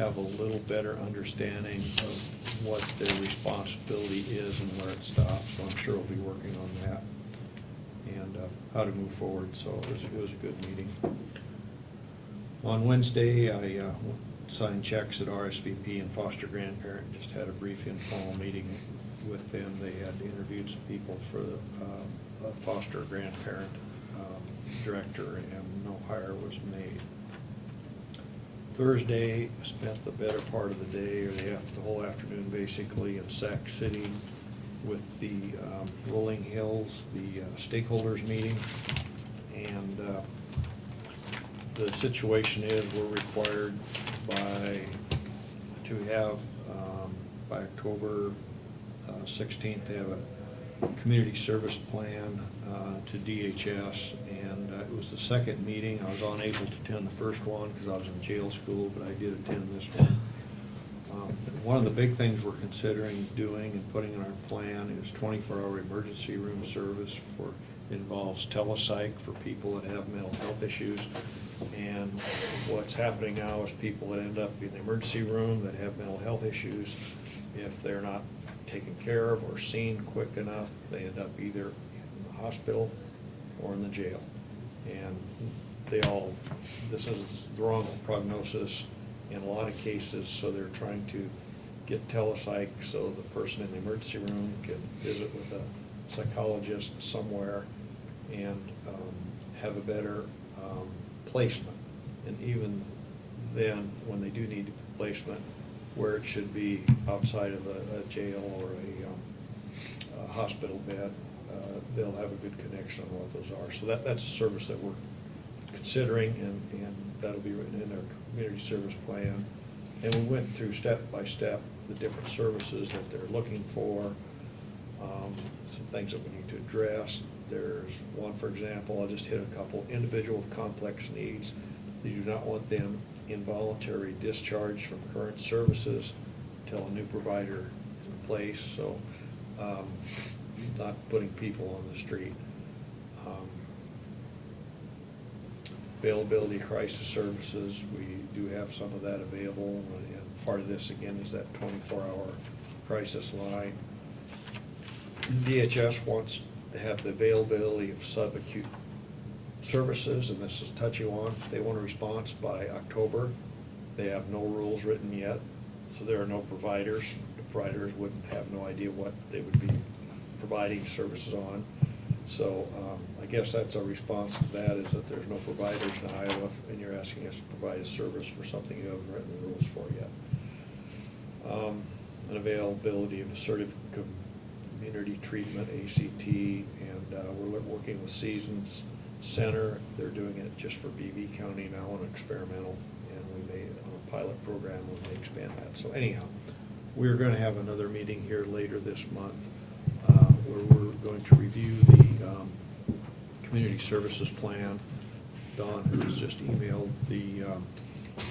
have a little better understanding of what their responsibility is and where it stops. So I'm sure we'll be working on that and how to move forward. So it was a good meeting. On Wednesday, I signed checks at RSVP and foster grandparent. Just had a brief informal meeting with them. They had interviewed some people for the foster grandparent director, and no hire was made. Thursday, I spent the better part of the day, or the whole afternoon basically, in Sac City with the Rolling Hills, the stakeholders meeting. And the situation is we're required to have, by October 16th, they have a community service plan to DHS, and it was the second meeting. I was unable to attend the first one because I was in jail school, but I did attend this one. One of the big things we're considering doing and putting in our plan is 24-hour emergency room service involves telepsych for people that have mental health issues. And what's happening now is people that end up in the emergency room that have mental health issues, if they're not taken care of or seen quick enough, they end up either in the hospital or in the jail. And this is the wrong prognosis in a lot of cases, so they're trying to get telepsych so the person in the emergency room can visit with a psychologist somewhere and have a better placement. And even then, when they do need placement, where it should be outside of a jail or a hospital bed, they'll have a good connection on what those are. So that's a service that we're considering, and that'll be written in our community service plan. And we went through step by step the different services that they're looking for, some things that we need to address. There's one, for example, I'll just hit a couple. Individual with complex needs. They do not want them involuntary discharged from current services until a new provider is in place, so not putting people on the street. Availability of crisis services, we do have some of that available, and part of this again is that 24-hour crisis line. DHS wants to have the availability of subacute services, and this is touchy on. They want a response by October. They have no rules written yet, so there are no providers. The providers wouldn't have no idea what they would be providing services on. So I guess that's our response to that, is that there's no providers in Iowa, and you're asking us to provide a service for something you haven't written the rules for yet. An availability of assertive community treatment, ACT, and we're working with Seasons Center. They're doing it just for BV County now on experimental, and we a pilot program when they expand that. So anyhow, we're gonna have another meeting here later this month, where we're going to review the community services plan. Dawn has just emailed the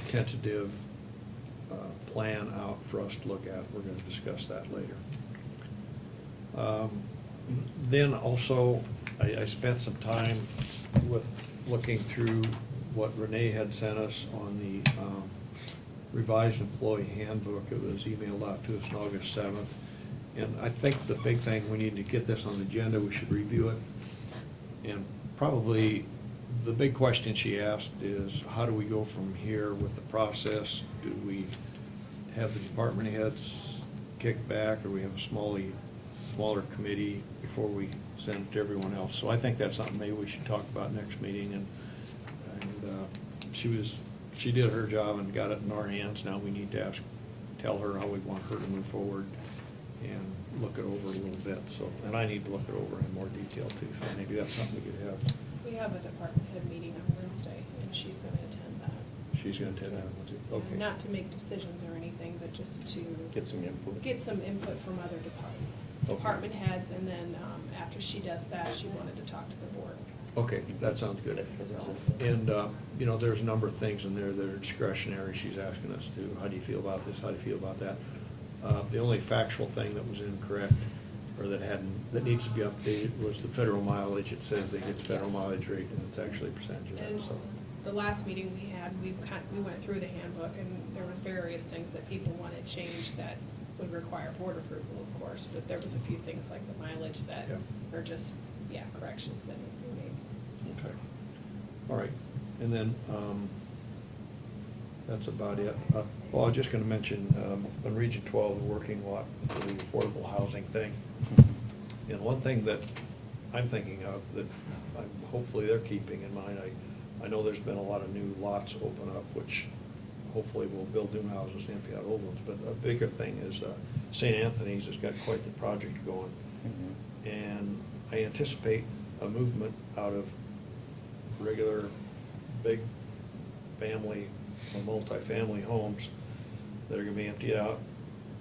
tentative plan out for us to look at. We're gonna discuss that later. Then also, I spent some time with looking through what Renee had sent us on the revised employee handbook. It was emailed out to us on August 7th. And I think the big thing, we need to get this on the agenda, we should review it. And probably the big question she asked is, how do we go from here with the process? Do we have the department heads kick back, or we have a smaller committee before we send it to everyone else? So I think that's something maybe we should talk about next meeting, and she did her job and got it in our hands. Now we need to tell her how we want her to move forward and look it over a little bit. So, and I need to look it over in more detail too, so maybe that's something we could have. We have a department head meeting on Wednesday, and she's gonna attend that. She's gonna attend that one too. Okay. Not to make decisions or anything, but just to. Get some input. Get some input from other Okay. department heads, and then, after she does that, she wanted to talk to the board. Okay, that sounds good. And, you know, there's a number of things in there that are discretionary. She's asking us to, how do you feel about this, how do you feel about that? The only factual thing that was incorrect, or that needs to be updated, was the federal mileage. It says they get the federal Yes. mileage rate, and it's actually a percentage of And that, so. the last meeting we had, we went through the handbook, and there was various things that people wanted changed that would require board approval, of course, but there was a few things like the mileage that Yeah. are just, corrections that need to be made. Okay. All right. And then, that's about it. Well, I was just gonna mention, on Region 12, the working lot, for the affordable housing thing. And one thing that I'm thinking of, that hopefully they're keeping in mind, I know there's been a lot of new lots open up, which hopefully will build new houses and empty out old ones. But a bigger thing is, St. Anthony's has got quite the project going. And I anticipate a movement out of regular, big family, or multifamily homes that are gonna be emptied out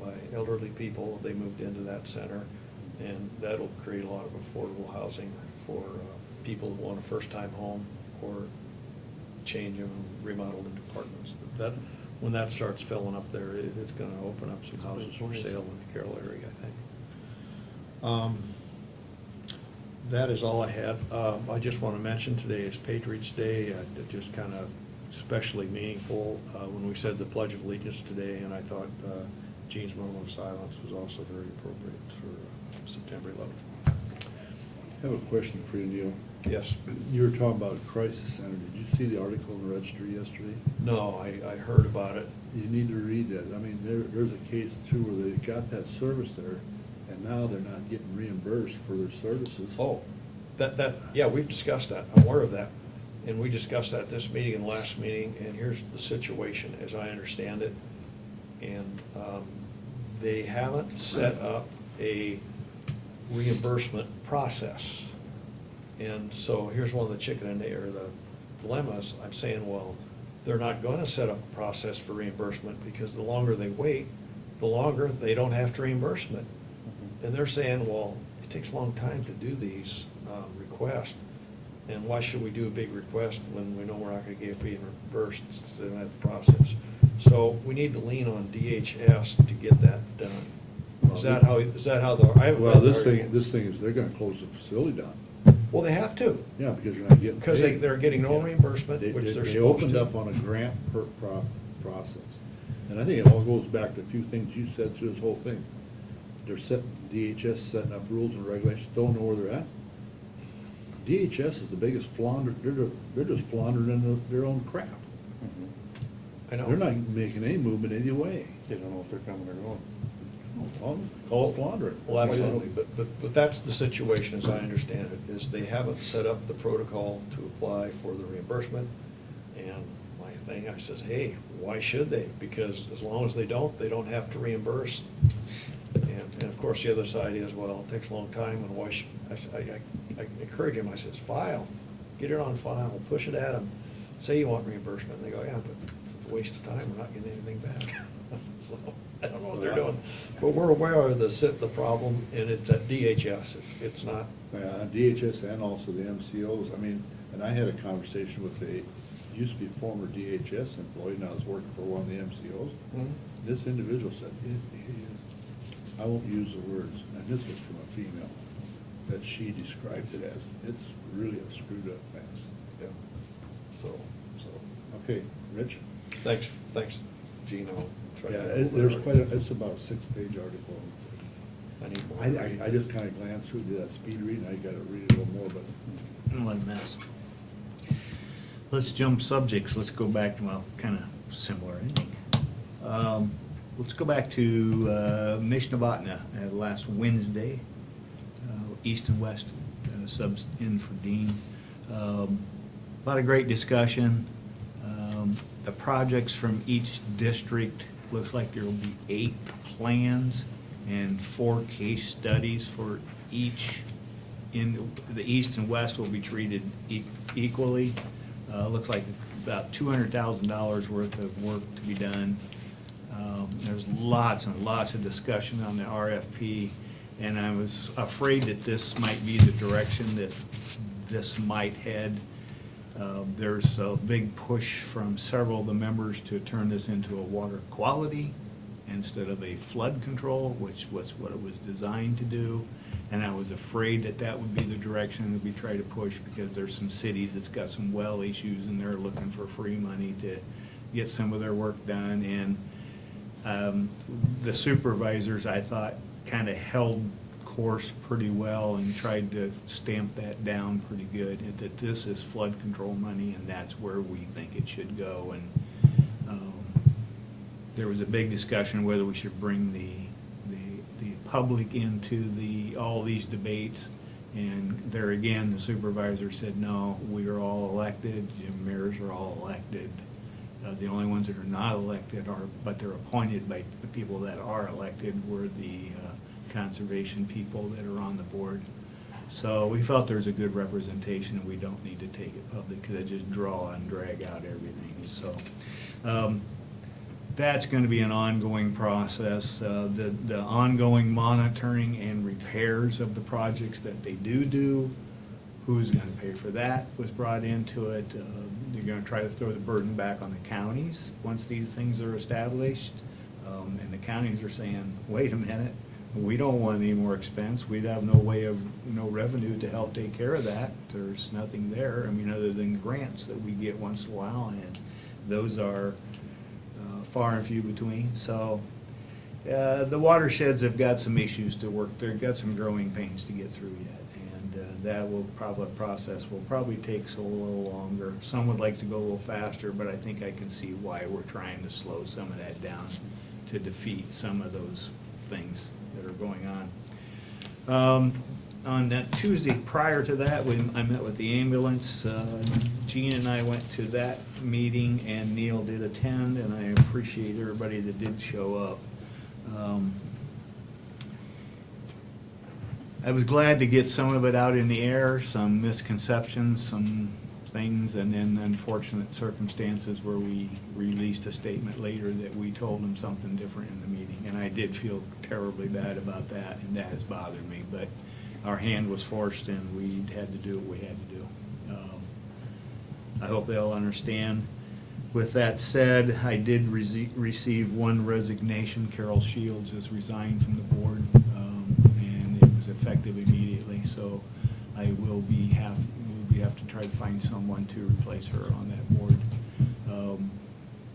by elderly people. They moved into that center, and that'll create a lot of affordable housing for people who want a first-time home or change them, remodel into apartments. When that starts filling up there, it's gonna open up some houses for sale in the Carroll area, I think. That is all I had. I just want to mention today is Patriots Day. It just kind of especially meaningful when we said the Pledge of Allegiance today, and I thought Gene's moment of silence was also very appropriate for September 11th. I have a question for you, Neil. Yes. You were talking about a crisis center. Did you see the article in the Register yesterday? No, I heard about it. You need to read that. I mean, there's a case too where they got that service there, and now they're not getting reimbursed for their services. Oh, yeah, we've discussed that. I'm aware of that. And we discussed that this meeting and the last meeting, and here's the situation as I understand it. And they haven't set up a reimbursement process. And so here's one of the chicken and egg, or the dilemmas. I'm saying, well, they're not gonna set up a process for reimbursement, because the longer they wait, the longer they don't have to reimbursement. And they're saying, well, it takes a long time to do these requests, and why should we do a big request when we know we're not gonna get reimbursed since they don't have the process? So we need to lean on DHS to get that done. Is that how I haven't Well, read the this argument. thing is, they're gonna close the facility down. Well, they have to, Yeah, because you're not getting because paid. they're getting no reimbursement, They- which they're They supposed opened to. up on a grant process. And I think it all goes back to a few things you said through this whole thing. DHS setting up rules and regulations, don't know where they're at. DHS is the biggest flounder, they're just floundering in their own crap. I know. They're not making any movement any way. They don't know if they're coming or going. Well, call it floundering. Well, absolutely, but that's the situation, as I understand it, is they haven't set up the protocol to apply for the reimbursement. And my thing, I says, hey, why should they? Because as long as they don't have to reimburse. And of course, the other side is, well, it takes a long time, and why should, I encourage him, I says, file, get it on file, push it at them. say you want reimbursement, and they go, yeah, but it's a waste of time, we're not getting anything back. So, I don't know what they're doing, but we're aware of the problem, and it's at DHS, it's not. DHS and also the MCOs, I mean, and I had a conversation with a, used to be a former DHS employee, now is working for one of the MCOs. This individual said, it is, I won't use the words, and this was from a female, that she described it as, it's really a screwed up mess. Yeah. So, Okay, Rich? thanks, Gino. Try to Yeah, get over there's it. quite a, it's about a 6-page article. I need more. to read. I just kind of glanced through, did that speed reading, I gotta read it a little more, but What a mess. Let's jump subjects. Let's go back to, well, kind of similar ending. Let's go back to Mishnabotna last Wednesday, East and West subs in for Dean. A lot of great discussion. The projects from each district, looks like there will be 8 plans and 4 case studies for each. In the East and West will be treated equally. Looks like about $200,000 worth of work to be done. There's lots and lots of discussion on the RFP, and I was afraid that this might be the direction that this might head. There's a big push from several of the members to turn this into a water quality instead of a flood control, which was what it was designed to do. And I was afraid that that would be the direction that we try to push, because there's some cities that's got some well issues and they're looking for free money to get some of their work done. And the supervisors, I thought, kind of held course pretty well and tried to stamp that down pretty good, that this is flood control money and that's where we think it should go. And there was a big discussion whether we should bring the public into all these debates. And there again, the supervisor said, no, we are all elected, the mayors are all elected. The only ones that are not elected but they're appointed by the people that are elected, were the conservation people that are on the board. So we felt there's a good representation and we don't need to take it public, because it just draw and drag out everything. So that's going to be an ongoing process. The ongoing monitoring and repairs of the projects that they do, who's going to pay for that, was brought into it. They're going to try to throw the burden back on the counties once these things are established. And the counties are saying, wait a minute, we don't want any more expense. We'd have no revenue to help take care of that. There's nothing there, I mean, other than grants that we get once in a while, and those are far and few between. So the watersheds have got some issues to work. They've got some growing pains to get through yet, and that process will probably take a little longer. Some would like to go a little faster, but I think I can see why we're trying to slow some of that down to defeat some of those things that are going on. On that Tuesday prior to that, I met with the ambulance. Gene and I went to that meeting, and Neil did attend, and I appreciate everybody that did show up. I was glad to get some of it out in the air, some misconceptions, some things, and then unfortunate circumstances where we released a statement later that we told them something different in the meeting. And I did feel terribly bad about that, and that has bothered me. But our hand was forced, and we had to do what we had to do. I hope they all understand. With that said, I did receive one resignation. Carroll Shields has resigned from the board, and it was effective immediately. So I will have to try to find someone to replace her on that board.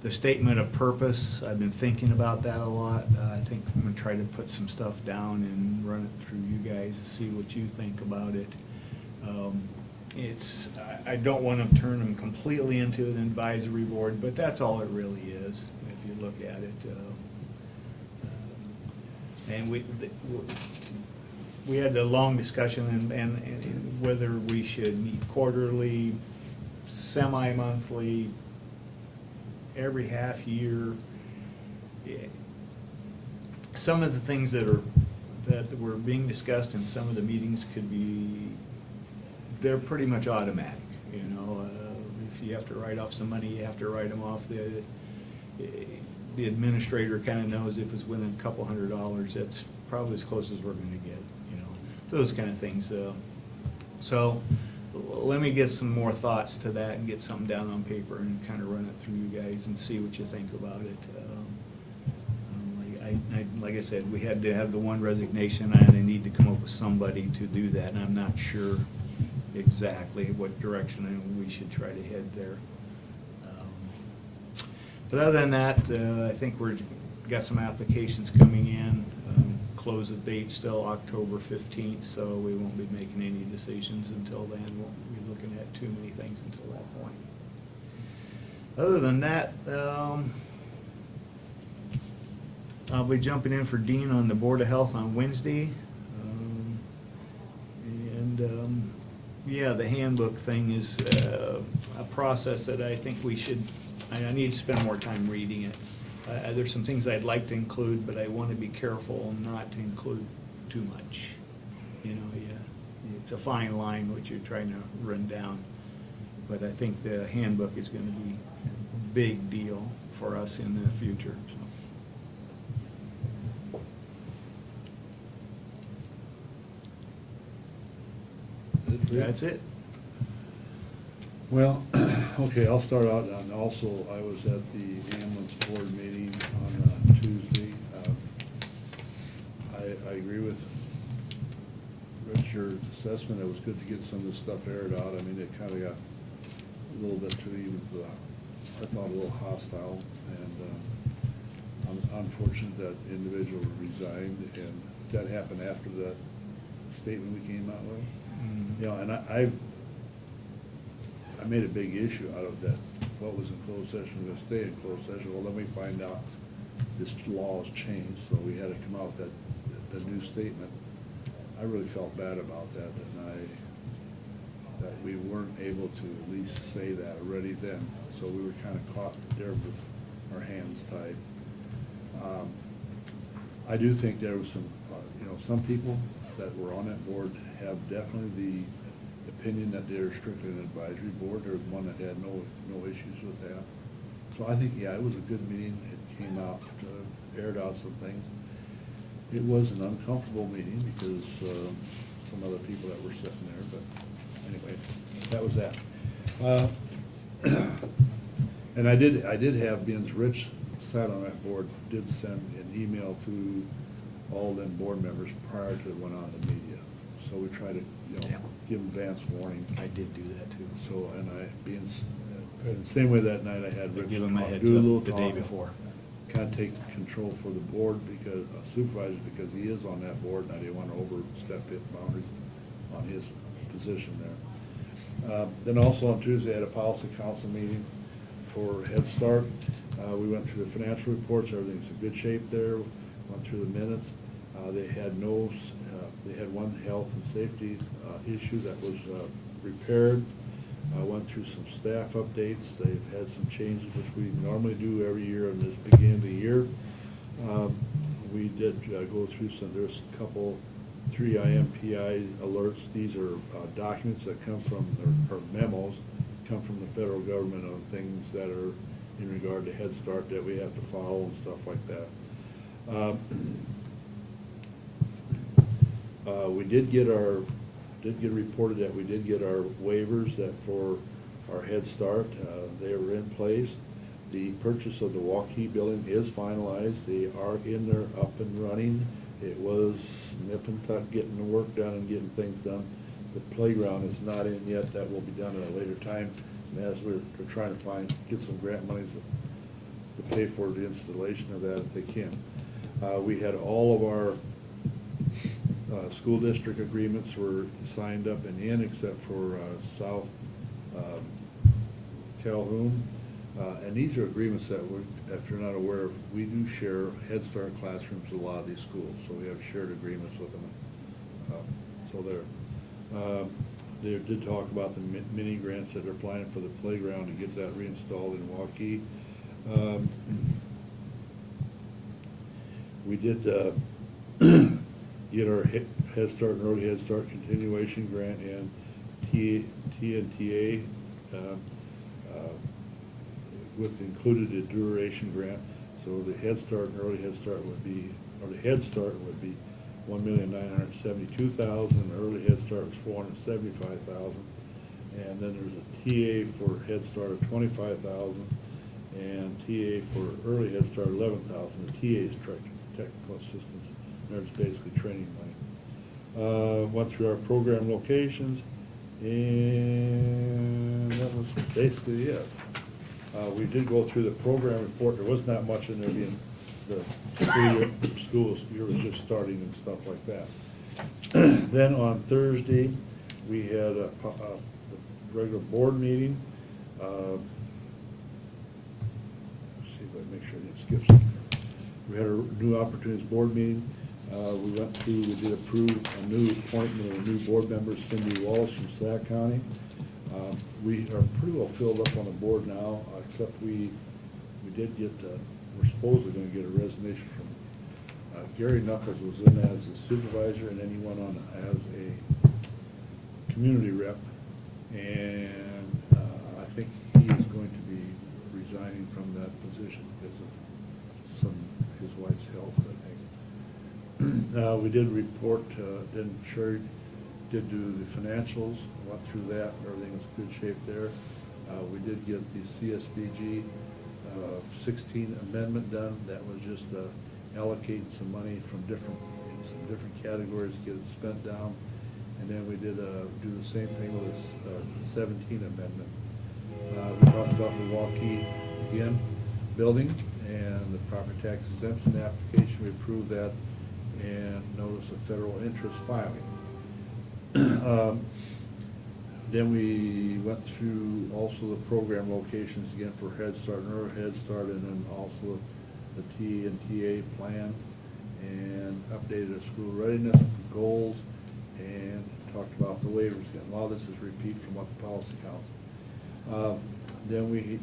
The statement of purpose, I've been thinking about that a lot. I think I'm going to try to put some stuff down and run it through you guys to see what you think about it. I don't want to turn them completely into an advisory board, but that's all it really is, if you look at it. And we had a long discussion and whether we should meet quarterly, semi-monthly, every half year. Some of the things that were being discussed in some of the meetings they're pretty much automatic. you have to write off some money, you have to write them off. The administrator kind of knows if it's within a couple $100, that's probably as close as we're gonna get, you know, those kind of things. So let me get some more thoughts to that and get something down on paper and kind of run it through you guys and see what you think about it. Like I said, we had to have the one resignation, and I need to come up with somebody to do that, and I'm not sure exactly what direction we should try to head there. But other than that, I think got some applications coming in. Close the date still October 15th, so we won't be making any decisions until then. Won't be looking at too many things until that point. Other than that, I'll be jumping in for Dean on the Board of Health on Wednesday. Yeah, the handbook thing is a process that I think I need to spend more time reading it. There's some things I'd like to include, but I want to be careful not to include too much. You know, it's a fine line which you're trying to run down. But I think the handbook is going to be a big deal for us in the future. That's it. Well, okay, I'll start out, and also, I was at the ambulance board meeting on Tuesday. I agree with Richard's assessment. It was good to get some of this stuff aired out. I mean, it kind of got a little bit to me with, I thought, a little hostile, and I'm unfortunate that individual resigned, and that happened after the statement we came out with. Mm-hmm. You know, and I made a big issue out of that. What was in closed session, we're gonna stay in closed session. Well, then we find out this law has changed, so we had to come out with the new statement. I really felt bad about that, and that we weren't able to at least say that already then. So we were kind of caught there with our hands tied. I do think there was some people that were on that board have definitely the opinion that they're strictly an advisory board. There was one that had no issues with that. So I think, yeah, it was a good meeting. It came out, aired out some things. It was an uncomfortable meeting because some other people that were sitting there, but anyway, that was that. And I did have, being Rich sat on that board, did send an email to all them board members prior to it went on the media. So we try to, give advance warning. I did do that too. So, and the same way that night I had Rich Give them a heads do a little up the day talk, before. kind of take control for the board because, supervisor, because he is on that board, and I didn't want to overstep his boundaries on his position there. Then also on Tuesday, I had a policy council meeting for Head Start. We went through the financial reports, everything's in good shape there, went through the minutes. They had one health and safety issue that was repaired. Went through some staff updates. They've had some changes, which we normally do every year in this beginning of the year. We did go through there's a couple, 3 IMPI alerts. These are documents that come from, or memos, come from the federal government on things that are in regard to Head Start that we have to follow and stuff like that. We did get reported that we did get our waivers that for our Head Start, they were in place. The purchase of the walkie building is finalized. They are in there, up and running. It was nip and tuck getting the work done and getting things done. The playground is not in yet. That will be done at a later time. And as we're trying to get some grant money to pay for the installation of that if they can. We had all of our school district agreements were signed up and in, except for South Calhoun. And these are agreements that if you're not aware of, we do share Head Start classrooms with a lot of these schools, so we have shared agreements with them. They did talk about the mini grants that are applying for the playground to get that reinstalled in Waukee. We did get our Head Start and Early Head Start continuation grant and TNTA with included a duration grant. So the Head Start and Early Head Start would be, or the Head Start would be $1,972,000, and Early Head Start was $475,000. And then there's a TA for Head Start of $25,000, and TA for Early Head Start $11,000. The TA is technical assistance, and there's basically training money. Went through our program locations, and that was basically it. We did go through the program report. There was not much in there being the school year was just starting and stuff like that. Then on Thursday, we had a regular board meeting. Let's see if I make sure I didn't skip something. We had a new opportunities board meeting. We did approve a new appointment of a new board member, Cindy Walsh from Sac County. We are pretty well filled up on the board now, except we did get, we're supposedly gonna get a resignation from Gary Knuckles was in as a supervisor, and then he went on as a community rep. And I think he is going to be resigning from that position because of his wife's health, I think. We did report, then Sherry did do the financials, went through that, everything was good shape there. We did get the CSBG 16 amendment done. That was just allocating some money from different categories to get it spent down. And then we did do the same thing with the 17 amendment. We talked about the Waukee again building and the property tax exemption application. We approved that, and notice of federal interest filing. Then we went through also the program locations again for Head Start and Early Head Start, and then also the T and TA plan, and updated the school readiness goals, and talked about the waivers. A lot of this is repeat from what the policy council. Then we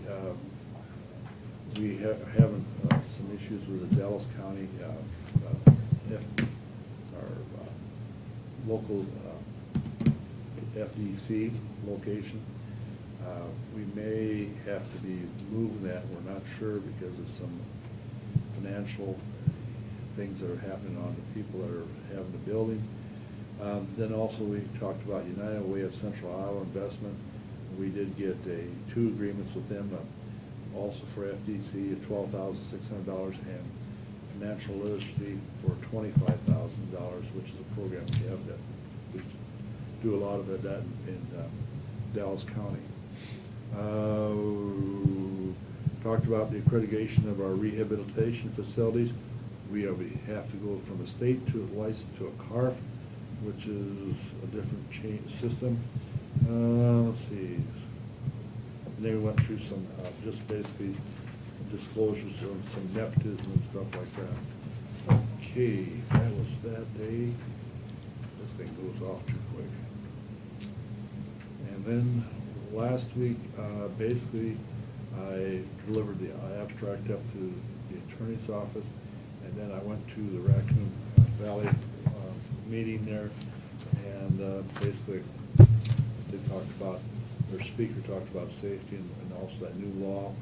having some issues with the Dallas County, our local FDC location. We may have to be moving that, we're not sure, because of some financial things that are happening on the people that are having the building. Then also we talked about United Way of Central Iowa Investment. We did get two agreements with them, also for FDC at $12,600 and financial literacy for $25,000, which is a program we have that we do a lot of it in Dallas County. Talked about the accreditation of our rehabilitation facilities. We have to go from a state to a license to a CARF, which is a different system. Let's see. And then we went through some, just basically disclosures of some nepotism and stuff like that. Okay, that was that day. This thing goes off too quick. And then last week, basically, I delivered the abstract up to the attorney's office, and then I went to the Raccoon Valley meeting there, and basically they talked about, their speaker talked about safety and also that new law.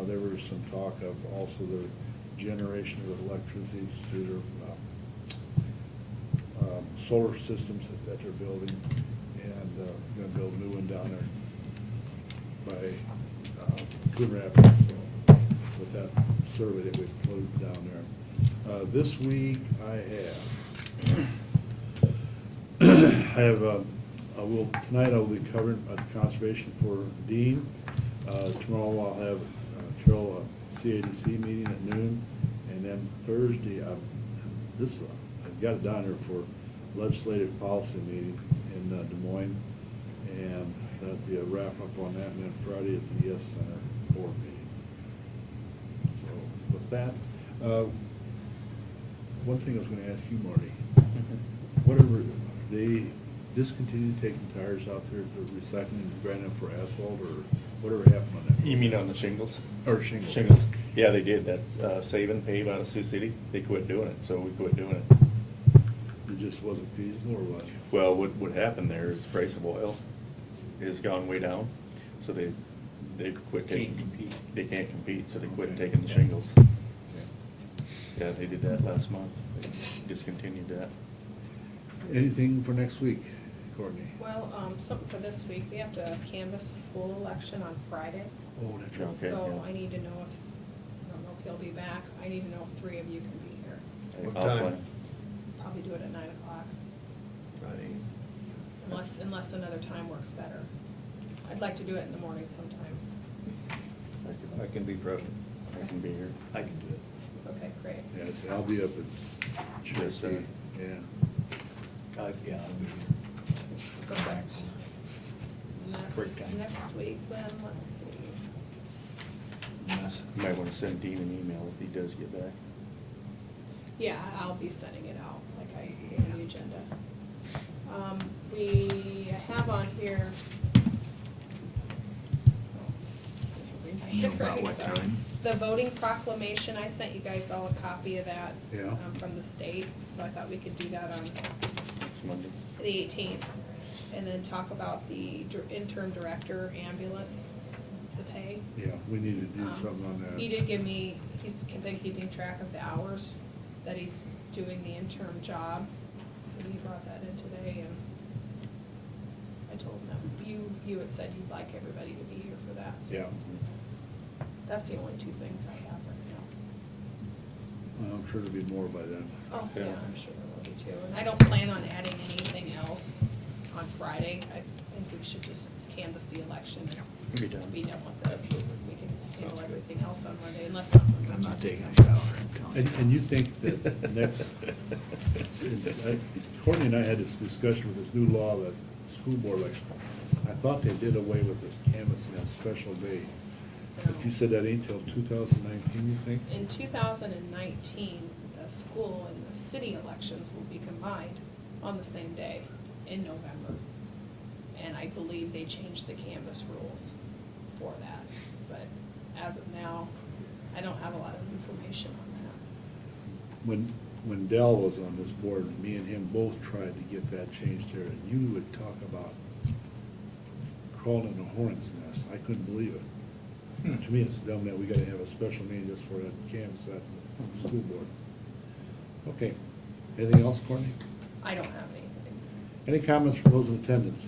There was some talk of also the generation of electricity through their solar systems that they're building, and going to build a new one down there by Coon Rapids, with that survey that we floated down there. This week tonight I will be covering conservation for Dean. Tomorrow I'll have Carroll CADC meeting at noon, and then Thursday I've got it down here for legislative policy meeting in Des Moines, and that'll be a wrap up on that, and then Friday at the ES Center board meeting. So with that, one thing I was going to ask you, Marty, whatever they discontinued taking tires out there to recycling and grinding them for asphalt, or whatever happened on that? You mean on the shingles? Or shingles. Shingles. Yeah, they did. That's Save and Pave out of Sioux City. They quit doing it, so we quit doing it. It just wasn't feasible, or what? Well, what happened there is the price of oil has gone way down, so they they quit taking. Can't compete. They can't compete, so they quit Okay. taking the shingles. Yeah, they did that last month. They discontinued that. Anything for next week, Courtney? Well, something for this week, we have to canvass the school election on Friday. Oh, that's right. Okay, So yeah. I need to know if, I don't know if he'll be back, I need to know if 3 of you can be here. What I'll time? play. Probably do it at 9 o'clock, Friday. unless another time works better. I'd like to do it in the morning sometime. I can be present. I can be here. I can do it. Okay, great. Yeah, I'll be up at Chelsea, yeah. Yeah, I'll be here. Go back. Break time. Next week, then, let's see. You might wanna send Dean an email if he does get back. Yeah, I'll be sending it out, like I gave you the agenda. We have on here. About what Sorry. time? The voting proclamation, I sent you guys all a copy of that. Yeah. From the state, so I thought we could do that on It's Monday. the 18th. And then talk about the interim director ambulance, the pay. Yeah, we need to do Um, something on that. He did give me, he's been keeping track of the hours that he's doing the interim job, so he brought that in today, and I told him that you had said you'd like everybody to be here for that, so. Yeah. That's the only 2 things I have right now. Well, I'm sure there'll be more by then. Oh, yeah, Yeah. I'm sure there will be too, and I don't plan on adding anything else on Friday. I think we should just canvass the election and Be done. be done with it. We can handle everything else on Monday unless something. I'm not taking a shower until. And you think that next, Courtney and I had this discussion with this new law that school board election, I thought they did away with this canvassing on special day. But you said that ain't till 2019, you think? In 2019, the school and the city elections will be combined on the same day in November. And I believe they changed the canvas rules for that. But as of now, I don't have a lot of information on When Dell was on this board, me and him both tried to get that changed here, and you would talk about crawling in a hornet's nest. I couldn't believe it. To me, it's dumb that we gotta have a special meeting just for that canvas at the school board. Okay. Anything else, Courtney? that. I don't have anything. Any comments from those in attendance?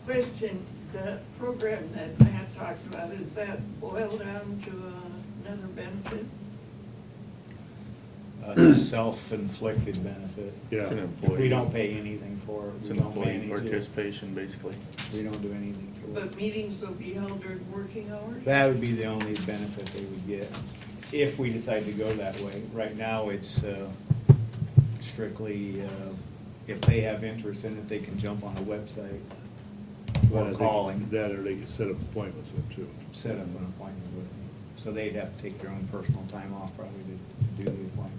Question, the program that Matt talked about, is that boiled down to another benefit? It's a self-inflicted benefit. Yeah. It's an employee. We don't pay anything for it. It's We an don't pay employee any- participation, basically. We don't do anything for it. But meetings will be held during working hours? That would be the only benefit they would get, if we decide to go that way. Right now, it's strictly, if they have interest in it, they can jump on a website Well, I or think calling, that, or they could set up appointments with too. set up an appointment with me. So they'd have to take their own personal time off probably to do the appointment.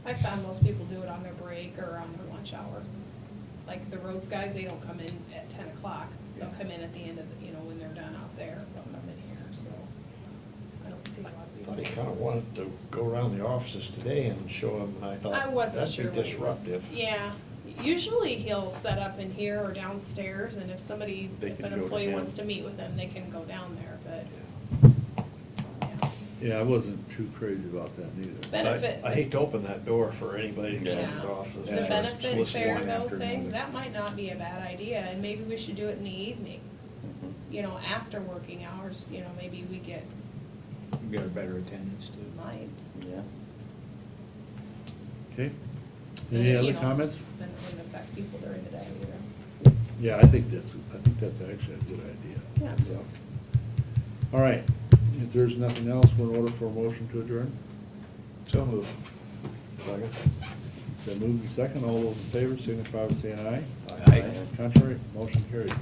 I found most people do it on their break or on their lunch hour. Like the roads guys, they don't come in at 10 o'clock. They'll Yeah. come in at the end of, when they're done out there, they'll come in here, so I don't see a lot of I people. thought he kind of wanted to go around the offices today and show them, and I thought I wasn't sure. that'd what be he was- disruptive. Yeah, usually he'll set up in here or downstairs, and if somebody, They if can an go to employee him. wants to meet with them, they can go down there, but, yeah. Yeah, I wasn't too crazy about that neither. Benefit. I hate to open that door for anybody to Yeah. come to the office. The Yeah. benefit Solicit fair one though afternoon. thing, that might not be a bad idea, and maybe we should do it in the evening. Mhm. After working hours, maybe we get, Get a better attendance too. might. Yeah. Okay. And, Any other you know, comments? Then it wouldn't affect people during the day either. Yeah, I think that's actually a good idea. Yeah. All right, if there's nothing else, we'll order for a motion to adjourn. So moved. Second. Then moved and second, all those in favor signify by saying aye. Aye. Contrary, motion carried.